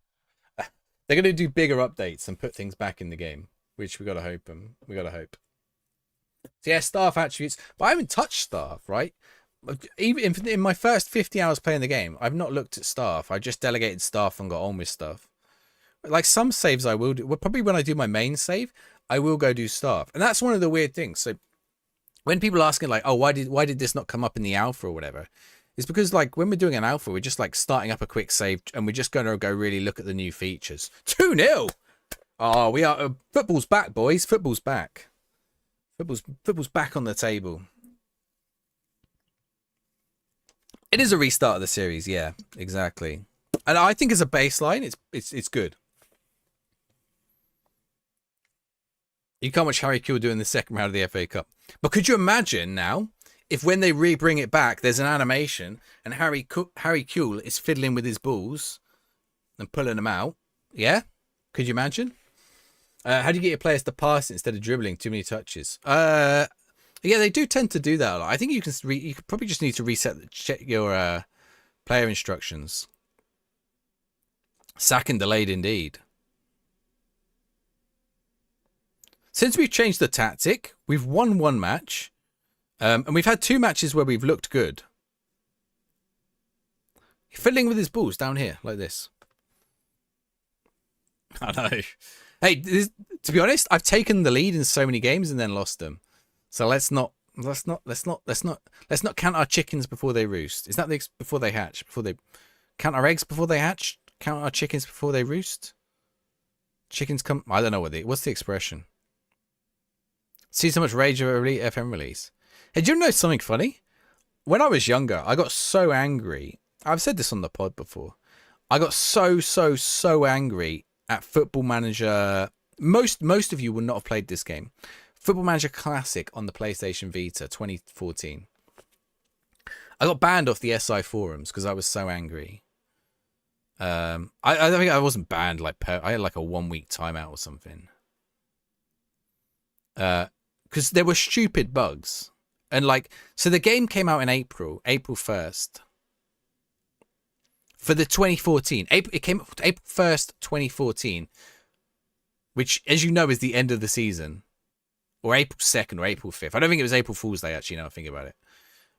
They're going to do bigger updates and put things back in the game, which we got to hope. We got to hope. So yeah, staff attributes, but I haven't touched staff, right? Even in my first 50 hours playing the game, I've not looked at staff. I just delegated staff and got on with stuff. Like some saves I will do. Well, probably when I do my main save, I will go do staff. And that's one of the weird things. So when people asking like, oh, why did this not come up in the alpha or whatever? It's because like when we're doing an alpha, we're just like starting up a quick save and we're just going to go really look at the new features. 2-0. Oh, we are. Football's back, boys. Football's back. Football's back on the table. It is a restart of the series, yeah, exactly. And I think as a baseline, it's good. You can't watch Harry Kewell doing the second round of the FA Cup. But could you imagine now if when they bring it back, there's an animation and Harry Kewell is fiddling with his balls and pulling them out? Yeah? Could you imagine? How do you get your players to pass instead of dribbling? Too many touches. Yeah, they do tend to do that a lot. I think you could probably just need to check your player instructions. Sacking delayed indeed. Since we've changed the tactic, we've won one match. And we've had 2 matches where we've looked good. Fiddling with his balls down here, like this. I know. Hey, to be honest, I've taken the lead in so many games and then lost them. So let's not count our chickens before they roost. Is that before they hatch? Before they count our eggs before they hatch? Count our chickens before they roost? Chickens come. I don't know what's the expression. See so much rage over Elite FM release. Hey, do you know something funny? When I was younger, I got so angry. I've said this on the pod before. I got so angry at Football Manager. Most of you would not have played this game. Football Manager Classic on the PlayStation Vita 2014. I got banned off the SI forums because I was so angry. I don't think I wasn't banned. I had like a 1-week timeout or something. Because there were stupid bugs. And so the game came out in April 1st. For the 2014. It came out April 1st, 2014. Which, as you know, is the end of the season. Or April 2nd or April 5th. I don't think it was April Fool's Day, actually, now I think about it.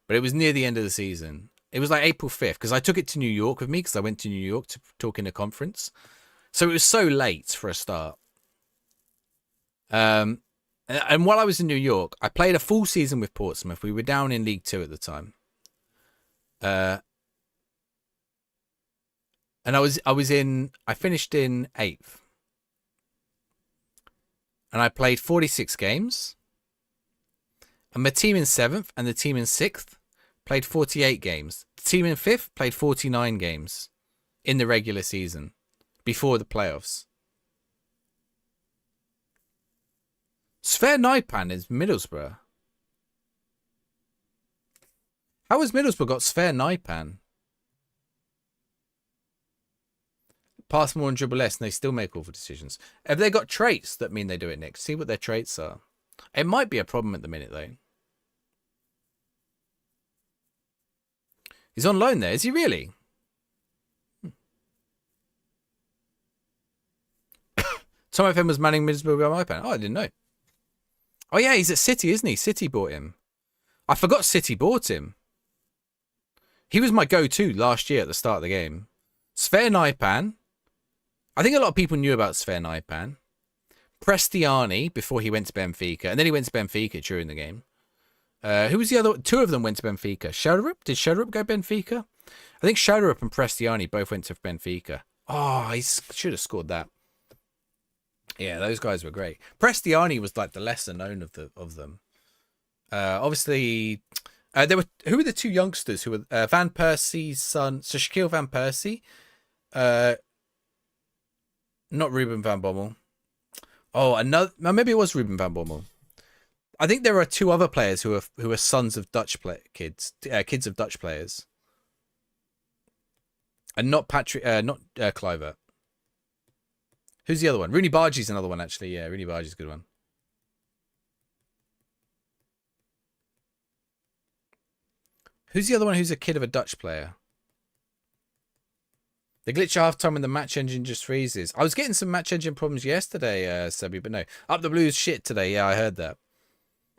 But it was near the end of the season. It was like April 5th. Because I took it to New York with me. Because I went to New York to talk in a conference. So it was so late for a start. And while I was in New York, I played a full season with Portsmouth. We were down in League 2 at the time. And I finished in 8th. And I played 46 games. And my team in 7th and the team in 6th played 48 games. The team in 5th played 49 games in the regular season before the playoffs. Sver Naipan is Middlesbrough. How has Middlesbrough got Sver Naipan? Pass more and dribble less, and they still make awful decisions. Have they got traits that mean they do it next? See what their traits are. It might be a problem at the minute, though. He's on loan there. Is he really? Tom FM was manning Middlesbrough with Naipan. Oh, I didn't know. Oh, yeah, he's at City, isn't he? City bought him. I forgot City bought him. He was my go-to last year at the start of the game. Sver Naipan. I think a lot of people knew about Sver Naipan. Prestiani before he went to Benfica. And then he went to Benfica during the game. Who was the other? 2 of them went to Benfica. Shoderup? Did Shoderup go Benfica? I think Shoderup and Prestiani both went to Benfica. Oh, he should have scored that. Yeah, those guys were great. Prestiani was like the lesser known of them. Obviously, who were the 2 youngsters who were Van Persie's son? So Shaquille Van Persie, not Ruben van Bommel. Oh, maybe it was Ruben van Bommel. I think there are 2 other players who are sons of Dutch kids of Dutch players, and not Kluivert. Who's the other one? Rooney Bargie's another one, actually. Yeah, Rooney Bargie's a good one. Who's the other one who's a kid of a Dutch player? The glitch at halftime when the match engine just freezes. I was getting some match engine problems yesterday, Sebi, but no. Up the Blues shit today. Yeah, I heard that.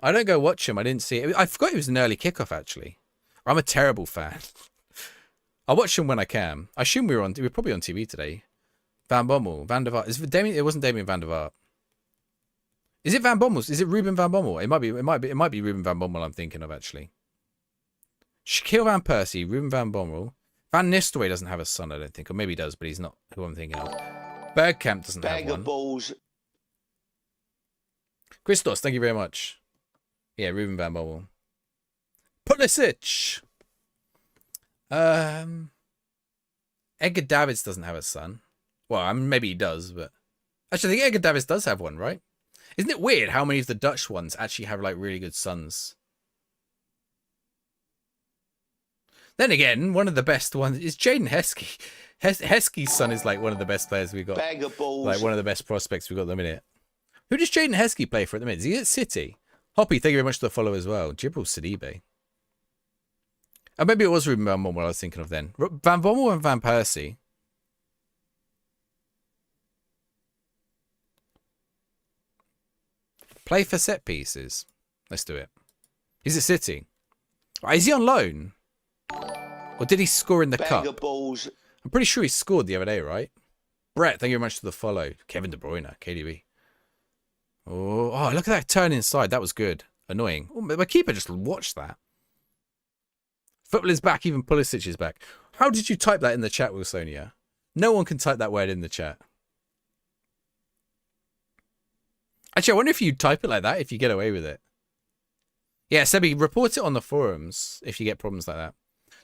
I don't go watch him. I didn't see it. I forgot it was an early kickoff, actually. I'm a terrible fan. I watch him when I can. I assume we were probably on TV today. Van Bommel, Van der Vaart. It wasn't Damien Van der Vaart. Is it Van Bommel? Is it Ruben Van Bommel? It might be Ruben Van Bommel I'm thinking of, actually. Shaquille Van Persie, Ruben Van Bommel. Van Nistelrooy doesn't have a son, I don't think. Or maybe he does, but he's not who I'm thinking of. Bergkamp doesn't have one. Balls. Christos, thank you very much. Yeah, Ruben Van Bommel. Pulisic. Edgar Davids doesn't have a son. Well, I mean, maybe he does, but actually, I think Edgar Davids does have one, right? Isn't it weird how many of the Dutch ones actually have like really good sons? Then again, one of the best ones is Jaden Heskey. Heskey's son is like one of the best players we got. Bag of balls. Like one of the best prospects we got at the minute. Who does Jaden Heskey play for at the minute? Is he at City? Hoppy, thank you very much for the follow as well. Jibril Sidibe. Oh, maybe it was Ruben Van Bommel I was thinking of then. Van Bommel and Van Persie. Play for set pieces. Let's do it. He's at City. Is he on loan? Or did he score in the cup? Balls. I'm pretty sure he scored the other day, right? Brett, thank you very much for the follow. Kevin De Bruyne, KDB. Oh, look at that turn inside. That was good. Annoying. Oh, my keeper just watched that. Football is back. Even Pulisic is back. How did you type that in the chat, Wilsonia? No one can type that word in the chat. Actually, I wonder if you type it like that, if you get away with it. Yeah, Sebi, report it on the forums if you get problems like that.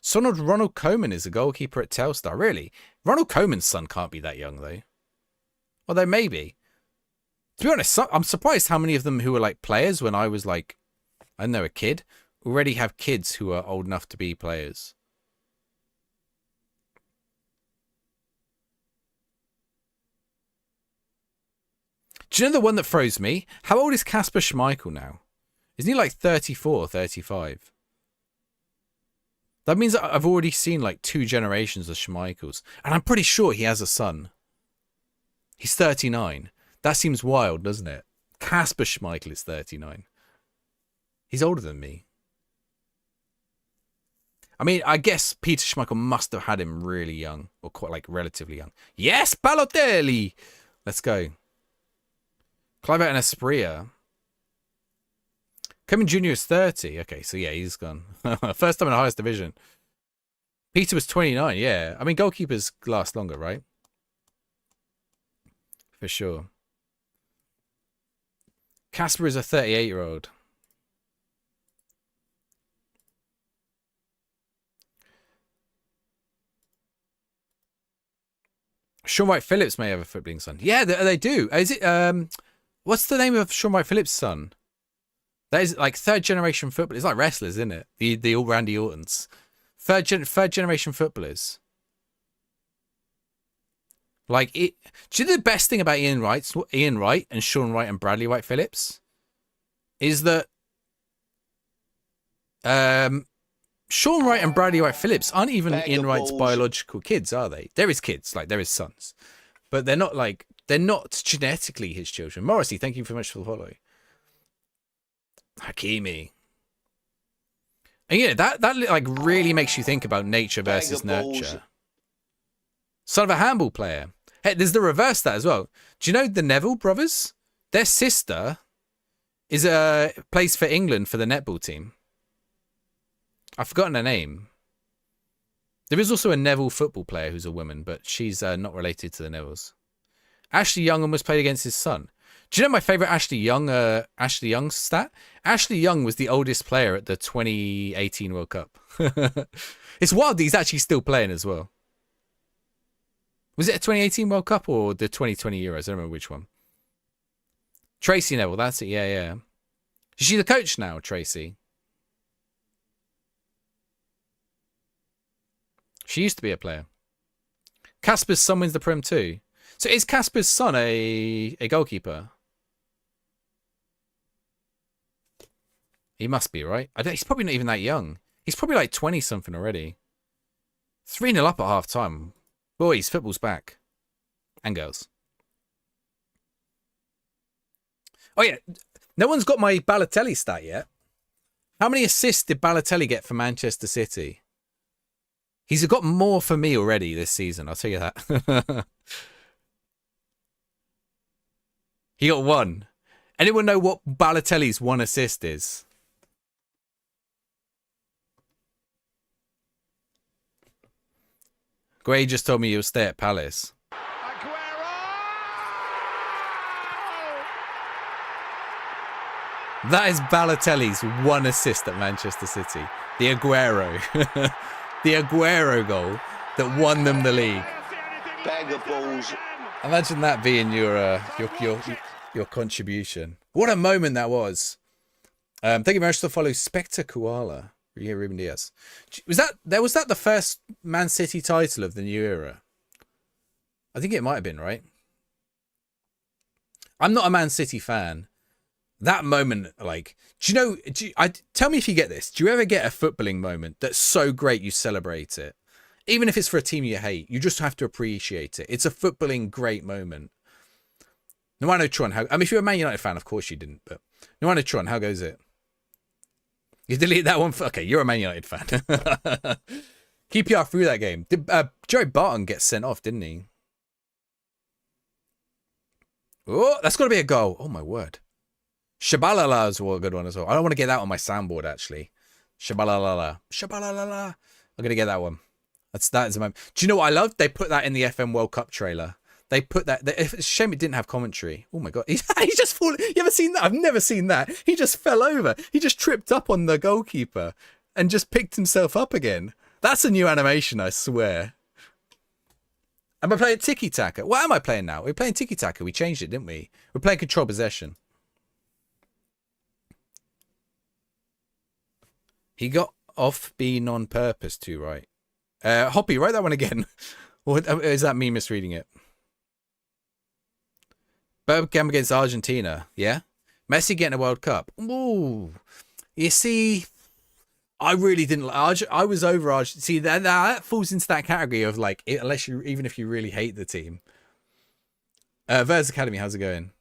Sonald Ronald Koeman is a goalkeeper at Telstar. Really? Ronald Koeman's son can't be that young, though. Although, maybe. To be honest, I'm surprised how many of them who were like players when I was like, I don't know, a kid, already have kids who are old enough to be players. Do you know the one that froze me? How old is Kasper Schmeichel now? Isn't he like 34, 35? That means that I've already seen like 2 generations of Schmeichels. And I'm pretty sure he has a son. He's 39. That seems wild, doesn't it? Kasper Schmeichel is 39. He's older than me. I mean, I guess Peter Schmeichel must have had him really young. Or quite like relatively young. Yes, Balotelli! Let's go. Clive out and Espria. Koeman Jr. is 30. Okay, so yeah, he's gone. First time in the highest division. Peter was 29, yeah. I mean, goalkeepers last longer, right? For sure. Casper is a 38-year-old. Sean Wright Phillips may have a footballing son. Yeah, they do. Is it what's the name of Sean Wright Phillips' son? That is like 3rd generation football. It's like wrestlers, isn't it? The all Randy Ortons. Third generation footballers. Like it. Do you know the best thing about Ian Wright and Sean Wright and Bradley Wright Phillips is that Sean Wright and Bradley Wright Phillips aren't even Ian Wright's biological kids, are they? They're his kids, like they're his sons, but they're not genetically his children. Morrissey, thank you very much for the follow. Hakimi. And yeah, that like really makes you think about nature versus nurture. Son of a handball player. Hey, there's the reverse to that as well. Do you know the Neville brothers? Their sister is plays for England for the netball team. I've forgotten her name. There is also a Neville football player who's a woman, but she's not related to the Nevilles. Ashley Young almost played against his son. Do you know my favourite Ashley Young stat? Ashley Young was the oldest player at the 2018 World Cup. It's wild that he's actually still playing as well. Was it a 2018 World Cup or the 2020 Euros? I don't remember which one. Tracy Neville, that's it. Yeah. Is she the coach now, Tracy? She used to be a player. Casper's son wins the Prem too. So is Casper's son a goalkeeper? He must be, right? He's probably not even that young. He's probably like 20-something already. 3-0 up at half-time. Boys, football's back. And girls. Oh, yeah. No one's got my Balotelli stat yet. How many assists did Balotelli get for Manchester City? He's got more for me already this season, I'll tell you that. He got 1. Anyone know what Balotelli's 1 assist is? Gray just told me he'll stay at Palace. That is Balotelli's 1 assist at Manchester City. The Aguero. The Aguero goal. that won them the league. Bag of balls. Imagine that being your contribution. What a moment that was. Thank you very much for the follow, Spectre Koala. Yeah, Ruben Diaz. Was that the first Man City title of the new era? I think it might have been, right? I'm not a Man City fan. That moment, like, tell me if you get this. Do you ever get a footballing moment that's so great you celebrate it? Even if it's for a team you hate, you just have to appreciate it. It's a footballing great moment. Nuano Tron, if you're a Man United fan, of course you didn't, but Nuano Tron, how goes it? You delete that one? Okay, you're a Man United fan. QPR through that game. Did Joey Barton get sent off, didn't he? Oh, that's got to be a goal. Oh, my word. Shabalala is a good one as well. I don't want to get that on my soundboard, actually. Shabalala. Shabalala. I'm going to get that one. That is a moment. Do you know what I love? They put that in the FM World Cup trailer. They put that. It's a shame it didn't have commentary. Oh my god, he just fallen. You ever seen that? I've never seen that. He just fell over. He just tripped up on the goalkeeper and just picked himself up again. That's a new animation, I swear. Am I playing Tiki Taka? What am I playing now? We're playing Tiki Taka. We changed it, didn't we? We're playing control possession. He got off being on purpose too, right? Hoppy, write that one again. Or is that me misreading it? Birmingham against Argentina, yeah? Messi getting a World Cup. Ooh. You see, I really didn't. I was over Argentina. See, that falls into that category of like, even if you really hate the team. Vers Academy, how's it going?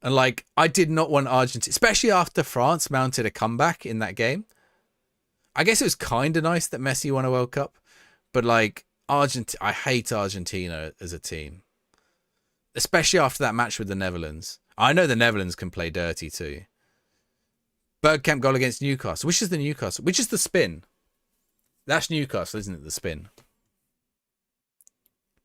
And like, I did not want Argentina, especially after France mounted a comeback in that game. I guess it was kind of nice that Messi won a World Cup, but like I hate Argentina as a team, especially after that match with the Netherlands. I know the Netherlands can play dirty too. Bergkamp goal against Newcastle. Which is the Newcastle? Which is the spin? That's Newcastle, isn't it? The spin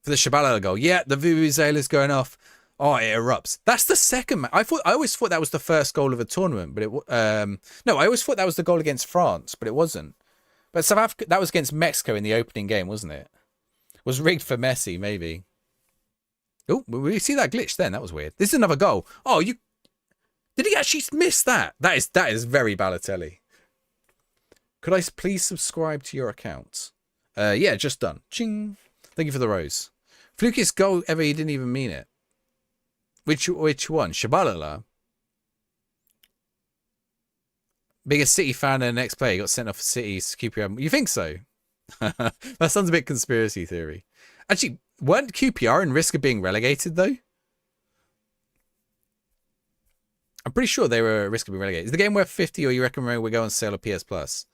for the Shabalala goal. Yeah, the Vuvuzela's going off. Oh, it erupts. That's the second match. I always thought that was the first goal of a tournament, but no, I always thought that was the goal against France, but it wasn't. But South Africa, that was against Mexico in the opening game, wasn't it? It was rigged for Messi, maybe. Oh, we see that glitch then. That was weird. This is another goal. Oh, did he actually miss that? That is very Balotelli. Could I please subscribe to your account? Yeah, just done. Ching. Thank you for the rose. Flukiest goal ever. He didn't even mean it. Which one? Shabalala. Biggest City fan and next player got sent off for City's QPR. You think so? That sounds a bit conspiracy theory. Actually, weren't QPR in risk of being relegated though? I'm pretty sure they were at risk of being relegated. Is the game worth 50 or you reckon we go on sale of PS Plus?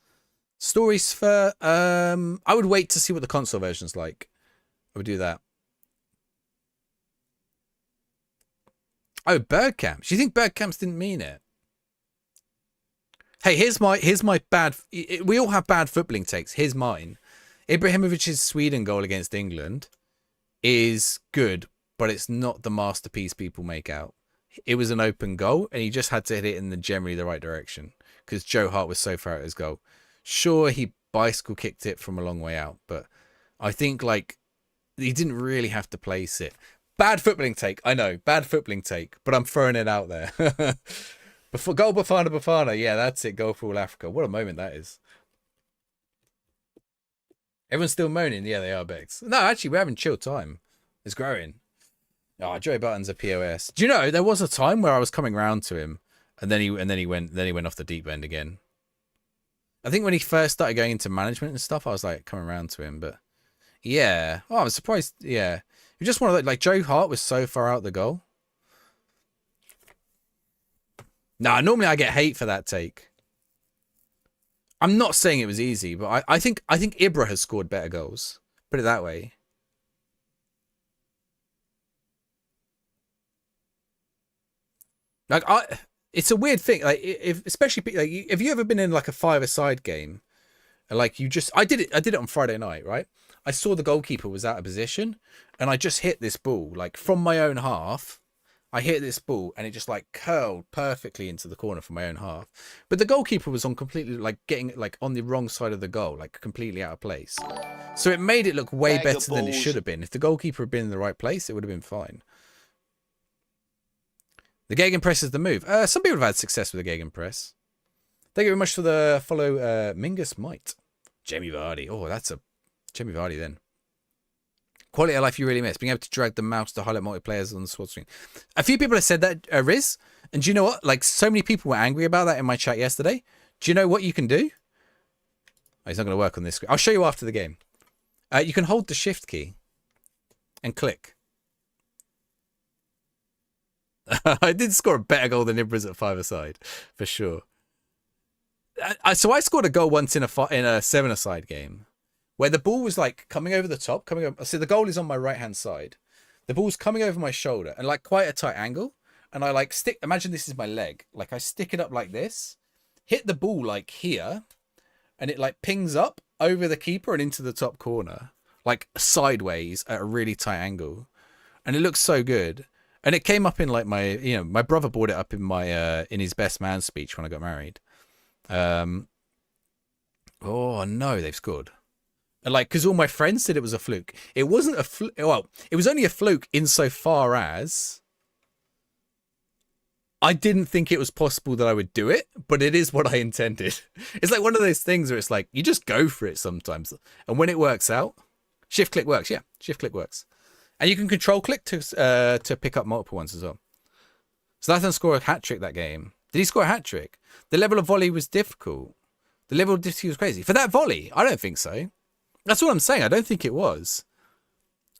Stories for I would wait to see what the console version's like. I would do that. Oh, Bergkamp. Do you think Bergkamps didn't mean it? Hey, here's my bad. We all have bad footballing takes. Here's mine. Ibrahimovic's Sweden goal against England is good, but it's not the masterpiece people make out. It was an open goal, and he just had to hit it in generally the right direction because Joe Hart was so far out his goal. Sure, he bicycle kicked it from a long way out, but I think like he didn't really have to place it. Bad footballing take, I know. Bad footballing take, but I'm throwing it out there. Before goal Bafana, yeah, that's it. Goal for all Africa. What a moment that is. Everyone's still moaning. Yeah, they are, Bex. No, actually, we're having chill time. It's growing. Oh, Joey Barton's a POS. Do you know there was a time where I was coming round to him, and then he went off the deep end again. I think when he first started going into management and stuff, I was like coming around to him, but yeah. Oh, I was surprised. Yeah. You just want to like Joe Hart was so far out the goal. Nah, normally I get hate for that take. I'm not saying it was easy, but I think Ibra has scored better goals. Put it that way. Like it's a weird thing. Like especially like if you ever been in like a five-a-side game, like I did it on Friday night, right? I saw the goalkeeper was out of position, and I just hit this ball like from my own half. I hit this ball and it just like curled perfectly into the corner from my own half. But the goalkeeper was on completely like getting like on the wrong side of the goal, like completely out of place. So it made it look way better than it should have been. If the goalkeeper had been in the right place, it would have been fine. The gegenpress is the move. Some people have had success with the gegenpress. Thank you very much for the follow, Mingus Might. Jamie Vardy. Oh, that's a Jamie Vardy then. Quality of life you really miss. Being able to drag the mouse to highlight multiplayers on the squad screen. A few people have said that, Riz. And do you know what? Like, so many people were angry about that in my chat yesterday. Do you know what you can do? Oh, he's not going to work on this screen. I'll show you after the game. You can hold the shift key and click. I did score a better goal than Ibras at 5-a-side, for sure. So I scored a goal once in a 7-a-side game where the ball was like coming over the top, coming over. So the goal is on my right hand side. The ball's coming over my shoulder and like quite a tight angle. And I like stick. Imagine this is my leg. Like I stick it up like this, hit the ball like here, and it like pings up over the keeper and into the top corner, like sideways at a really tight angle, and it looks so good. And it came up in like my, my brother brought it up in my in his best man speech when I got married. Oh no, they've scored. And like, because all my friends said it was a fluke. It wasn't a fluke. Well, it was only a fluke insofar as I didn't think it was possible that I would do it, but it is what I intended. It's like one of those things where it's like, you just go for it sometimes. And when it works out, shift click works. Yeah, shift click works. And you can control click to pick up multiple ones as well. Zlatan scored a hat-trick that game. Did he score a hat-trick? The level of volley was difficult. The level of difficulty was crazy. For that volley, I don't think so. That's what I'm saying. I don't think it was.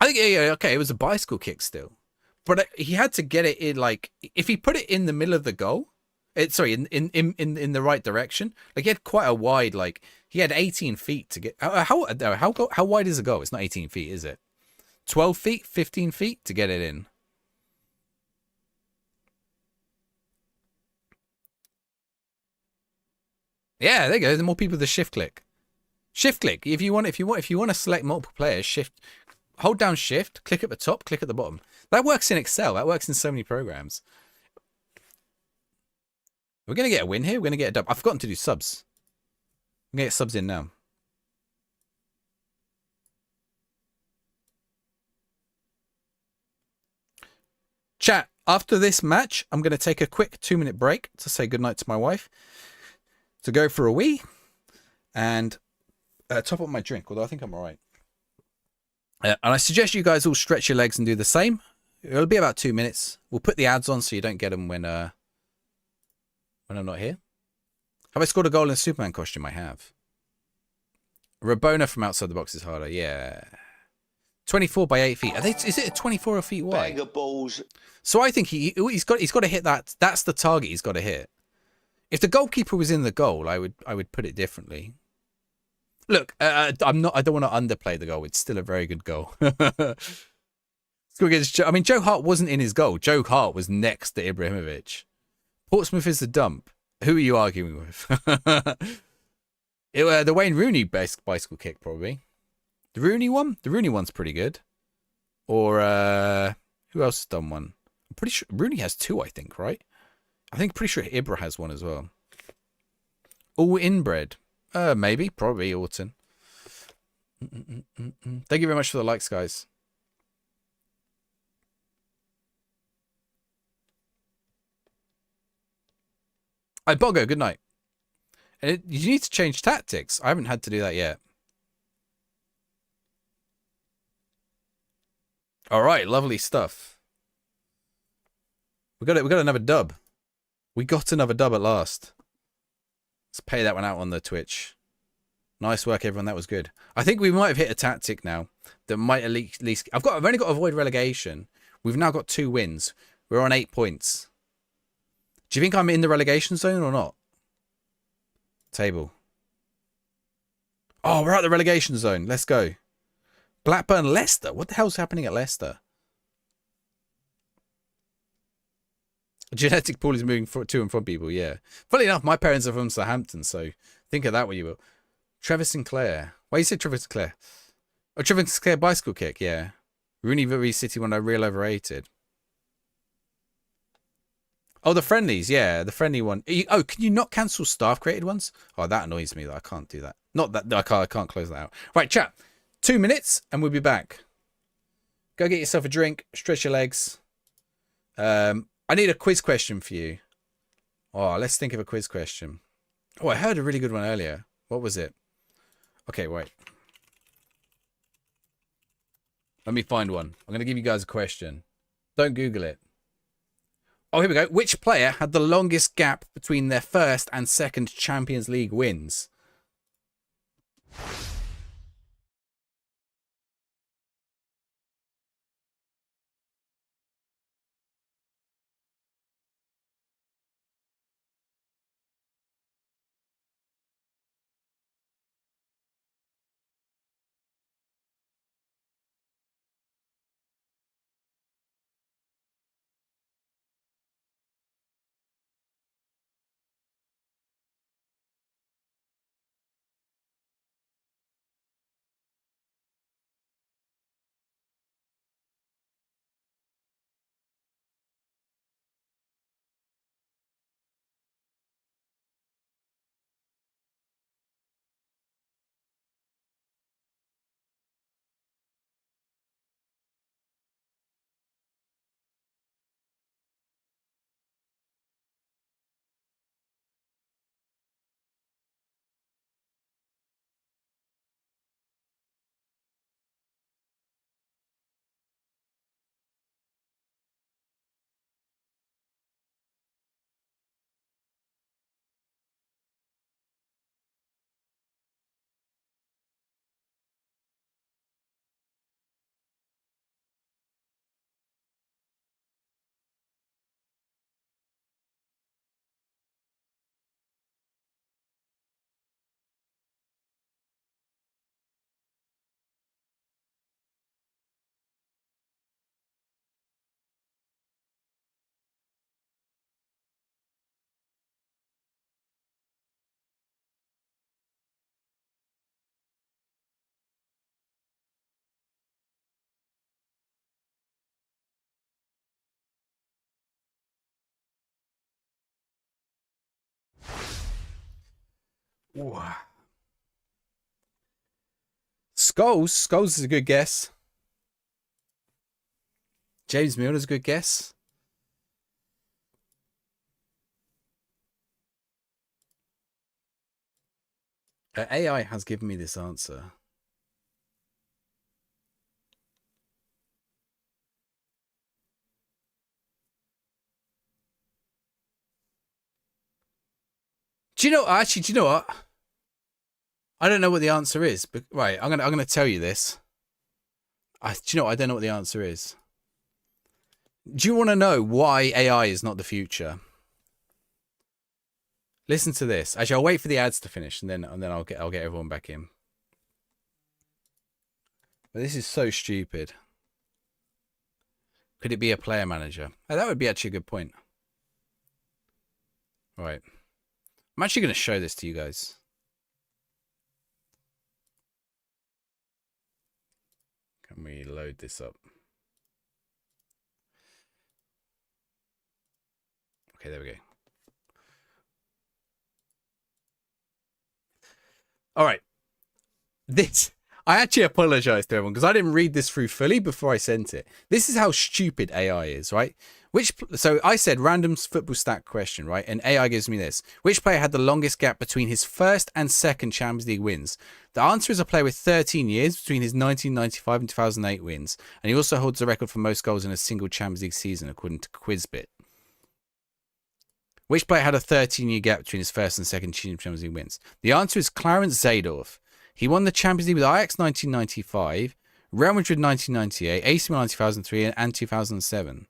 I think, yeah, okay, it was a bicycle kick still. But he had to get it in, like, if he put it in the middle of the goal, in the right direction, like, he had quite a wide, like, he had 18 feet to get, how wide is a goal? It's not 18 feet, is it? 12 feet, 15 feet to get it in. Yeah, there you go. The more people with the shift click. Shift click. If you want to select multiple players, hold down shift, click at the top, click at the bottom. That works in Excel. That works in so many programs. We're gonna get a win here. We're gonna get a dub. I've forgotten to do subs. I'm gonna get subs in now. Chat, after this match, I'm going to take a quick 2-minute break to say goodnight to my wife, to go for a wee, and top up my drink, although I think I'm all right. And I suggest you guys all stretch your legs and do the same. It'll be about 2 minutes. We'll put the ads on so you don't get them when I'm not here. Have I scored a goal in a Superman costume? I have. Rabona from outside the box is harder. Yeah. 24 by 8 feet. Is it a 24 feet wide? Bag of balls. So I think he's got to hit that. That's the target he's got to hit. If the goalkeeper was in the goal, I would put it differently. Look, I don't want to underplay the goal. It's still a very good goal. I mean, Joe Hart wasn't in his goal. Joe Hart was next to Ibrahimovic. Portsmouth is the dump. Who are you arguing with? The Wayne Rooney bicycle kick, probably. The Rooney one? The Rooney one's pretty good. Or, who else has done one? I'm pretty sure Rooney has 2, I think, right? Pretty sure Ibra has one as well. All inbred. Maybe, probably Orton. Thank you very much for the likes, guys. Hi, Boggo, good night. And you need to change tactics. I haven't had to do that yet. All right, lovely stuff. We got another dub. We got another dub at last. Let's pay that one out on the Twitch. Nice work, everyone. That was good. I think we might have hit a tactic now that might at least. I've only got to avoid relegation. We've now got 2 wins. We're on 8 points. Do you think I'm in the relegation zone or not? Table. Oh, we're at the relegation zone. Let's go. Blackburn, Leicester. What the hell's happening at Leicester? Genetic pool is moving to and from people, yeah. Funny enough, my parents are from Southampton, so think of that when you will. Trevor Sinclair. Why you said Trevor Sinclair? Oh, Trevor Sinclair bicycle kick, yeah. Rooney v City when I real overrated. Oh, the friendlies, yeah, the friendly one. Oh, can you not cancel staff created ones? Oh, that annoys me that I can't do that. Not that I can't close that out. Right, chat. 2 minutes and we'll be back. Go get yourself a drink, stretch your legs. I need a quiz question for you. Oh, let's think of a quiz question. Oh, I heard a really good one earlier. What was it? Okay, wait. Let me find one. I'm going to give you guys a question. Don't Google it. Oh, here we go. Which player had the longest gap between their first and second Champions League wins? Ooh. Skulls. Skulls is a good guess. James Milner's a good guess. AI has given me this answer. Do you know? Actually, do you know what? I don't know what the answer is, but right, I'm gonna tell you this. Do you know what? I don't know what the answer is. Do you want to know why AI is not the future? Listen to this. Actually, I'll wait for the ads to finish, and then I'll get everyone back in. But this is so stupid. Could it be a player manager? Oh, that would be actually a good point. Right. I'm actually going to show this to you guys. Can we load this up? Okay, there we go. All right. I actually apologize to everyone because I didn't read this through fully before I sent it. This is how stupid AI is, right? So I said random football stat question, right? And AI gives me this. Which player had the longest gap between his first and second Champions League wins? The answer is a player with 13 years between his 1995 and 2008 wins. And he also holds the record for most goals in a single Champions League season, according to Quizbit. Which player had a 13-year gap between his first and second Champions League wins? The answer is Clarence Seedorf. He won the Champions League with Ajax 1995, Real Madrid 1998, AC Milan 2003, and 2007.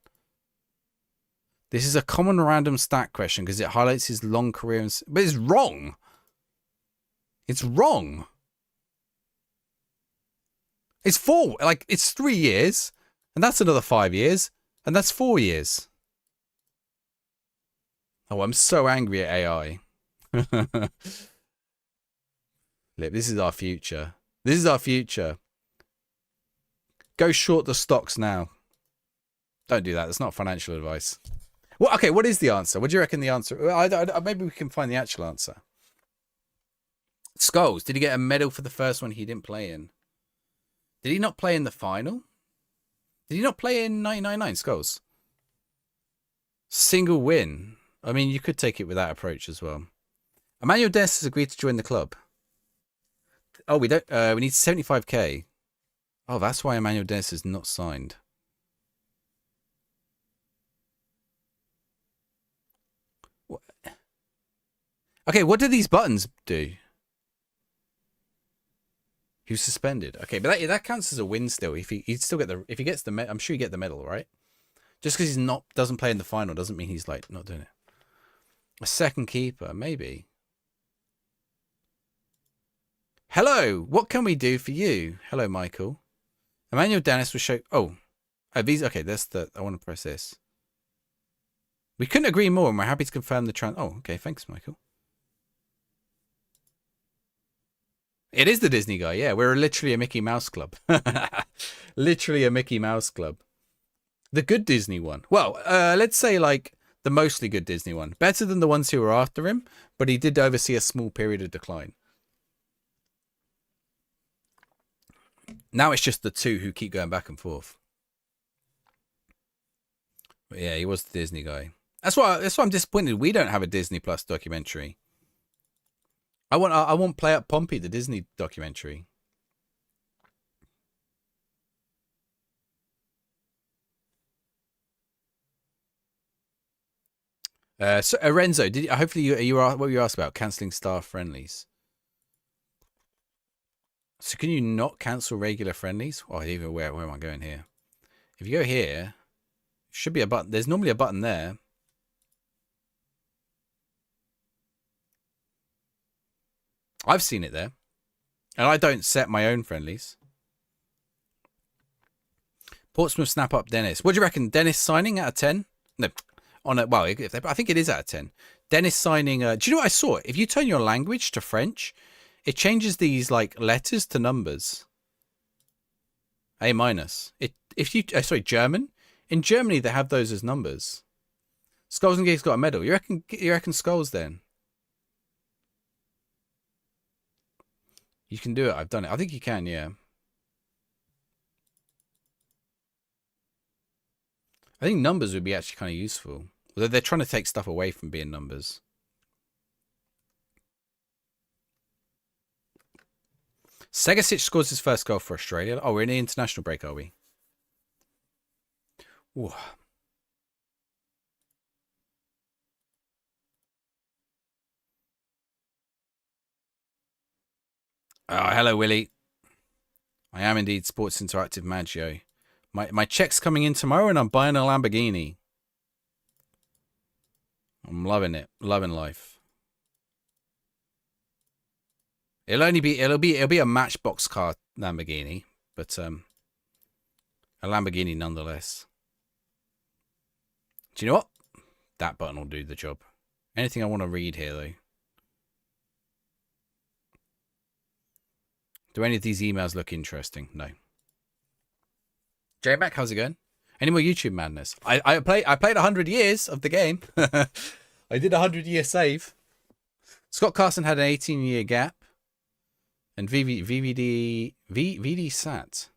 This is a common random stat question because it highlights his long career. But it's wrong. It's wrong. It's 3 years, and that's another 5 years, and that's 4 years. Oh, I'm so angry at AI. Look, this is our future. This is our future. Go short the stocks now. Don't do that. That's not financial advice. Well, okay, what is the answer? What do you reckon the answer? Maybe we can find the actual answer. Scholes, did he get a medal for the first one he didn't play in? Did he not play in the final? Did he not play in 1999, Scholes? Single win. I mean, you could take it with that approach as well. Emmanuel Dennis has agreed to join the club. Oh, we don't. We need 75k. Oh, that's why Emmanuel Dennis is not signed. What? Okay, what do these buttons do? He was suspended. Okay, but that counts as a win still. If he'd still get if he gets the I'm sure you get the medal, right? Just because he's doesn't play in the final doesn't mean he's like not doing it. A second keeper, maybe. Hello, what can we do for you? Hello, Michael. Emmanuel Dennis will show. Oh, these. Okay, that's the. I want to press this. We couldn't agree more, and we're happy to confirm the Oh, okay. Thanks, Michael. It is the Disney guy. Yeah, we're literally a Mickey Mouse club. Literally a Mickey Mouse club. The good Disney one. Well, let's say like the mostly good Disney one. Better than the ones who were after him, but he did oversee a small period of decline. Now it's just the two who keep going back and forth. But yeah, he was the Disney guy. That's why I'm disappointed we don't have a Disney Plus documentary. I want Play Up Pompey, the Disney documentary. So Renzo, hopefully you are what you asked about cancelling staff friendlies. So can you not cancel regular friendlies? Oh, even where am I going here? If you go here, should be a button. There's normally a button there. I've seen it there. And I don't set my own friendlies. Portsmouth snap up Dennis. What do you reckon? Dennis signing out of 10? No. I think it is out of 10. Dennis signing. Do you know what I saw? If you turn your language to French, it changes these like letters to numbers. A minus. German. In Germany, they have those as numbers. Scholes and Giggs got a medal. You reckon Scholes then? You can do it. I've done it. I think you can, yeah. I think numbers would be actually kind of useful. Although they're trying to take stuff away from being numbers. Segasic scores his first goal for Australia. Oh, we're in the international break, are we? Ooh. Oh, hello, Willie. I am indeed Sports Interactive Maggio. My check's coming in tomorrow and I'm buying a Lamborghini. I'm loving it. Loving life. It'll be a Matchbox car Lamborghini, but a Lamborghini nonetheless. Do you know what? That button will do the job. Anything I want to read here though? Do any of these emails look interesting? No. J-Mac, how's it going? Any more YouTube madness? I played 100 years of the game. I did a 100-year save. Scott Carson had an 18-year gap. And VD Sat.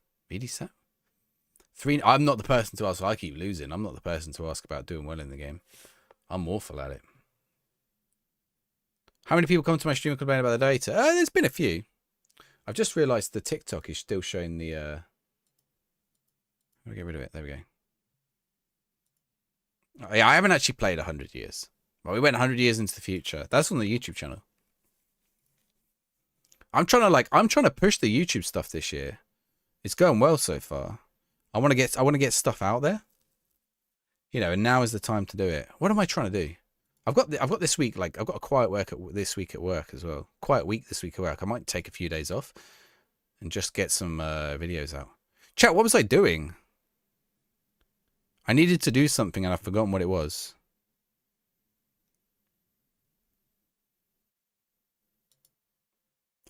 I'm not the person to ask. I keep losing. I'm not the person to ask about doing well in the game. I'm awful at it. How many people come to my stream and complain about the data? There's been a few. I've just realised the TikTok is still showing the... Let me get rid of it. There we go. Oh, yeah, I haven't actually played 100 years. Well, we went 100 years into the future. That's on the YouTube channel. I'm trying to push the YouTube stuff this year. It's going well so far. I want to get stuff out there. You know, and now is the time to do it. What am I trying to do? I've got this week, like I've got a quiet work this week at work as well. Quiet week this week at work. I might take a few days off and just get some videos out. Chat, what was I doing? I needed to do something and I've forgotten what it was.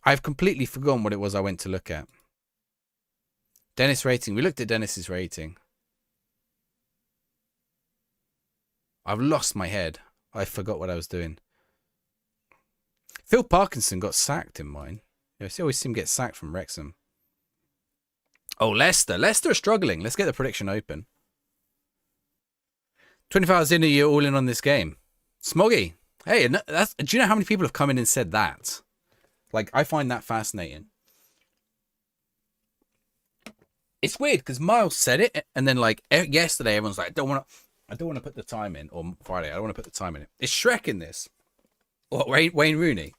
I've completely forgotten what it was I went to look at. Dennis rating. We looked at Dennis's rating. I've lost my head. I forgot what I was doing. Phil Parkinson got sacked in mine. I always see him get sacked from Wrexham. Oh, Leicester. Leicester are struggling. Let's get the prediction open. 24 hours in, you're all in on this game. Smoggy. Hey, do you know how many people have come in and said that? Like, I find that fascinating. It's weird because Miles said it, and then like yesterday, everyone's like, I don't want to put the time in, or Friday, I don't want to put the time in. Is Shrek in this? What, Wayne Rooney?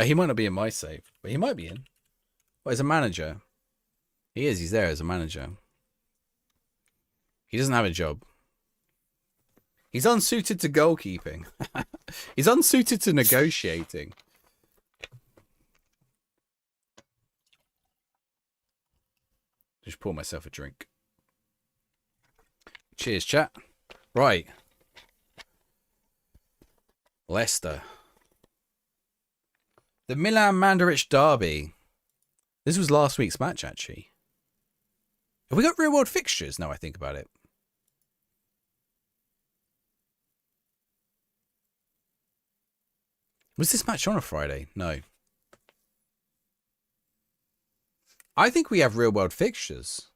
He might not be in my save, but he might be in. What, as a manager? He is. He's there as a manager. He doesn't have a job. He's unsuited to goalkeeping. He's unsuited to negotiating. Just pour myself a drink. Cheers, chat. Right. Leicester. The Milan Mandarich Derby. This was last week's match, actually. Have we got real world fixtures now I think about it? Was this match on a Friday? No. I think we have real world fixtures.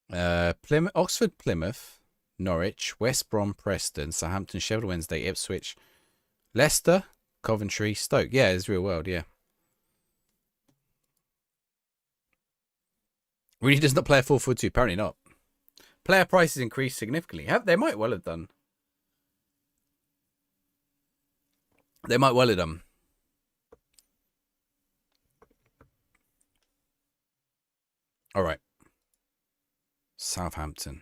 Plymouth, Oxford, Plymouth, Norwich, West Brom, Preston, Southampton, Sheffield Wednesday, Ipswich, Leicester, Coventry, Stoke. Yeah, it's real world, yeah. Really does not play a 4-4-2? Apparently not. Player prices increased significantly. They might well have done. They might well have done. All right. Southampton.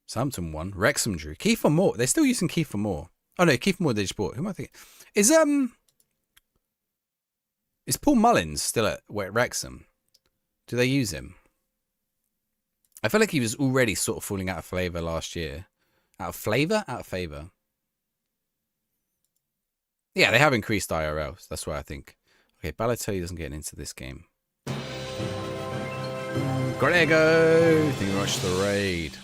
Southampton won. Wrexham drew. Kiefer Moore. They're still using Kiefer Moore. Oh no, Kiefer Moore they just bought. Who am I thinking? Is Paul Mullins still at Wrexham? Do they use him? I feel like he was already sort of falling out of favour last year. Out of flavour? Out of favour. Yeah, they have increased IRLs. That's what I think. Okay, Balotelli doesn't get into this game. Grego! Thank you very much for the raid.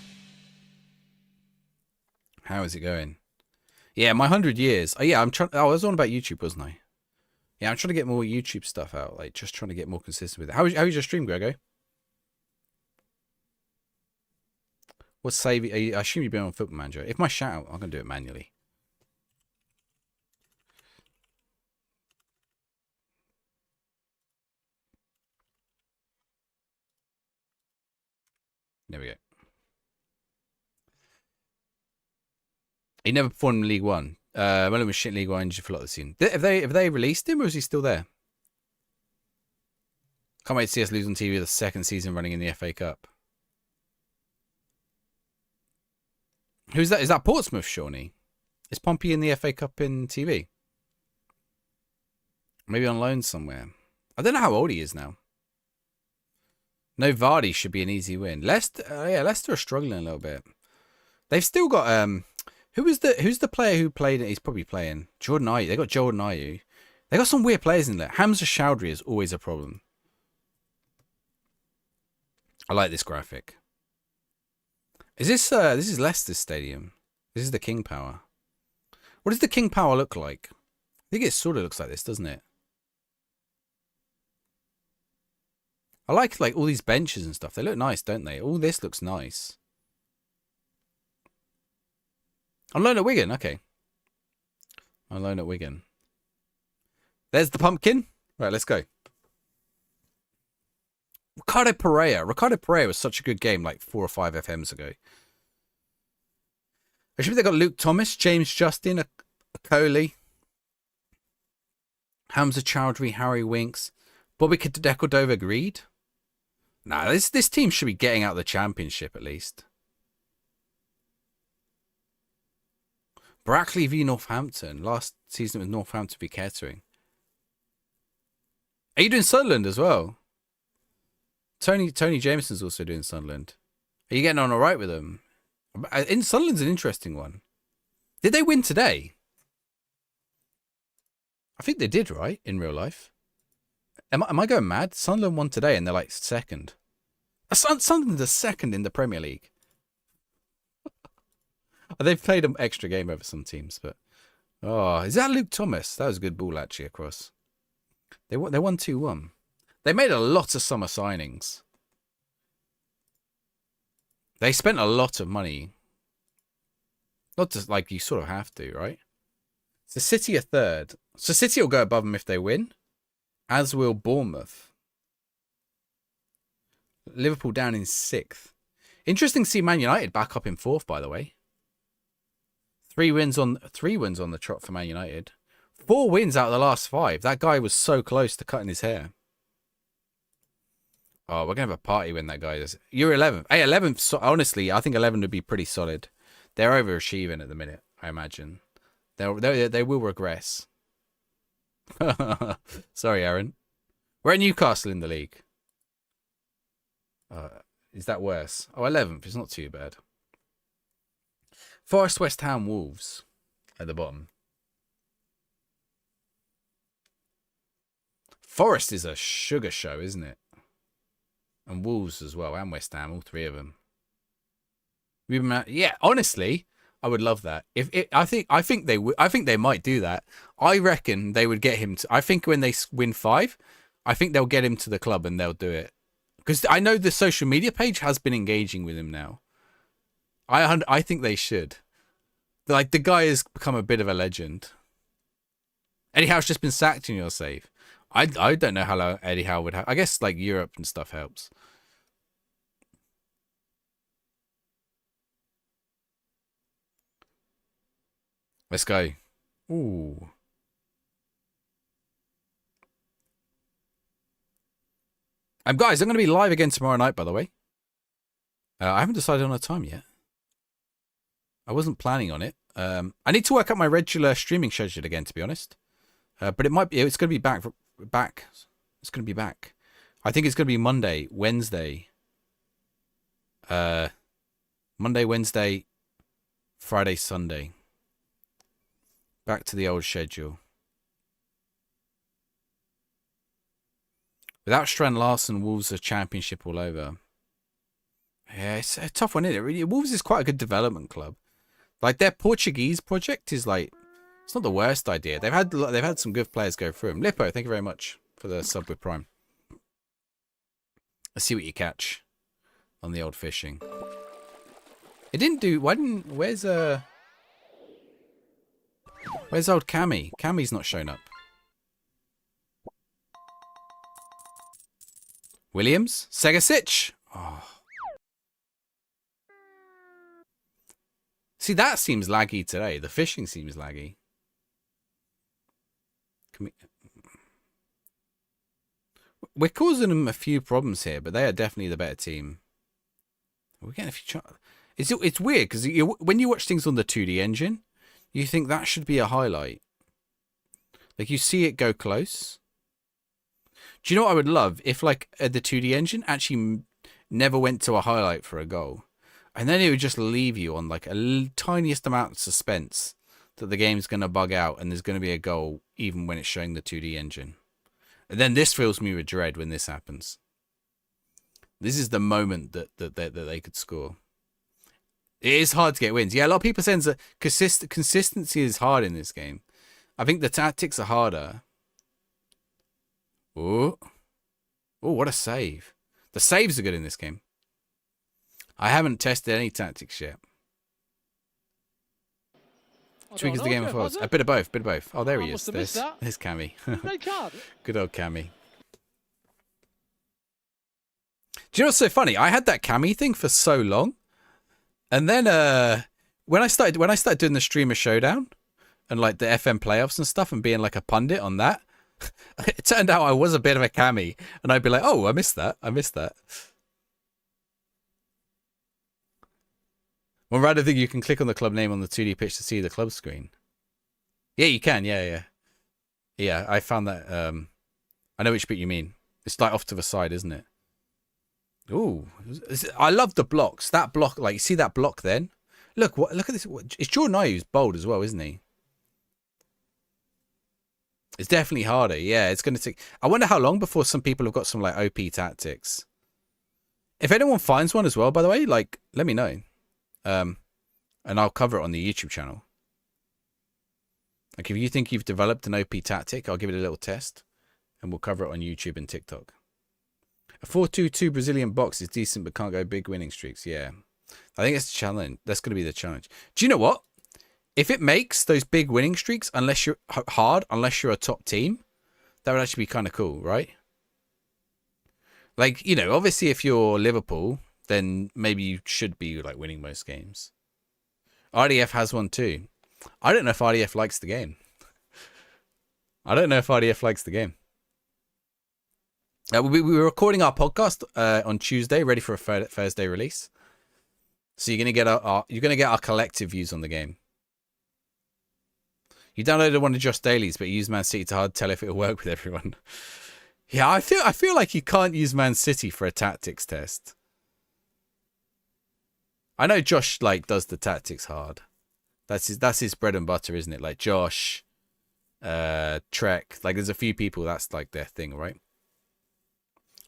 How is it going? Yeah, my 100 years. Oh, yeah, I'm trying. Oh, I was on about YouTube, wasn't I? Yeah, I'm trying to get more YouTube stuff out. Like, just trying to get more consistent with it. How is your stream, Grego? What's save? I assume you've been on Football Manager. If my shout out, I'm going to do it manually. There we go. He never performed in League One. Mullen was shit in League One, injured for a lot of the season. Have they released him, or is he still there? Can't wait to see us lose on TV the second season running in the FA Cup. Who's that? Is that Portsmouth, Shawnee? Is Pompey in the FA Cup in TV? Maybe on loan somewhere. I don't know how old he is now. No, Vardy should be an easy win. Leicester, yeah, Leicester are struggling a little bit. They've still got who's the player who played? He's probably playing Jordan Ayew. They got Jordan Ayew. They got some weird players in there. Hamza Chowdhury is always a problem. I like this graphic. Is this is Leicester's stadium? This is the King Power. What does the King Power look like? I think it sort of looks like this, doesn't it? I like all these benches and stuff. They look nice, don't they? All this looks nice. On loan at Wigan, okay. On loan at Wigan. There's the pumpkin. Right, let's go. Ricardo Pereira. Ricardo Pereira was such a good game like 4 or 5 FMs ago. I should they got Luke Thomas, James Justin, Coley, Hamza Chowdhury, Harry Winks, Bobby Decordova-Greed. Nah, this team should be getting out of the Championship at least. Brackley v Northampton. Last season with Northampton v Kettering. Are you doing Sunderland as well? Tony Jameson's also doing Sunderland. Are you getting on all right with them? Sunderland's an interesting one. Did they win today? I think they did, right? In real life. Am I going mad? Sunderland won today and they're like second. Sunderland's a second in the Premier League. They've played an extra game over some teams, but oh, is that Luke Thomas? That was a good ball actually across. They won 2-1. They made a lot of summer signings. They spent a lot of money. Not just like you sort of have to, right? So City are third. So City will go above them if they win, as will Bournemouth. Liverpool down in 6th. Interesting to see Man United back up in 4th, by the way. 3 wins on the trot for Man United. 4 wins out of the last 5. That guy was so close to cutting his hair. Oh, we're going to have a party when that guy is. You're 11th. Hey, 11th, so honestly, I think 11 would be pretty solid. They're overachieving at the minute, I imagine. They will regress. Sorry, Aaron. We're at Newcastle in the league. Is that worse? Oh, 11th. It's not too bad. Forest, West Ham, Wolves at the bottom. Forest is a sugar show, isn't it? And Wolves as well, and West Ham, all 3 of them. Yeah, honestly, I would love that. I think they might do that. I reckon they would get him to. I think when they win 5, I think they'll get him to the club and they'll do it. Because I know the social media page has been engaging with him now. I think they should. Like, the guy has become a bit of a legend. Eddie Howe's just been sacked and you're safe. I don't know how long Eddie Howe would have. I guess like Europe and stuff helps. Let's go. Ooh. Guys, I'm going to be live again tomorrow night, by the way. I haven't decided on a time yet. I wasn't planning on it. I need to work out my regular streaming schedule again, to be honest. But it might be. It's going to be back. It's going to be back. I think it's going to be Monday, Wednesday. Monday, Wednesday, Friday, Sunday. Back to the old schedule. Without Strand Larsen, Wolves are championship all over. Yeah, it's a tough one, isn't it? Really, Wolves is quite a good development club. Like, their Portuguese project is like, it's not the worst idea. They've had some good players go through them. Lippo, thank you very much for the sub with Prime. Let's see what you catch on the old fishing. It didn't do. Where's old Cammy? Cammy's not shown up. Williams? Segasic? Oh. See, that seems laggy today. The fishing seems laggy. We're causing them a few problems here, but they are definitely the better team. We're getting a few. It's weird because when you watch things on the 2D engine, you think that should be a highlight. Like, you see it go close. Do you know what I would love if, like, the 2D engine actually never went to a highlight for a goal, and then it would just leave you on like a tiniest amount of suspense that the game's going to bug out and there's going to be a goal even when it's showing the 2D engine. And then this fills me with dread when this happens. This is the moment that they could score. It is hard to get wins. Yeah, a lot of people saying that consistency is hard in this game. I think the tactics are harder. Oh, what a save. The saves are good in this game. I haven't tested any tactics yet. Tweakers the game of odds. A bit of both, Oh, there he is. There's Cammy. Good old Cammy. Do you know what's so funny? I had that Cammy thing for so long. And then when I started doing the streamer showdown and like the FM playoffs and stuff and being like a pundit on that, it turned out I was a bit of a Cammy. And I'd be like, oh, I missed that. One random thing, you can click on the club name on the 2D pitch to see the club screen. Yeah, you can. Yeah, I found that. I know which bit you mean. It's like off to the side, isn't it? Ooh, I love the blocks. That block, like, you see that block then? Look at this. It's Jordan Ayew's bold as well, isn't he? It's definitely harder. Yeah, it's going to take... I wonder how long before some people have got some, like, OP tactics. If anyone finds one as well, by the way, like, let me know. And I'll cover it on the YouTube channel. Like, if you think you've developed an OP tactic, I'll give it a little test. And we'll cover it on YouTube and TikTok. A 4-2-2 Brazilian box is decent, but can't go big winning streaks. Yeah. I think it's the challenge. That's going to be the challenge. Do you know what? If it makes those big winning streaks, unless you're unless you're a top team, that would actually be kind of cool, right? Like, you know, obviously if you're Liverpool, then maybe you should be like winning most games. RDF has one too. I don't know if RDF likes the game. I don't know if RDF likes the game. We were recording our podcast on Tuesday, ready for a Thursday release. So you're gonna get our collective views on the game. You downloaded one of Josh Daly's, but you used Man City to hard tell if it'll work with everyone. Yeah, I feel like you can't use Man City for a tactics test. I know Josh like does the tactics hard. That's his bread and butter, isn't it? Like Josh, Trek. Like there's a few people that's like their thing, right?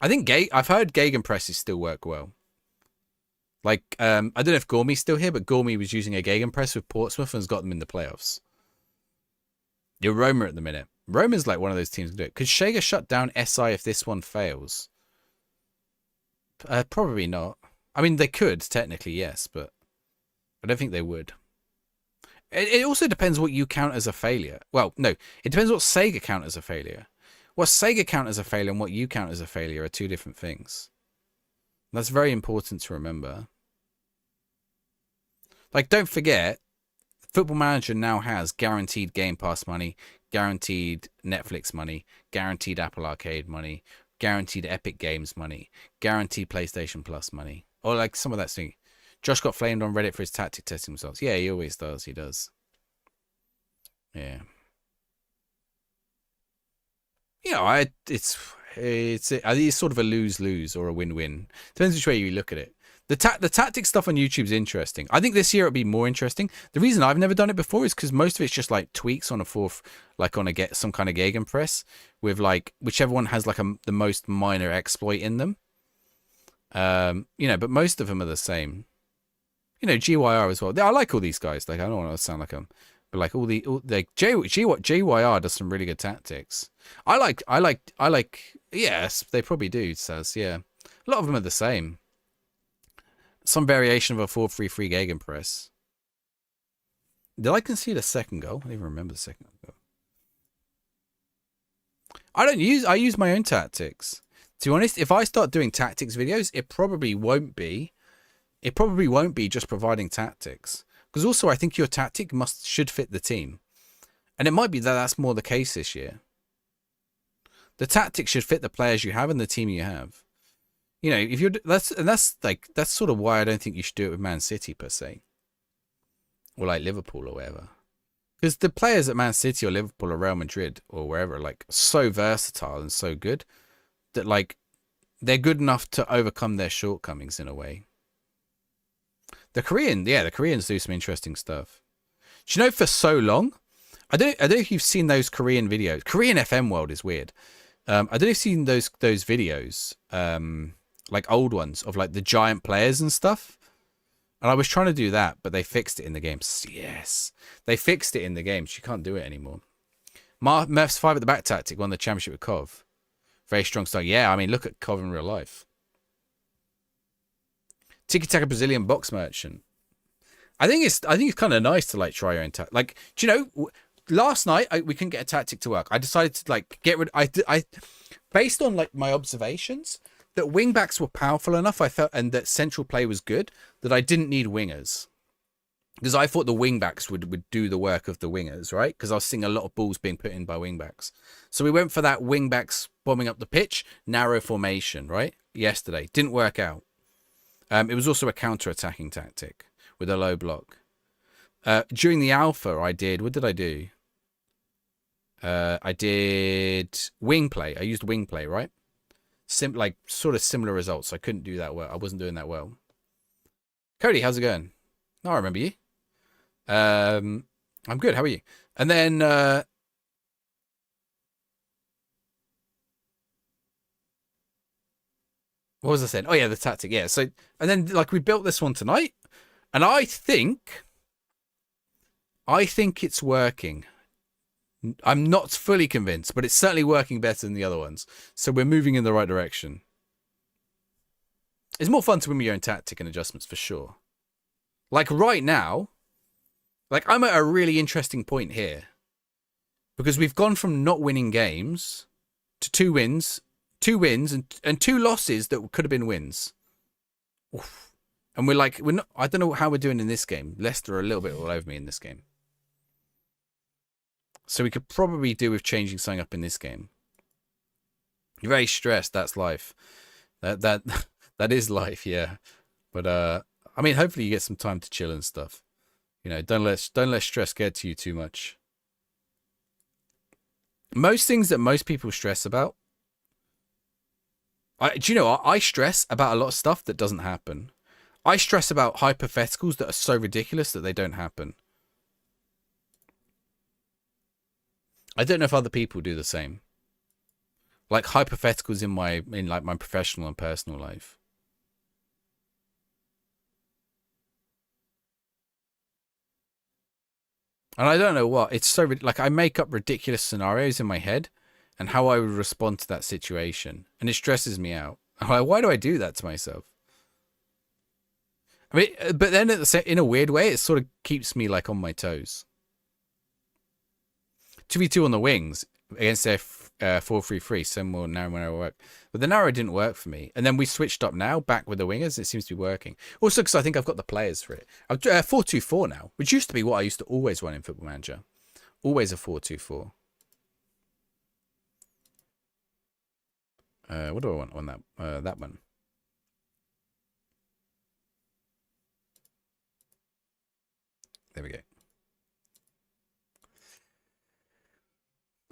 I think I've heard Gegenpresses still work well. Like I don't know if Gormy's still here, but Gormy was using a Gegenpress with Portsmouth and has got them in the playoffs. You're Roma at the minute. Roma's like one of those teams to do it. Could Shager shut down SI if this one fails? Probably not. I mean, they could, technically, yes, but I don't think they would. It also depends what you count as a failure. Well, no, it depends what Sega count as a failure. What Sega count as a failure and what you count as a failure are two different things. That's very important to remember. Like, don't forget, Football Manager now has guaranteed Game Pass money, guaranteed Netflix money, guaranteed Apple Arcade money, guaranteed Epic Games money, guaranteed PlayStation Plus money. Or like some of that thing. Josh got flamed on Reddit for his tactic testing results. Yeah, he always does. He does. Yeah. You know, it's sort of a lose-lose or a win-win. Depends which way you look at it. The tactic stuff on YouTube is interesting. I think this year it'll be more interesting. The reason I've never done it before is because most of it's just like tweaks on a fourth, like on some kind of Gegenpress with like whichever one has like the most minor exploit in them. You know, but most of them are the same. You know, GYR as well. I like all these guys. Like I don't want to sound like them, but like GYR does some really good tactics. I like. Yes, they probably do. Says yeah. A lot of them are the same. Some variation of a 4-3-3 Gegenpress. Did I concede a second goal? I don't even remember the second goal. I use my own tactics. To be honest, if I start doing tactics videos, it probably won't be just providing tactics. Because also I think your tactic should fit the team. And it might be that that's more the case this year. The tactics should fit the players you have and the team you have. You know, if you're that's sort of why I don't think you should do it with Man City per se, or like Liverpool or whatever, because the players at Man City or Liverpool or Real Madrid or wherever are like so versatile and so good that like they're good enough to overcome their shortcomings in a way. The Koreans do some interesting stuff. Do you know for so long? I don't know if you've seen those Korean videos. Korean FM World is weird. I don't know if you've seen those videos. Like old ones of like the giant players and stuff. And I was trying to do that, but they fixed it in the game. Yes. They fixed it in the game. So you can't do it anymore. Murph's 5 at the back tactic won the championship with Cov. Very strong start. Yeah, I mean, look at Cov in real life. Tiki Taka Brazilian box merchant. I think it's kind of nice to like try your own tactic. Like, do you know, last night we couldn't get a tactic to work. I decided to like get rid. I based on like my observations, that wing backs were powerful enough, I felt, and that central play was good, that I didn't need wingers. Because I thought the wing backs would do the work of the wingers, right? Because I was seeing a lot of balls being put in by wing backs. So we went for that wing backs bombing up the pitch, narrow formation, right? Yesterday. Didn't work out. It was also a counter-attacking tactic with a low block. During the alpha, what did I do? I did wing play. I used wing play, right? Like sort of similar results. I couldn't do that well. I wasn't doing that well. Cody, how's it going? No, I remember you. I'm good. How are you? And then What was I saying? Oh yeah, the tactic. Yeah. So and then like we built this one tonight, and I think it's working. I'm not fully convinced, but it's certainly working better than the other ones. So we're moving in the right direction. It's more fun to win with your own tactic and adjustments for sure. Like right now, like I'm at a really interesting point here because we've gone from not winning games to two wins and two losses that could have been wins. Oof. And we're not. I don't know how we're doing in this game. Leicester are a little bit all over me in this game. So we could probably do with changing something up in this game. You're very stressed. That's life. That that is life. Yeah. But I mean, hopefully you get some time to chill and stuff. You know, don't let stress get to you too much. Most things that most people stress about. Do you know what? I stress about a lot of stuff that doesn't happen. I stress about hypotheticals that are so ridiculous that they don't happen. I don't know if other people do the same. Like hypotheticals in like my professional and personal life. And I don't know what. It's so like I make up ridiculous scenarios in my head and how I would respond to that situation. And it stresses me out. I'm like, why do I do that to myself? I mean, but then in a weird way, it sort of keeps me like on my toes. 2v2 on the wings against their 4-3-3, some more narrow work. But the narrow didn't work for me. And then we switched up now, back with the wingers. It seems to be working. Also, because I think I've got the players for it. I've 4-2-4 now, which used to be what I used to always run in Football Manager. Always a 4-2-4. What do I want on that one? There we go.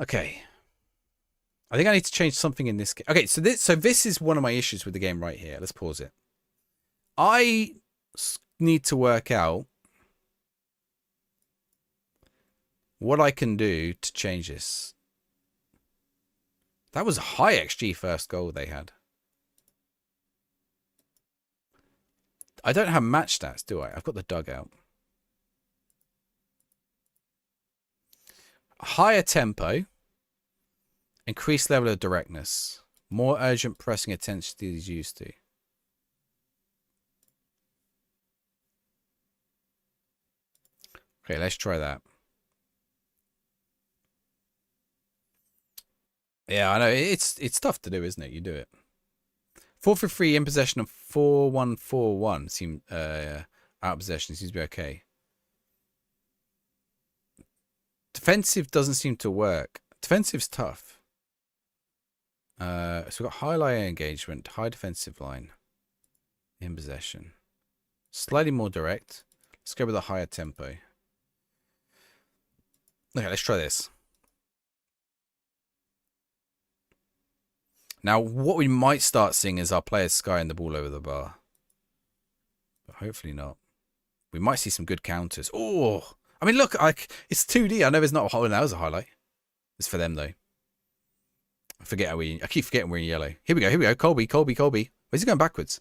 Okay. I think I need to change something in this game. Okay, so this is one of my issues with the game right here. Let's pause it. I need to work out what I can do to change this. That was a high XG first goal they had. I don't have match stats, do I? I've got the dugout. Higher tempo. Increased level of directness. More urgent pressing attention than he's used to. Okay, let's try that. Yeah, I know. It's tough to do, isn't it? You do it. 4-3 in possession of 4-1-4-1 seem out of possession seems to be okay. Defensive doesn't seem to work. Defensive's tough. So we've got high line engagement, high defensive line in possession. Slightly more direct. Let's go with a higher tempo. Okay, let's try this. Now, what we might start seeing is our players skying the ball over the bar. But hopefully not. We might see some good counters. Oh! I mean, look, it's 2D. I know there's not a highlight. That was a highlight. It's for them, though. I keep forgetting we're in yellow. Here we go. Colby. Where's he going backwards?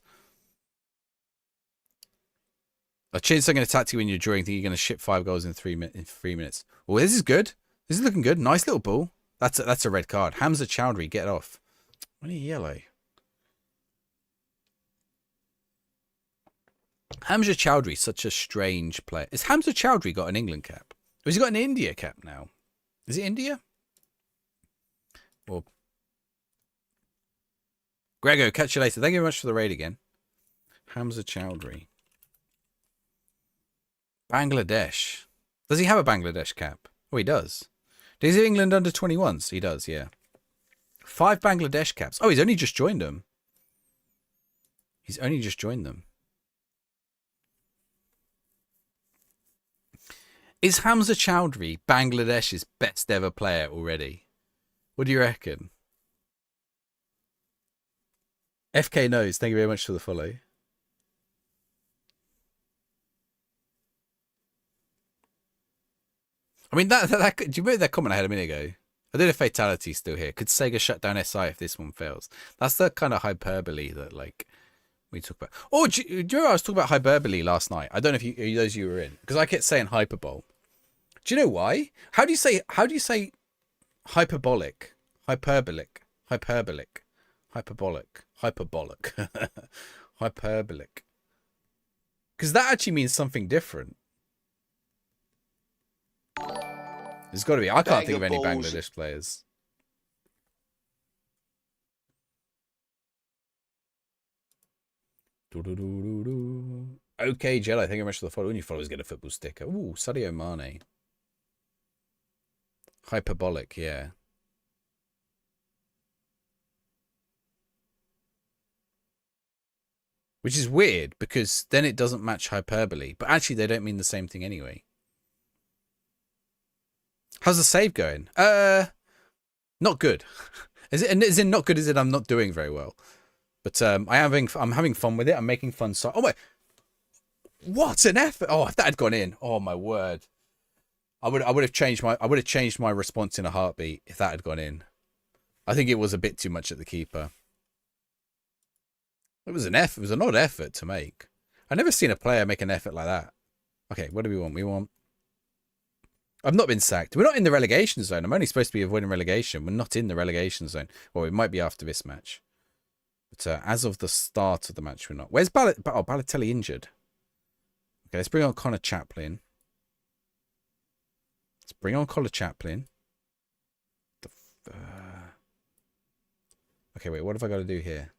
A chance I'm going to attack you when you're drawing. Think you're going to ship 5 goals in 3 minutes. Oh, this is good. This is looking good. Nice little ball. That's a red card. Hamza Chowdhury, get off. Only yellow. Hamza Chowdhury, such a strange player. Has Hamza Chowdhury got an England cap? Or has he got an India cap now? Is it India? Or Grego, catch you later. Thank you very much for the raid again. Hamza Chowdhury. Bangladesh. Does he have a Bangladesh cap? Oh, he does. Does he have England under 21s? He does, yeah. 5 Bangladesh caps. Oh, he's only just joined them. Is Hamza Chowdhury Bangladesh's best ever player already? What do you reckon? FK knows. Thank you very much for the follow. I mean, do you remember that comment I had a minute ago? I did a fatality still here. Could Sega shut down SI if this one fails? That's the kind of hyperbole that like we talk about. Oh, do you know I was talking about hyperbole last night? I don't know if those of you were in, because I kept saying hyperbole. Do you know why? How do you say hyperbolic, hyperbolic, hyperbolic, hyperbolic, hyperbolic, hyperbolic? Because that actually means something different. There's got to be. I can't think of any Bangladesh players. Okay, Jello, thank you very much for the follow. When you followers get a football sticker. Ooh, Sadio Mane. Hyperbolic, yeah. Which is weird, because then it doesn't match hyperbole. But actually, they don't mean the same thing anyway. How's the save going? Not good. Is it not good? Is it I'm not doing very well? But I'm having fun with it. I'm making fun. So, oh my, what an effort! Oh, if that had gone in, oh my word, I would have changed my response in a heartbeat if that had gone in. I think it was a bit too much at the keeper. It was an effort. It was an odd effort to make. I've never seen a player make an effort like that. Okay, what do we want? We want. I've not been sacked. We're not in the relegation zone. I'm only supposed to be avoiding relegation. We're not in the relegation zone. Well, it might be after this match. But as of the start of the match, we're not. Where's Balotelli injured? Okay, let's bring on Connor Chaplin. Let's bring on Connor Chaplin. Okay, wait. What have I got to do here?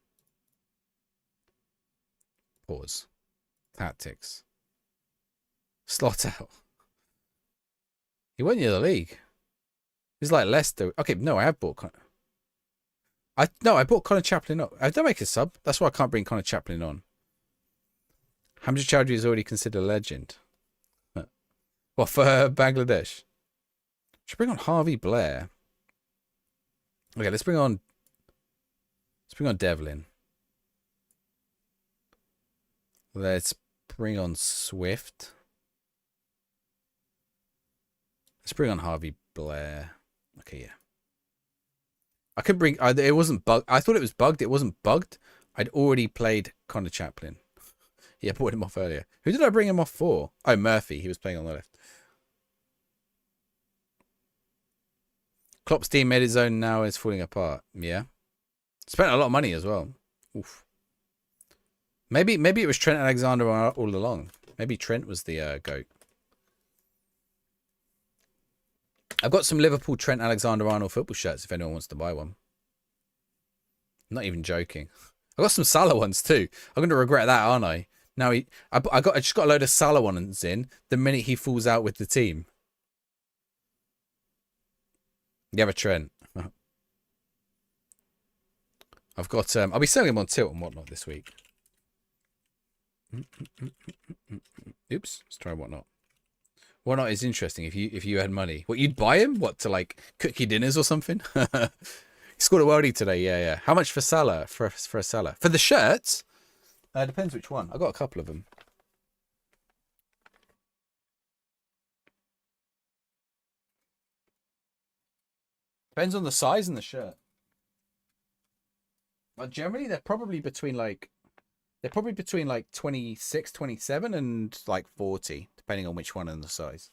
Pause. Tactics. Slot out. He won you the league. He's like Leicester. Okay, no, I have bought Connor. I bought Connor Chaplin up. I don't make a sub. That's why I can't bring Connor Chaplin on. Hamza Chowdhury is already considered a legend. What, for Bangladesh? Should bring on Harvey Blair. Okay, let's bring on Devlin. Let's bring on Swift. Let's bring on Harvey Blair. Okay, yeah. I could bring. It wasn't bugged. I thought it was bugged. It wasn't bugged. I'd already played Connor Chaplin. Yeah, I brought him off earlier. Who did I bring him off for? Oh, Murphy. He was playing on the left. Klopp's team made his own, now is falling apart. Yeah. Spent a lot of money as well. Oof. Maybe it was Trent Alexander all along. Maybe Trent was the GOAT. I've got some Liverpool Trent Alexander-Arnold football shirts if anyone wants to buy one. I'm not even joking. I've got some Salah ones too. I'm going to regret that, aren't I? Now I just got a load of Salah ones in the minute he falls out with the team. You have a Trent. I've got I'll be selling him on Tilt and whatnot this week. Oops, let's try whatnot. Whatnot is interesting if you had money. What, you'd buy him? What, to like cook your dinners or something? He scored a worldie today, yeah. How much for Salah? For a Salah? For the shirts? Depends which one. I got a couple of them. Depends on the size and the shirt. But generally they're probably between like 26, 27 and like 40, depending on which one and the size.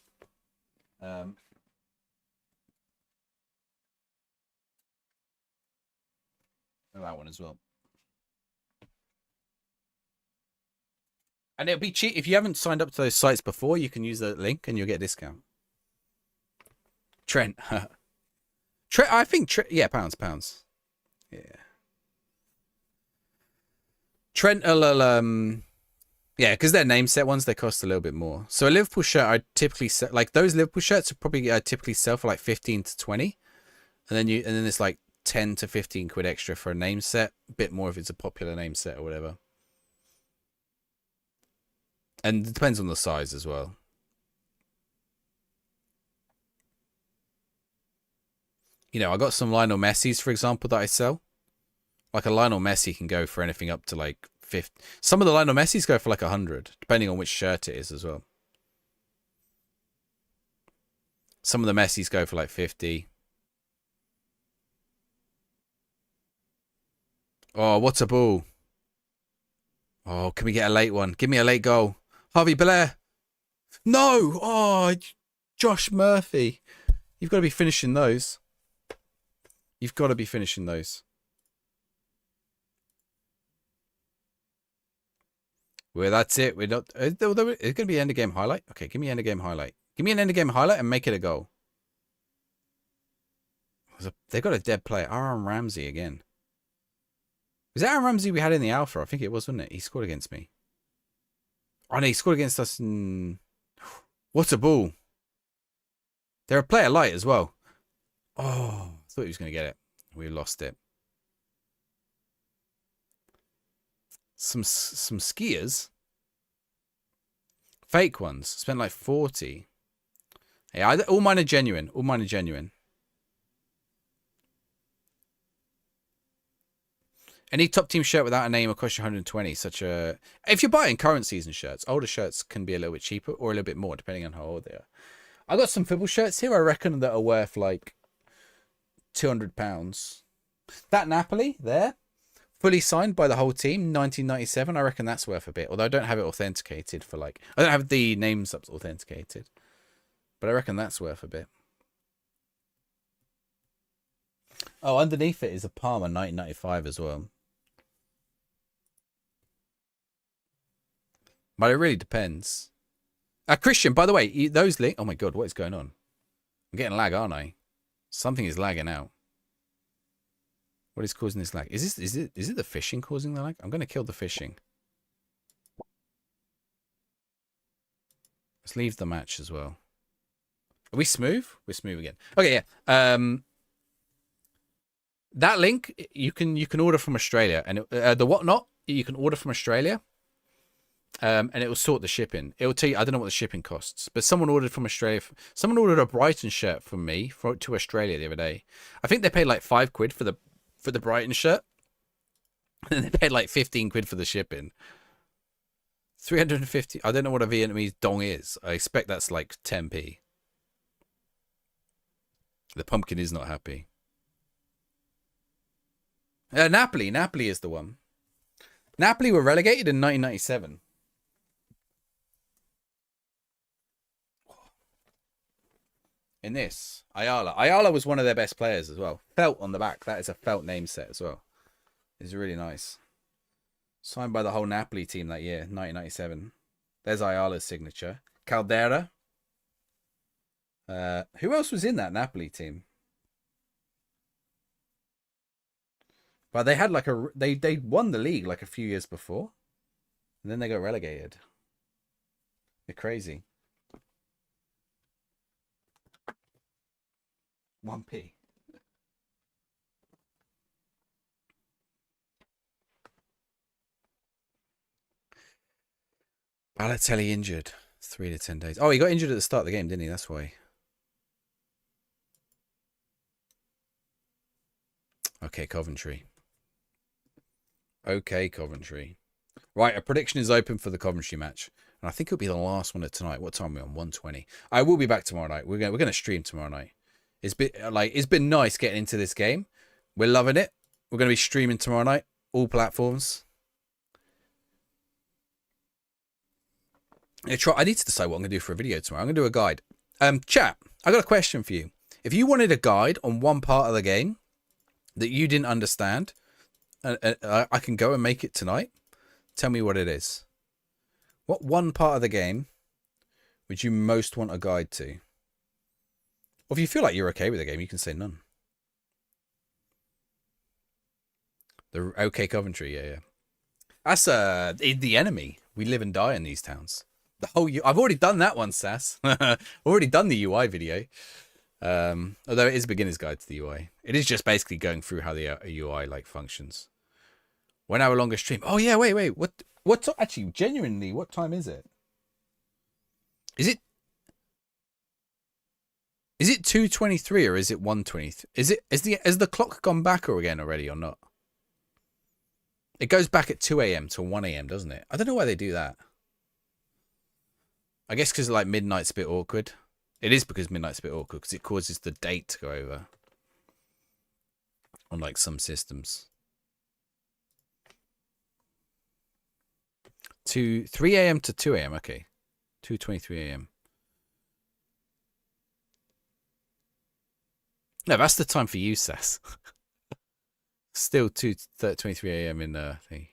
And that one as well. And it'll be cheap. If you haven't signed up to those sites before, you can use the link and you'll get a discount. Trent. Trent, I think, yeah, pounds. Yeah. Trent, yeah, because they're name set ones, they cost a little bit more. So a Liverpool shirt, I typically sell, like those Liverpool shirts are probably typically sell for like 15 to 20, and then it's like 10 to 15 quid extra for a name set, a bit more if it's a popular name set or whatever. And it depends on the size as well. You know, I got some Lionel Messi's, for example, that I sell. Like a Lionel Messi can go for anything up to like 50. Some of the Lionel Messi's go for like 100, depending on which shirt it is as well. Some of the Messi's go for like 50. Oh, what's a ball? Oh, can we get a late one? Give me a late goal. Harvey Belair. No! Oh, Josh Murphy. You've got to be finishing those. You've got to be finishing those. Well, that's it. We're not. It's going to be end of game highlight. Okay, give me end of game highlight. Give me an end of game highlight and make it a goal. They got a dead player. Aaron Ramsey again. Was that Aaron Ramsey we had in the alpha? I think it was, wasn't it? He scored against me. Oh, no, he scored against us in... What's a ball? They're a player light as well. Oh, I thought he was going to get it. We lost it. Some skiers. Fake ones. Spent like 40. Hey, all mine are genuine. All mine are genuine. Any top team shirt without a name will cost you 120. Such a... If you're buying current season shirts, older shirts can be a little bit cheaper or a little bit more, depending on how old they are. I got some football shirts here, I reckon, that are worth like £200. That Napoli there, fully signed by the whole team, 1997. I reckon that's worth a bit. Although I don't have it authenticated for like... I don't have the names authenticated. But I reckon that's worth a bit. Oh, underneath it is a Parma 1995 as well. But it really depends. Christian, by the way, those links... Oh my god, what is going on? I'm getting lag, aren't I? Something is lagging out. What is causing this lag? Is it the fishing causing the lag? I'm going to kill the fishing. Let's leave the match as well. Are we smooth? We're smooth again. Okay, yeah. That link you can order from Australia, and the whatnot you can order from Australia. And it will sort the shipping. It will tell you, I don't know what the shipping costs, but someone ordered from Australia. Someone ordered a Brighton shirt from me to Australia the other day. I think they paid like £5 for the Brighton shirt, and they paid like 15 quid for the shipping. 350. I don't know what a Vietnamese dong is. I expect that's like 10p. The pumpkin is not happy. Napoli is the one. Napoli were relegated in 1997. In this, Ayala was one of their best players as well. Felt on the back. That is a Felt name set as well. It's really nice. Signed by the whole Napoli team that year, 1997. There's Ayala's signature. Caldera. Who else was in that Napoli team? But they had like they won the league like a few years before, and then they got relegated. They're crazy. 1p. Balotelli injured. 3 to 10 days. Oh, he got injured at the start of the game, didn't he? That's why. Okay, Coventry. Okay, Coventry. Right, a prediction is open for the Coventry match. And I think it'll be the last one of tonight. What time are we on? 1:20. I will be back tomorrow night. We're going to stream tomorrow night. It's been nice getting into this game. We're loving it. We're going to be streaming tomorrow night. All platforms. I need to decide what I'm going to do for a video tomorrow. I'm going to do a guide. Chat, I got a question for you. If you wanted a guide on one part of the game that you didn't understand, I can go and make it tonight. Tell me what it is. What one part of the game would you most want a guide to? Or if you feel like you're okay with the game, you can say none. The OK Coventry, yeah. That's the enemy. We live and die in these towns. I've already done that one, Sass. I've already done the UI video. Although it is a beginner's guide to the UI. It is just basically going through how the UI like functions. 1 hour longer stream. Oh yeah, wait. What actually genuinely, what time is it? Is it 2:23 or is it 1:23? Has the clock gone back again already or not? It goes back at 2 a.m. to 1 a.m., doesn't it? I don't know why they do that. I guess because like midnight's a bit awkward. It is because midnight's a bit awkward because it causes the date to go over on like some systems. 3 a.m. to 2 a.m. Okay. 2:23 a.m. No, that's the time for you, Sess. Still 23 a.m. in thing.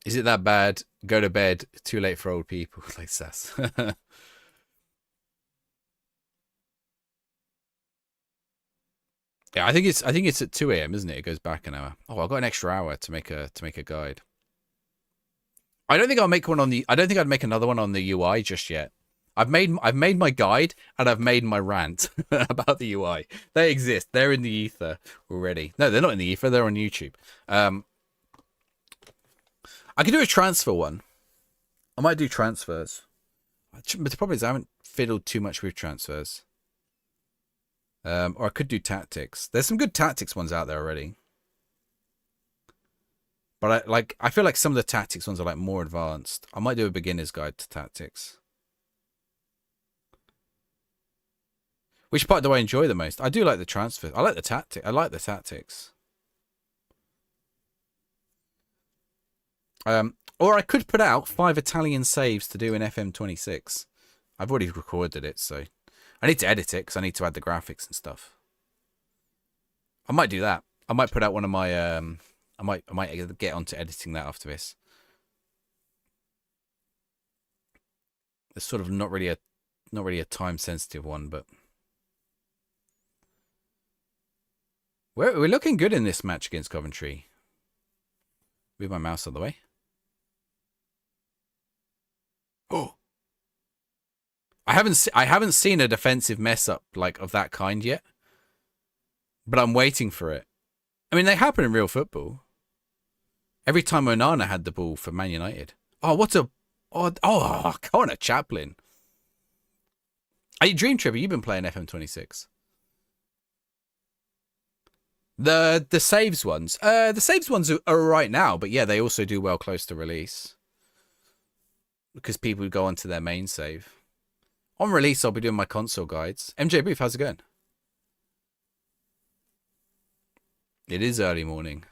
Is it that bad? Go to bed. Too late for old people, like Sess. Yeah, I think it's at 2 a.m., isn't it? It goes back an hour. Oh, I've got an extra hour to make a guide. I don't think I'll make one on the. I don't think I'd make another one on the UI just yet. I've made my guide and I've made my rant about the UI. They exist. They're in the ether already. No, they're not in the ether. They're on YouTube. I could do a transfer one. I might do transfers. But the problem is I haven't fiddled too much with transfers. Or I could do tactics. There's some good tactics ones out there already. But I feel like some of the tactics ones are like more advanced. I might do a beginner's guide to tactics. Which part do I enjoy the most? I do like the transfer. I like the tactics. Or I could put out 5 Italian saves to do in FM26. I've already recorded it, so I need to edit it because I need to add the graphics and stuff. I might do that. I might put out one of my I might get onto editing that after this. It's sort of not really a time sensitive one, but we're looking good in this match against Coventry. Move my mouse out of the way. Oh, I haven't seen a defensive mess up like of that kind yet, but I'm waiting for it. I mean, they happen in real football. Every time Onana had the ball for Man United. Oh, Connor Chaplin. Are you Dream Tripper? You've been playing FM26. The saves ones. The saves ones are right now, but yeah, they also do well close to release. Because people go onto their main save. On release, I'll be doing my console guides. MJ Booth, how's it going? It is early morning.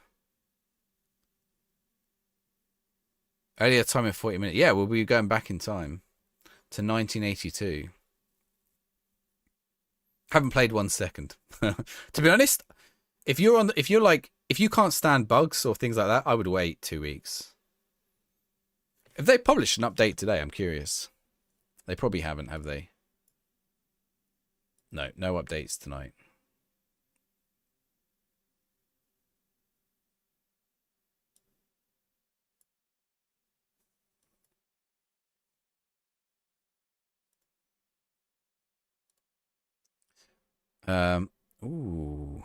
Earlier time in 40 minutes. Yeah, we'll be going back in time to 1982. Haven't played 1 second. To be honest, if you can't stand bugs or things like that, I would wait 2 weeks. If they published an update today, I'm curious. They probably haven't, have they? No updates tonight. Ooh.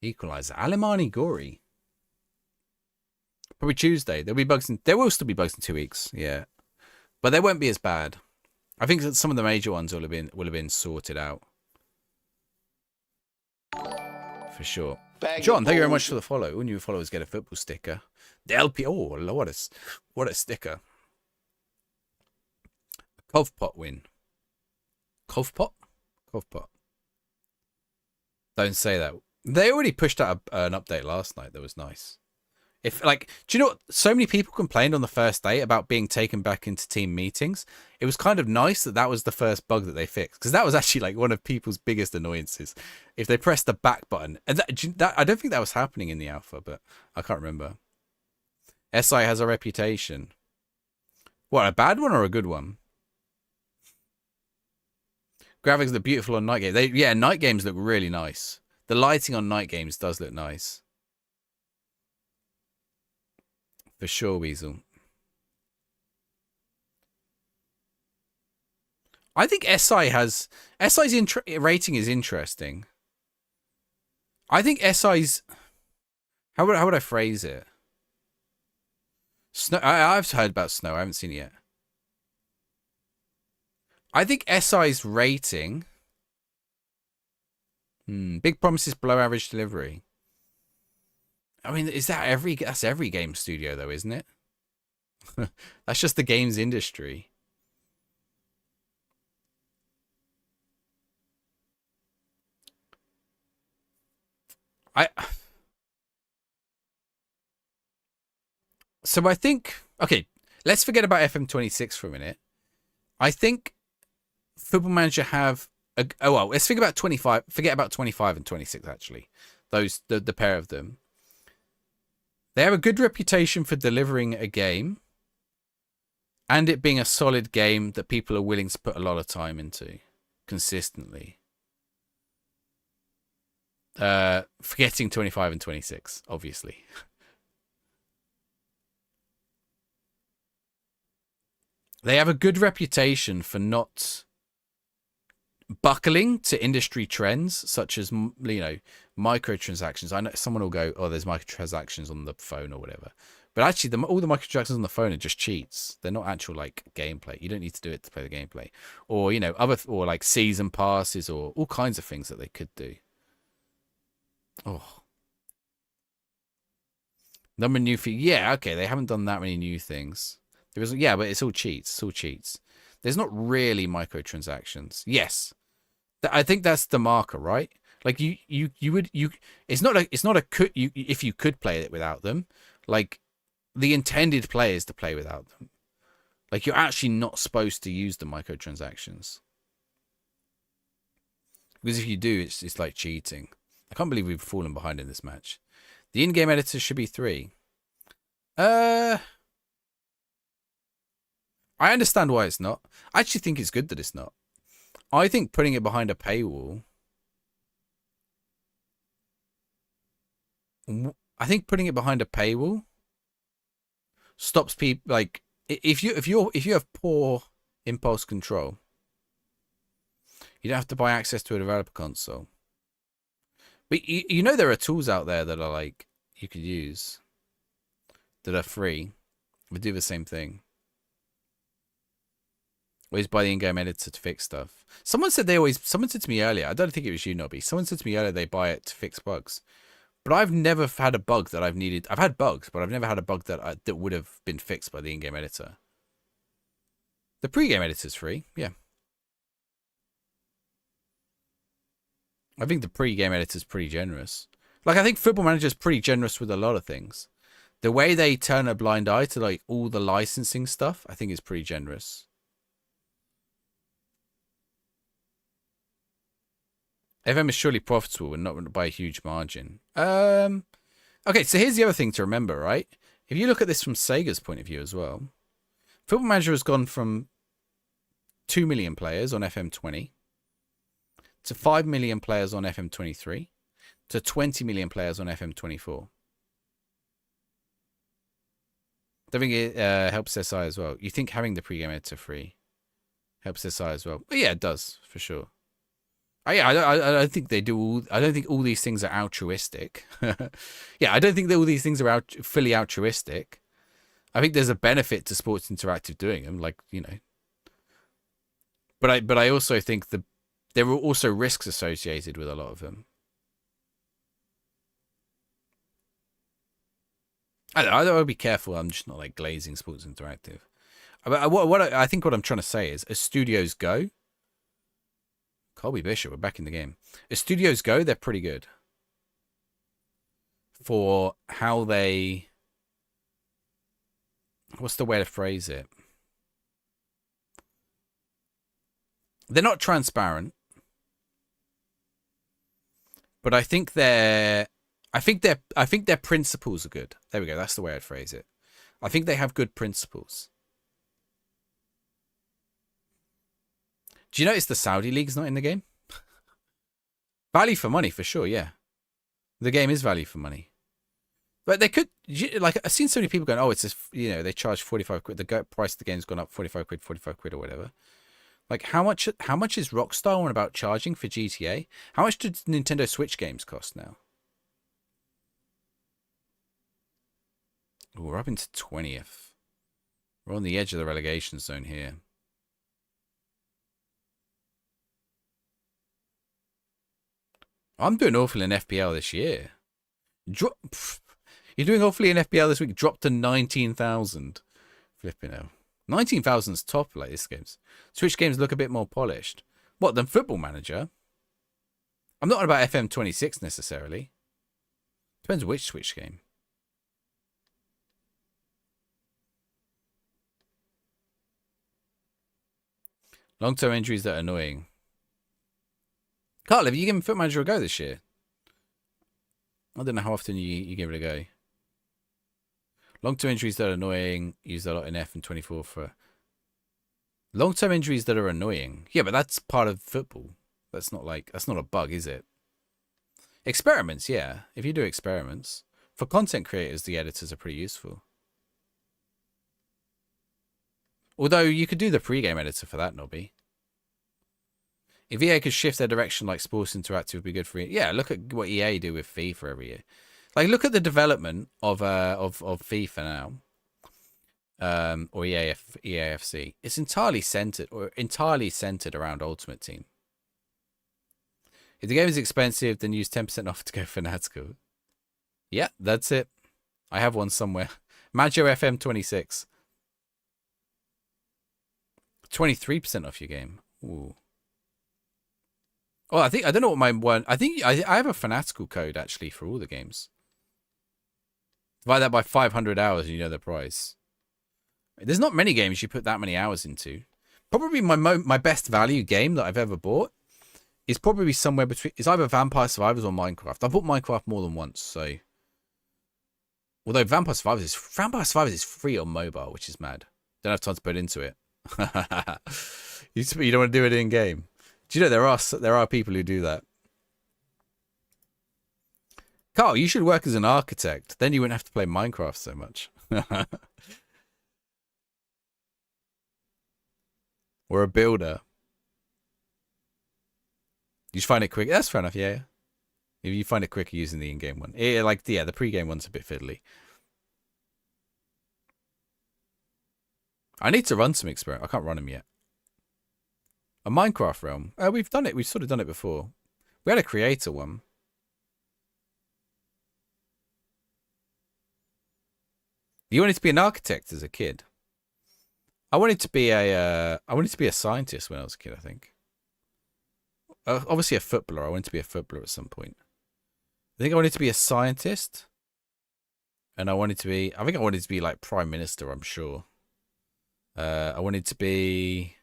Equalizer. Alemani Gori. Probably Tuesday. There will still be bugs in 2 weeks, yeah. But they won't be as bad. I think that some of the major ones will have been sorted out. For sure. John, thank you very much for the follow. All new followers get a football sticker. The LP. Oh, what a sticker. Covpot win. Covpot? Covpot. Don't say that. They already pushed out an update last night that was nice. Do you know what? So many people complained on the first day about being taken back into team meetings. It was kind of nice that was the first bug that they fixed, because that was actually like one of people's biggest annoyances. If they pressed the back button, and that I don't think that was happening in the alpha, but I can't remember. SI has a reputation. What, a bad one or a good one? Graphics look beautiful on night games. Night games look really nice. The lighting on night games does look nice. For sure, Weasel. I think SI's rating is interesting. I think SI's... How would I phrase it? Snow. I've heard about Snow. I haven't seen it yet. I think SI's rating... Big promises below average delivery. I mean, that's every game studio though, isn't it? That's just the games industry. So I think, okay, let's forget about FM26 for a minute. I think Football Manager have well, let's think about 25. Forget about 25 and 26 actually. Those the pair of them. They have a good reputation for delivering a game and it being a solid game that people are willing to put a lot of time into consistently. Forgetting 25 and 26, obviously. They have a good reputation for not buckling to industry trends such as, you know, microtransactions. I know someone will go, oh, there's microtransactions on the phone or whatever, but actually all the microtransactions on the phone are just cheats. They're not actual like gameplay. You don't need to do it to play the gameplay, or, you know, other, or like season passes or all kinds of things that they could do. Oh, number of new yeah, okay, they haven't done that many new things. There is, yeah, but it's all cheats. It's all cheats. There's not really microtransactions. Yes, I think that's the marker, right? Like you. It's not a could you if you could play it without them. Like the intended play is to play without them. Like you're actually not supposed to use the microtransactions because if you do, it's like cheating. I can't believe we've fallen behind in this match. The in-game editor should be 3. I understand why it's not. I actually think it's good that it's not. I think putting it behind a paywall. I think putting it behind a paywall stops people, like if you have poor impulse control, you don't have to buy access to a developer console. But you know there are tools out there that are like you could use that are free, but do the same thing. Always buy the in-game editor to fix stuff. Someone said to me earlier, I don't think it was you, Nobby. Someone said to me earlier they buy it to fix bugs. But I've never had a bug that I've needed. I've had bugs, but I've never had a bug that would have been fixed by the in-game editor. The pre-game editor's free, yeah. I think the pre-game editor's pretty generous. Like, I think Football Manager's pretty generous with a lot of things. The way they turn a blind eye to, like, all the licensing stuff, I think is pretty generous. FM is surely profitable and not by a huge margin. Okay, so here's the other thing to remember, right? If you look at this from Sega's point of view as well, Football Manager has gone from 2 million players on FM20 to 5 million players on FM23 to 20 million players on FM24. I think it helps SI as well. You think having the pre-game editor free helps SI as well? But yeah, it does, for sure. I don't think they do. I don't think all these things are altruistic. Yeah, I don't think that all these things are fully altruistic. I think there's a benefit to Sports Interactive doing them, like, you know. But I also think there are also risks associated with a lot of them. I would be careful. I'm just not like glazing Sports Interactive. I think what I'm trying to say is, as studios go. Colby Bishop, we're back in the game. As studios go, they're pretty good for how they. What's the way to phrase it? They're not transparent, but I think their principles are good. There we go. That's the way I'd phrase it. I think they have good principles. Do you notice the Saudi League's not in the game? Value for money, for sure, yeah. The game is value for money. But they could, like, I've seen so many people going, oh, it's just, you know, they charge 45 quid. The price of the game's gone up 45 quid or whatever. Like, how much is Rockstar on about charging for GTA? How much did Nintendo Switch games cost now? Ooh, we're up into 20th. We're on the edge of the relegation zone here. I'm doing awful in FPL this year. You're doing awfully in FPL this week. Dropped to 19,000. Flipping hell. 19,000's top, like this game's. Switch games look a bit more polished. What, than Football Manager? I'm not on about FM26 necessarily. Depends which Switch game. Long-term injuries that are annoying. Carl, have you given Foot Manager a go this year? I don't know how often you give it a go. Long-term injuries that are annoying. Used a lot in F and 24 for... Long-term injuries that are annoying. Yeah, but that's part of football. That's not a bug, is it? Experiments, yeah. If you do experiments. For content creators, the editors are pretty useful. Although you could do the pre-game editor for that, Nobby. If EA could shift their direction like Sports Interactive would be good for you. Yeah, look at what EA do with FIFA every year. Like, look at the development of FIFA now. Or EAFC. It's entirely centered around Ultimate Team. If the game is expensive, then use 10% off to go fanatical. Yeah, that's it. I have one somewhere. Maggio FM 26. 23% off your game. Ooh. Oh, I don't know what my one. I think I have a fanatical code actually for all the games. Divide that by 500 hours, and you know the price. There's not many games you put that many hours into. Probably my best value game that I've ever bought is probably somewhere between. It's either Vampire Survivors or Minecraft. I bought Minecraft more than once, so. Although Vampire Survivors is free on mobile, which is mad. Don't have time to put into it. You don't want to do it in game. Do you know there are people who do that? Carl, you should work as an architect. Then you wouldn't have to play Minecraft so much. Or a builder. You find it quick. That's fair enough, yeah. If you find it quicker using the in-game one. The pre-game one's a bit fiddly. I need to run some experiments. I can't run them yet. A Minecraft realm. We've done it. We've sort of done it before. We had a creator one. You wanted to be an architect as a kid. I wanted to be a scientist when I was a kid, I think. Obviously a footballer. I wanted to be a footballer at some point. I think I wanted to be a scientist. And I think I wanted to be like Prime Minister, I'm sure. I wanted to be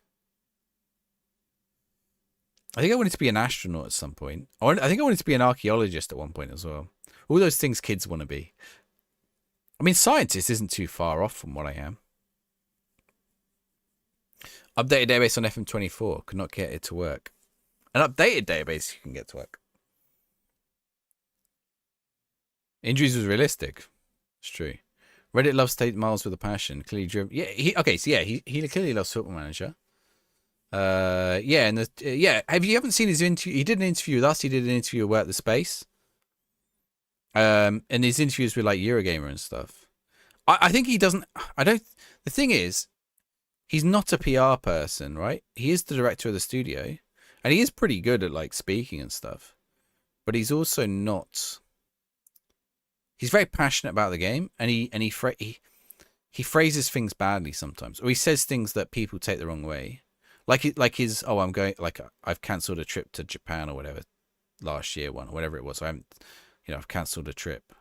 an astronaut at some point. I think I wanted to be an archaeologist at one point as well. All those things kids want to be. I mean, scientist isn't too far off from what I am. Updated database on FM24. Could not get it to work. An updated database you can get to work. Injuries was realistic. It's true. Reddit loves Tate Miles with a passion. Clearly driven. Yeah. He clearly loves Football Manager. Yeah, and Have you haven't seen his interview? He did an interview with us. He did an interview with Work the Space. And his interviews with like Eurogamer and stuff. I think he doesn't. The thing is, he's not a PR person, right? He is the director of the studio, and he is pretty good at like speaking and stuff. But he's also not. He's very passionate about the game, and he phrases things badly sometimes, or he says things that people take the wrong way. I've cancelled a trip to Japan or whatever last year or whatever it was. I've cancelled a trip.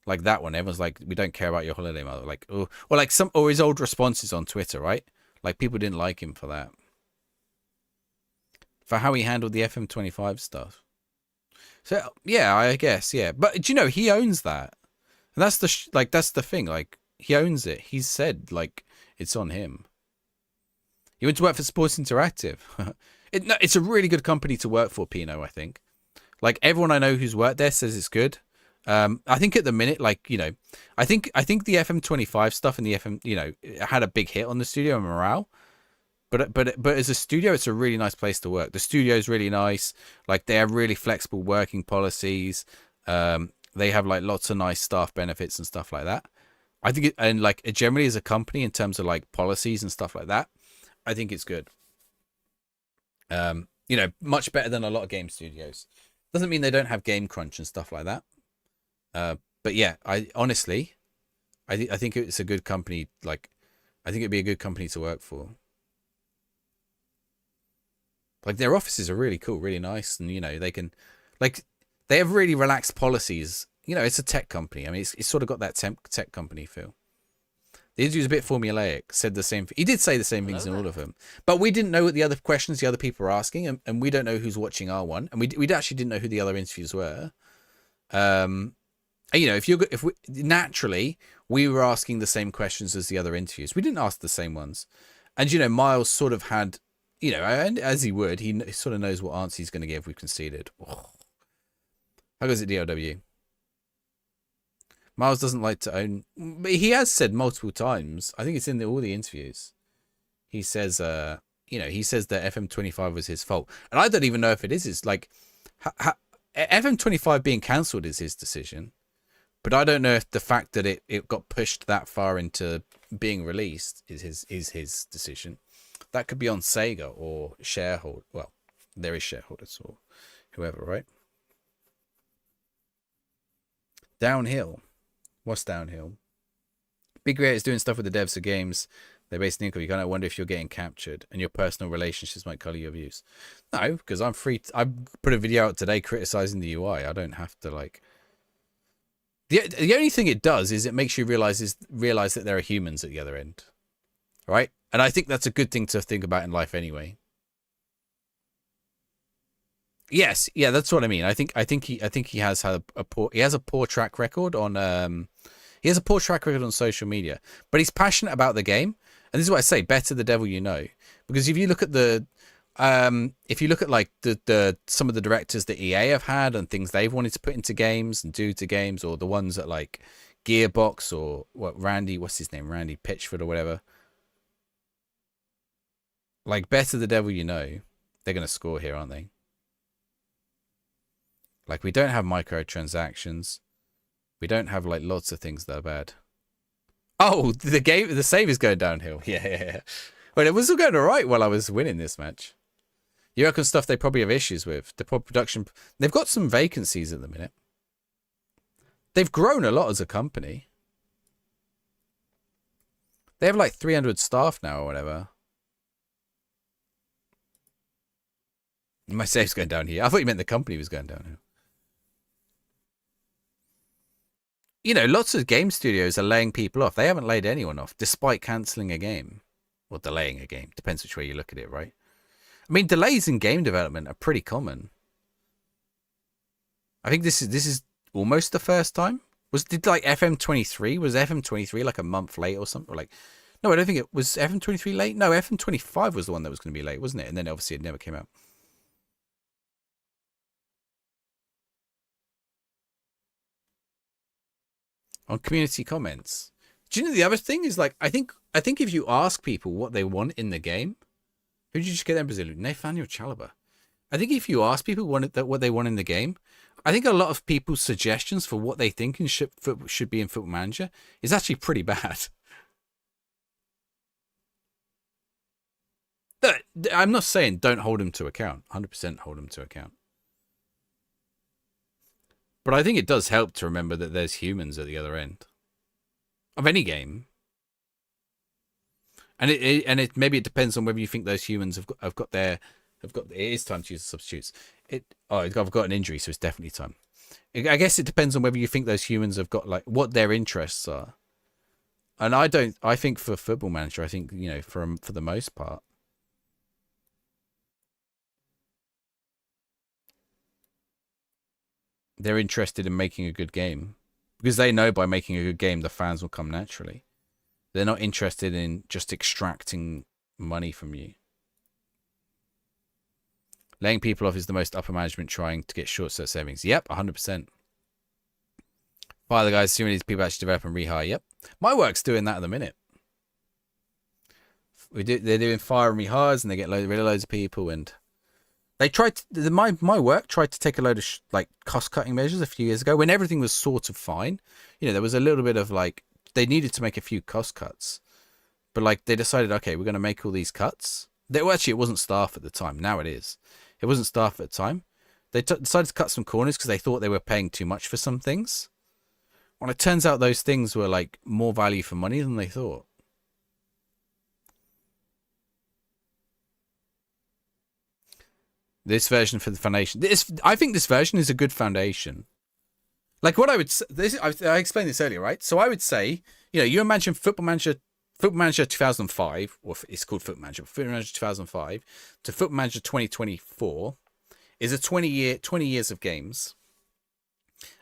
Like that one, everyone's like, we don't care about your holiday, mother. Like, or his old responses on Twitter, right? Like people didn't like him for that. For how he handled the FM25 stuff. So yeah, I guess, yeah. But do you know, he owns that. And that's the thing. Like, he owns it. He's said like it's on him. He went to work for Sports Interactive. It's a really good company to work for, Pino, I think. Like, everyone I know who's worked there says it's good. I think at the minute, I think the FM25 stuff and the FM, it had a big hit on the studio and morale. But as a studio, it's a really nice place to work. The studio is really nice. Like, they have really flexible working policies. They have like lots of nice staff benefits and stuff like that. I think generally as a company in terms of like policies and stuff like that, I think it's good. Much better than a lot of game studios. Doesn't mean they don't have game crunch and stuff like that. But yeah, I think it's a good company. Like, I think it'd be a good company to work for. Like, their offices are really cool, really nice, and they can, like, they have really relaxed policies. It's a tech company. I mean, it's sort of got that tech company feel. The interview was a bit formulaic. Said the same. He did say the same things in all of them, but we didn't know what the other questions the other people were asking, and we don't know who's watching our one, and we actually didn't know who the other interviews were. You know, if we naturally we were asking the same questions as the other interviews, we didn't ask the same ones, and you know, Miles sort of had, you know, and as he would, he sort of knows what answer he's going to give. We've conceded. Oh. How goes it, DLW? Miles doesn't like to own, but he has said multiple times. I think it's in all the interviews. He says, you know, he says that FM25 was his fault, and I don't even know if it is. It's like FM25 being cancelled is his decision, but I don't know if the fact that it got pushed that far into being released is his decision. That could be on Sega or shareholder. Well, there is shareholders or whoever, right? Downhill. What's downhill? Big creators doing stuff with the devs of games. They're based in income. You kind of wonder if you're getting captured and your personal relationships might colour your views. No, because I'm free. I put a video out today criticizing the UI. I don't have to like. The only thing it does is it makes you realize that there are humans at the other end, right? And I think that's a good thing to think about in life anyway. Yes, yeah, that's what I mean. I think he has had a poor track record on he has a poor track record on social media, but he's passionate about the game, and this is what I say: better the devil you know. Because if you look at like the some of the directors that EA have had and things they've wanted to put into games and do to games, or the ones that like Gearbox or what's his name, Randy Pitchford or whatever. Like better the devil you know, they're gonna score here, aren't they? Like we don't have microtransactions. We don't have like lots of things that are bad. Oh, the save is going downhill. Yeah. But it was all going all right while I was winning this match. You reckon stuff they probably have issues with. The production, they've got some vacancies at the minute. They've grown a lot as a company. They have like 300 staff now or whatever. My save's going down here. I thought you meant the company was going down here. You know, lots of game studios are laying people off. They haven't laid anyone off, despite cancelling a game. Or delaying a game. Depends which way you look at it, right? I mean, delays in game development are pretty common. I think this is almost the first time. Did like FM23? Was FM23 like a month late or something? Or like, no, I don't think it was FM23 late. No, FM25 was the one that was going to be late, wasn't it? And then obviously it never came out. On community comments. Do you know the other thing is like I think if you ask people what they want in the game, who did you just get in Brazil? Nathaniel Chalaba. I think if you ask people what they want in the game, I think a lot of people's suggestions for what they think should be in Football Manager is actually pretty bad. I'm not saying don't hold them to account. 100% hold them to account. But I think it does help to remember that there's humans at the other end of any game, and it maybe it depends on whether you think those humans have got. It is time to use the substitutes. I've got an injury, so it's definitely time. I guess it depends on whether you think those humans have got like what their interests are, and I don't. I think for Football Manager, I think you know for the most part. They're interested in making a good game because they know by making a good game, the fans will come naturally. They're not interested in just extracting money from you. Laying people off is the most upper management trying to get short-term savings. Yep, 100%. Fire the guys, assuming these people actually develop and rehire. Yep. My work's doing that at the minute. They're doing fire and rehires and they get rid of loads of people and... They tried to, my work tried to take a load of like cost cutting measures a few years ago when everything was sort of fine. You know, there was a little bit of like they needed to make a few cost cuts, but like they decided, okay, we're going to make all these cuts. Actually, it wasn't staff at the time. Now it is. It wasn't staff at the time. They decided to cut some corners because they thought they were paying too much for some things. Well, it turns out those things were like more value for money than they thought. This version for the foundation. I think this version is a good foundation. Like what I would say, I explained this earlier, right? So I would say, you imagine Football Manager 2005, or it's called Football Manager 2005 to Football Manager 2024 is a 20 years of games.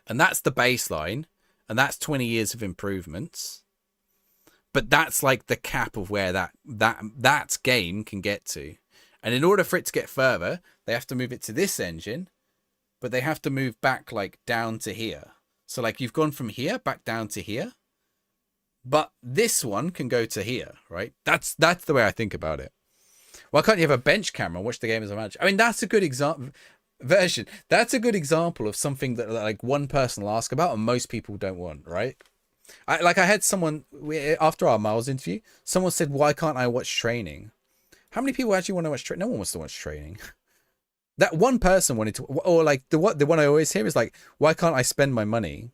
And that's the baseline, and that's 20 years of improvements. But that's like the cap of where that game can get to. And in order for it to get further, they have to move it to this engine, but they have to move back like down to here. So like you've gone from here back down to here, but this one can go to here, right? That's the way I think about it. Why can't you have a bench camera and watch the game as a match? I mean, that's a good example. That's a good example of something that like one person will ask about and most people don't want, right? I had someone after our Miles interview, someone said, "Why can't I watch training?" How many people actually want to watch training? No one wants to watch training. That one person wanted to, or like the one I always hear is like, "Why can't I spend my money?"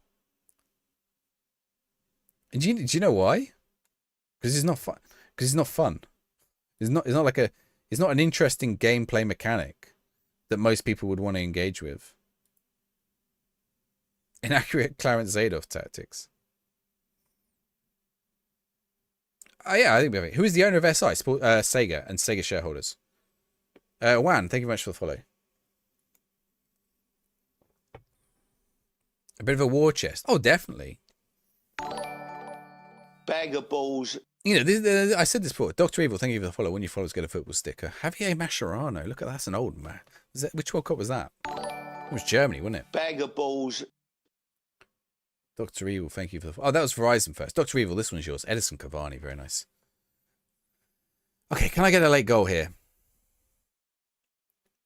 And do you know why? Because it's not fun. Because it's not fun. It's not an interesting gameplay mechanic that most people would want to engage with. Inaccurate Clarence Zadov tactics. Oh, yeah, I think we have it. Who is the owner of SI? Sega and Sega shareholders. Wan, thank you very much for the follow. A bit of a war chest. Oh, definitely. Bag of balls. I said this before. Dr. Evil, thank you for the follow. When you follow, get a football sticker. Javier Mascherano. Look at that. That's an old man. Which World Cup was that? It was Germany, wasn't it? Bag of balls. Dr. Evil, thank you for the follow. Oh, that was Verizon first. Dr. Evil, this one's yours. Edison Cavani, very nice. Okay, can I get a late goal here?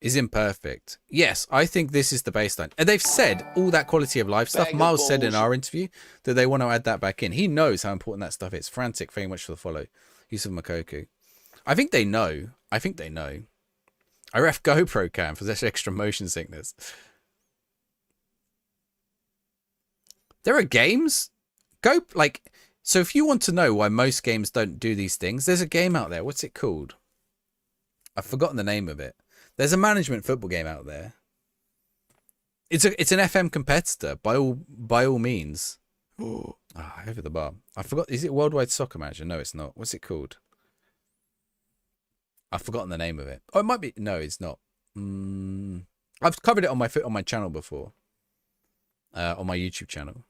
Is imperfect. Yes, I think this is the baseline. And they've said all that quality of life stuff. Miles said in our interview that they want to add that back in. He knows how important that stuff is. Frantic, thank you much for the follow. Yusuf Makoku. I think they know. I ref GoPro cam for this extra motion sickness. There are games. So if you want to know why most games don't do these things, there's a game out there. What's it called? I've forgotten the name of it. There's a management football game out there. It's an FM competitor by all means. Over the bar. I forgot. Is it Worldwide Soccer Manager? No, it's not. What's it called? I've forgotten the name of it. Oh, it might be. No, it's not. I've covered it on my channel before. On my YouTube channel.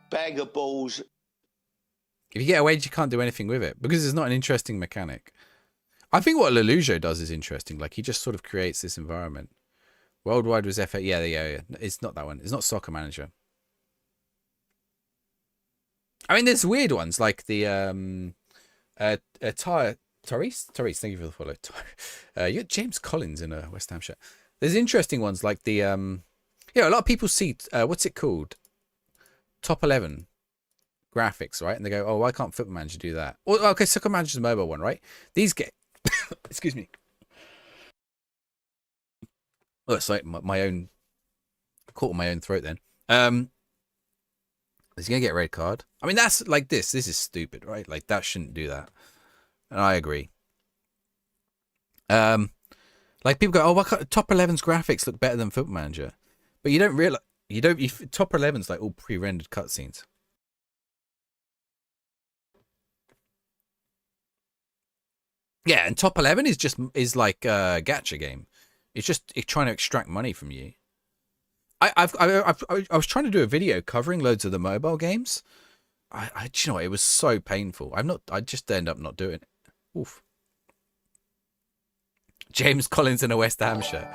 Bag of balls. If you get a wage, you can't do anything with it because it's not an interesting mechanic. I think what Lelujo does is interesting. Like he just sort of creates this environment. Worldwide was FA. Yeah. It's not that one. It's not Soccer Manager. I mean, there's weird ones like the Therese, thank you for the follow. You got James Collins in a West Ham shirt. There's interesting ones like the a lot of people see what's it called? Top 11 graphics, right? And they go, "Oh, why can't Football Manager do that?" Or okay, Soccer Manager's a mobile one, right? These get excuse me. Oh, it's like my own caught in my own throat then. Is he gonna get a red card? I mean, that's like this. This is stupid, right? Like that shouldn't do that. And I agree. Like people go, "Oh, why can't Top 11's graphics look better than Football Manager?" But you don't realize Top 11's like all pre-rendered cutscenes. Yeah, and Top 11 is like a gacha game. It's trying to extract money from you. I was trying to do a video covering loads of the mobile games. You know what? It was so painful. I just end up not doing it. Oof. James Collins in a West Ham shirt.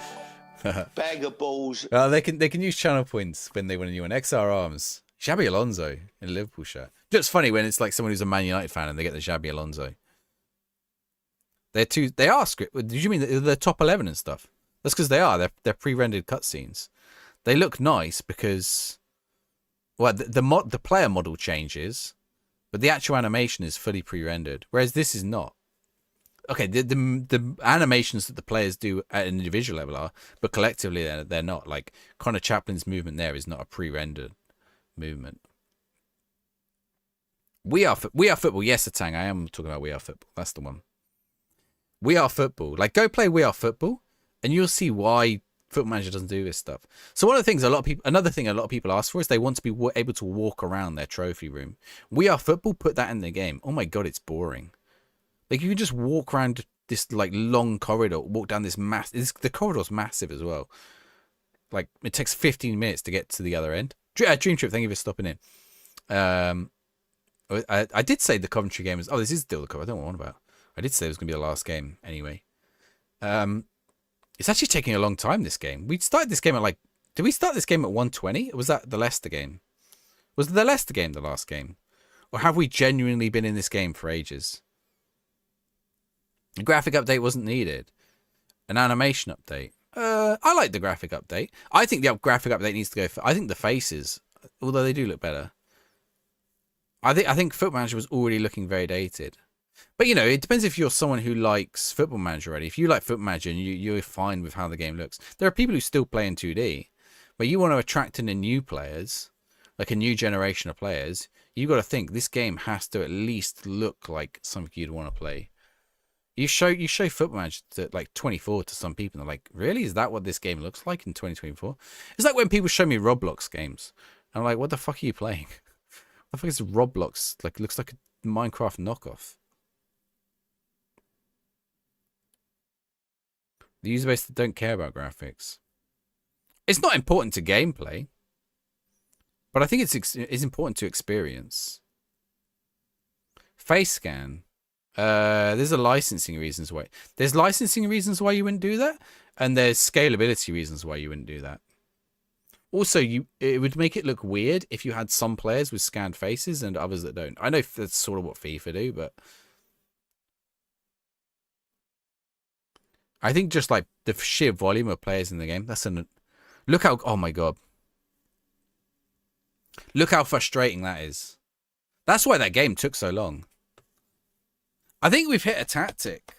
Bag of balls. They can use channel points when they want a new one. XR Arms. Xabi Alonso in a Liverpool shirt. Just funny when it's like someone who's a Man United fan and they get the Xabi Alonso. They are script. Did you mean they're top 11 and stuff? That's because they are. They're pre-rendered cutscenes. They look nice because, well, the player model changes, but the actual animation is fully pre-rendered. Whereas this is not. Okay, the animations that the players do at an individual level are, but collectively they're not. Like Connor Chaplin's movement there is not a pre-rendered movement. We are football. Yes, Atang. I am talking about We Are Football. That's the one. We Are Football. Like, go play We Are Football, and you'll see why Football Manager doesn't do this stuff. So one of the things another thing a lot of people ask for is they want to be able to walk around their trophy room. We Are Football put that in the game. Oh my god, it's boring. Like you can just walk around this like long corridor, walk down this the corridor's massive as well. Like it takes 15 minutes to get to the other end. Dream Trip, thank you for stopping in. I did say the Coventry game is. Oh, this is still the cover. I don't know what I'm on about. I did say it was going to be the last game anyway. It's actually taking a long time, this game. We started this game at like... Did we start this game at 120? Or was that the Leicester game? Was the Leicester game the last game? Or have we genuinely been in this game for ages? A graphic update wasn't needed. An animation update. I like the graphic update. I think the graphic update needs to go... I think the faces, although they do look better. I think Football Manager was already looking very dated. But, you know, it depends if you're someone who likes Football Manager already. If you like Football Manager and you're fine with how the game looks. There are people who still play in 2D. But you want to attract in new players, like a new generation of players, you've got to think this game has to at least look like something you'd want to play. You show Football Manager to like 24 to some people, and they're like, really? Is that what this game looks like in 2024? It's like when people show me Roblox games. I'm like, what the fuck are you playing? What the fuck is Roblox? Like, it looks like a Minecraft knockoff. The user base that don't care about graphics. It's not important to gameplay, but I think it's important to experience. Face scan. There's licensing reasons why. There's licensing reasons why you wouldn't do that, and there's scalability reasons why you wouldn't do that. Also, it would make it look weird if you had some players with scanned faces and others that don't. I know that's sort of what FIFA do, but I think just like the sheer volume of players in the game. Look how, oh my god. Look how frustrating that is. That's why that game took so long. I think we've hit a tactic.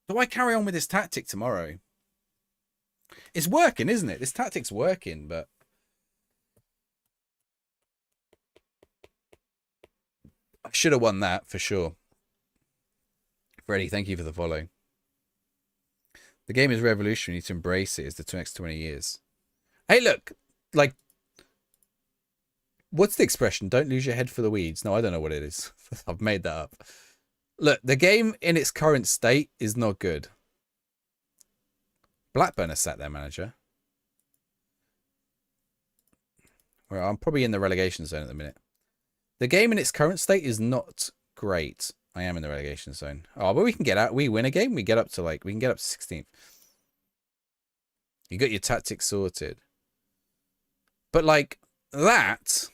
Do I carry on with this tactic tomorrow? It's working, isn't it? This tactic's working, but I should have won that for sure. Freddie, thank you for the follow. The game is revolutionary. You need to embrace it as the next 20 years. Hey, look, like, what's the expression? Don't lose your head for the weeds. No, I don't know what it is. I've made that up. Look, the game in its current state is not good. Blackburn has sat there, manager. Well, I'm probably in the relegation zone at the minute. The game in its current state is not great. I am in the relegation zone. Oh, but we can get out. We win a game. We get up to we can get up to 16th. You got your tactics sorted. But like that,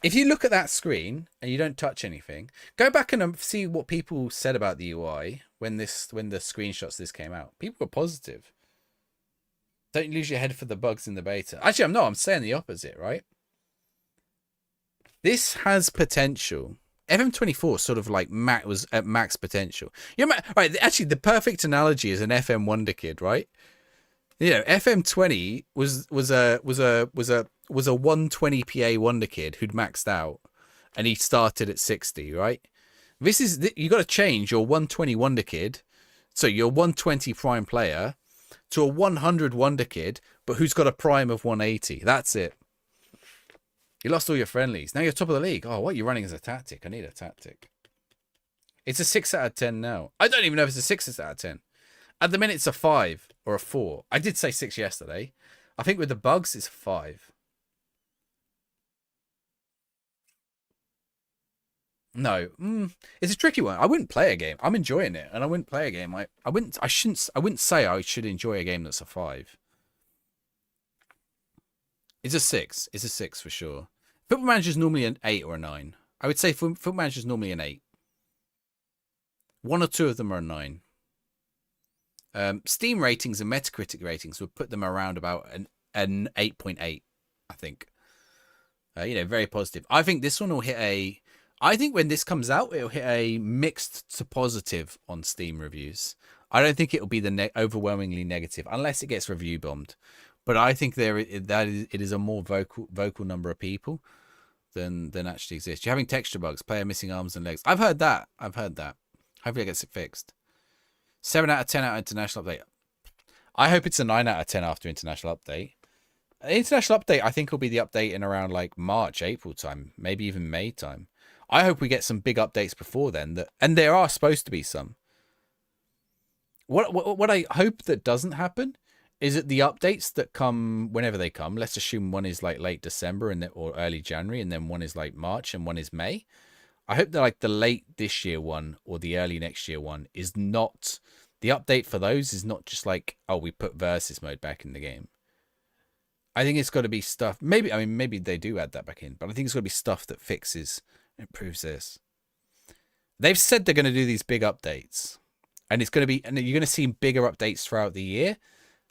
if you look at that screen and you don't touch anything, go back and see what people said about the UI when the screenshots of this came out. People were positive. Don't lose your head for the bugs in the beta. Actually, I'm saying the opposite, right? This has potential. FM24 sort of like was at max potential. Right, actually, the perfect analogy is an FM Wonder Kid, right? You know, FM20 was a 120 PA Wonder Kid who'd maxed out, and he started at 60, right? This is you got to change your 120 Wonder Kid, so your 120 prime player, to a 100 Wonder Kid, but who's got a prime of 180. That's it. You lost all your friendlies. Now you're top of the league. Oh, what you're running as a tactic? I need a tactic. It's a 6 out of 10 now. I don't even know if it's a 6 out of 10. At the minute, it's a 5 or a 4. I did say 6 yesterday. I think with the bugs, it's a 5. No, it's a tricky one. I wouldn't play a game. I'm enjoying it, and I wouldn't play a game. I wouldn't say I should enjoy a game that's a 5. It's a 6. It's a 6 for sure. Football Manager is normally an 8 or a 9. I would say Football Manager is normally an 8. One or two of them are a 9. Steam ratings and Metacritic ratings would put them around about an 8.8, I think. Very positive. I think this one will hit a... I think when this comes out, it'll hit a mixed to positive on Steam reviews. I don't think it'll be the overwhelmingly negative, unless it gets review bombed. But I think it is a more vocal number of people than actually exists. You're having texture bugs, player missing arms and legs. I've heard that. Hopefully it gets it fixed. 7 out of 10 out of international update. I hope it's a 9 out of 10 after international update. The international update, I think, will be the update in around like March, April time, maybe even May time. I hope we get some big updates before then. And there are supposed to be some. What I hope that doesn't happen is that the updates that come whenever they come, let's assume one is like late December or early January, and then one is like March and one is May. I hope that like the late this year one or the early next year one is not, the update for those is not just like, oh, we put versus mode back in the game. I think it's got to be stuff. Maybe they do add that back in, but I think it's got to be stuff that fixes, improves this. They've said they're going to do these big updates, and it's going to be, and you're going to see bigger updates throughout the year,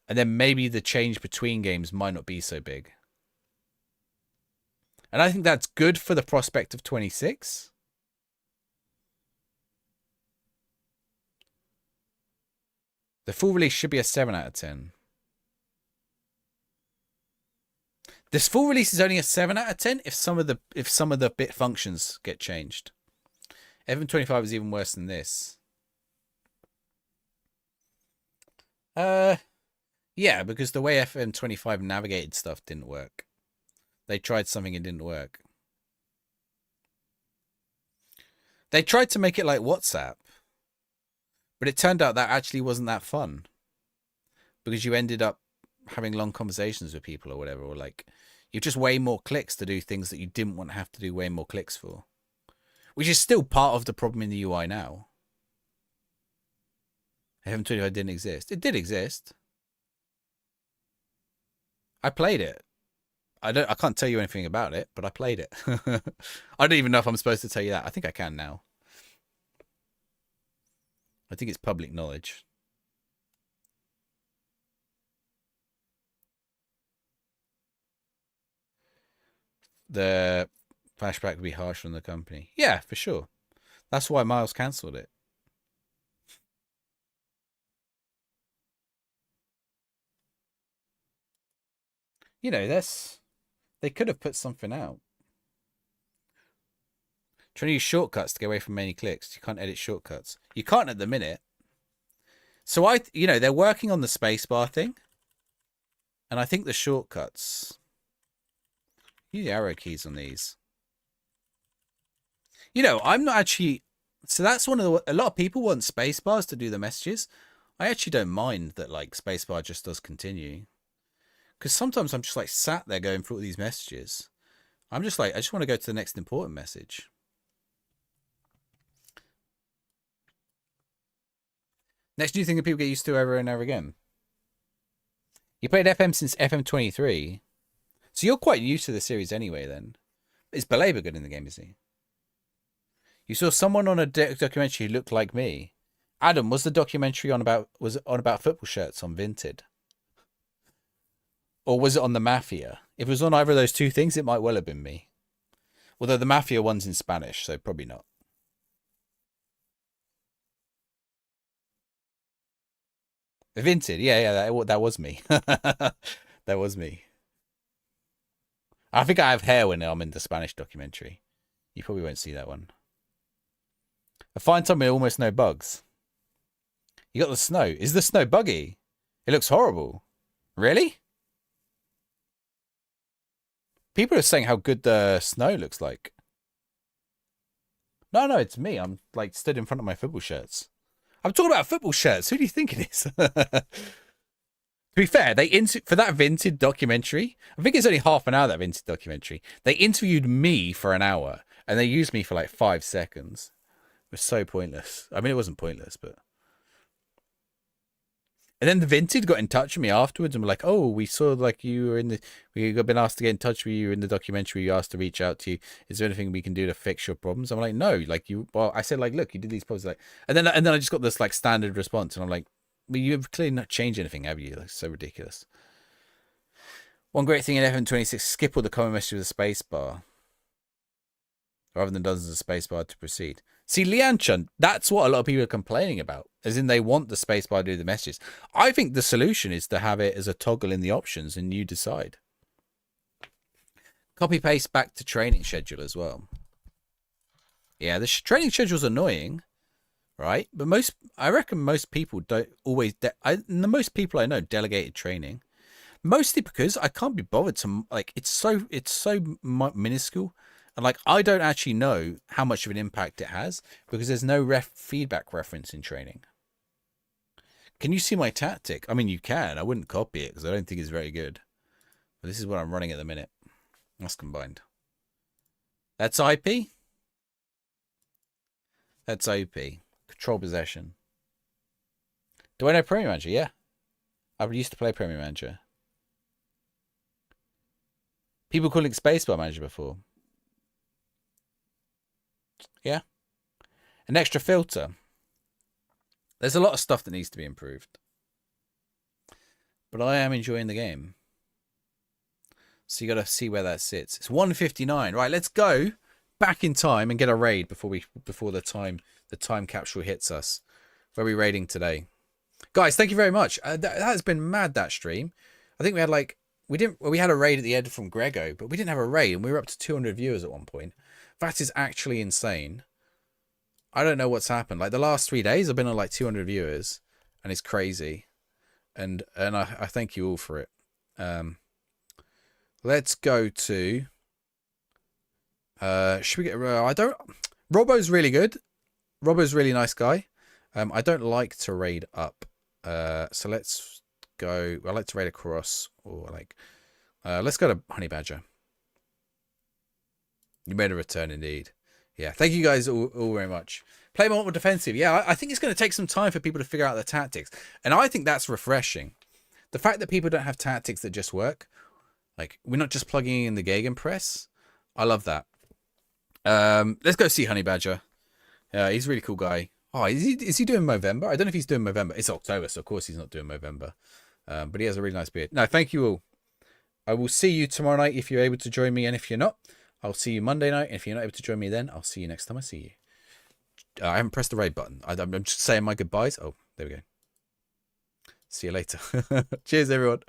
and then maybe the change between games might not be so big. And I think that's good for the prospect of 26. The full release should be a 7 out of 10. This full release is only a 7 out of 10 if some of the bit functions get changed. FM25 is even worse than this. Yeah, because the way FM25 navigated stuff didn't work. They tried something and didn't work. They tried to make it like WhatsApp, but it turned out that actually wasn't that fun, because you ended up having long conversations with people or whatever, or like you just way more clicks to do things that you didn't want to have to do way more clicks for, which is still part of the problem in the UI now. FM25 didn't exist. It did exist. I played it. I can't tell you anything about it, but I played it. I don't even know if I'm supposed to tell you that. I think I can now. I think it's public knowledge. The flashback would be harsh on the company. Yeah, for sure. That's why Miles cancelled it. You know, they could have put something out. Trying to use shortcuts to get away from many clicks. You can't edit shortcuts. You can't at the minute. So they're working on the spacebar thing. And I think the shortcuts. Use the arrow keys on these. I'm not actually. So that's one of a lot of people want spacebars to do the messages. I actually don't mind that like spacebar just does continue. Because sometimes I'm just like sat there going through all these messages. I'm just like, I just want to go to the next important message. Next new thing that people get used to over and over again. You played FM since FM23. So you're quite new to the series anyway then. Is Belabor good in the game, is he? You saw someone on a documentary who looked like me. Adam, was the documentary on about football shirts on Vinted? Or was it on the Mafia? If it was on either of those two things, it might well have been me. Although the Mafia one's in Spanish, so probably not. Vinted, yeah, that was me. That was me. I think I have hair when I'm in the Spanish documentary. You probably won't see that one. I find something with almost no bugs. You got the snow. Is the snow buggy? It looks horrible. Really? People are saying how good the snow looks like. No, it's me. I'm like stood in front of my football shirts. I'm talking about football shirts. Who do you think it is? To be fair, for that Vinted documentary, I think it's only half an hour, that Vinted documentary. They interviewed me for an hour, and they used me for like 5 seconds. It was so pointless. I mean, it wasn't pointless, but... And then the Vinted got in touch with me afterwards and were like, oh, we saw like you were we've been asked to get in touch with you in the documentary. You asked to reach out to you. Is there anything we can do to fix your problems? I'm like, no, like I said, like, look, you did these problems. Like, and then I just got this like standard response. And I'm like, well, you've clearly not changed anything, have you? Like, so ridiculous. One great thing in FM26, skip all the common message with a space bar rather than dozens of space bar to proceed. See, Lianchun, that's what a lot of people are complaining about, as in they want the spacebar to do the messages. I think the solution is to have it as a toggle in the options and you decide. Copy paste back to training schedule as well. Yeah, the training schedule's annoying, right? But I reckon most people don't always. The most people I know delegated training, mostly because I can't be bothered to like. It's so minuscule, and like I don't actually know how much of an impact it has because there's no feedback reference in training. Can you see my tactic? I mean, you can. I wouldn't copy it because I don't think it's very good. But this is what I'm running at the minute. That's combined. That's IP. That's OP. Control possession. Do I know Premier Manager? Yeah. I used to play Premier Manager. People calling it Spacebar Manager before. Yeah. An extra filter. There's a lot of stuff that needs to be improved. But I am enjoying the game. So you got to see where that sits. It's 1:59. Right, let's go back in time and get a raid before the time capsule hits us. Where are we raiding today? Guys, thank you very much. That has been mad, that stream. I think we had we had a raid at the end from Grego, but we didn't have a raid and we were up to 200 viewers at one point. That is actually insane. I don't know what's happened. Like the last 3 days I've been on like 200 viewers and it's crazy. And I thank you all for it. Let's go to should we get Robbo's really good. Robbo's a really nice guy. I don't like to raid up. So let's go. I like to raid across, or like let's go to Honey Badger. You made a return indeed. Yeah, thank you guys all very much. Play more defensive. Yeah, I think it's going to take some time for people to figure out their tactics. And I think that's refreshing. The fact that people don't have tactics that just work. Like, we're not just plugging in the Gegenpress. I love that. Let's go see Honey Badger. He's a really cool guy. Oh, is he doing Movember? I don't know if he's doing Movember. It's October, so of course he's not doing Movember. But he has a really nice beard. No, thank you all. I will see you tomorrow night if you're able to join me. And if you're not, I'll see you Monday night. And if you're not able to join me then, I'll see you next time I see you. I haven't pressed the raid button. I'm just saying my goodbyes. Oh, there we go. See you later. Cheers, everyone.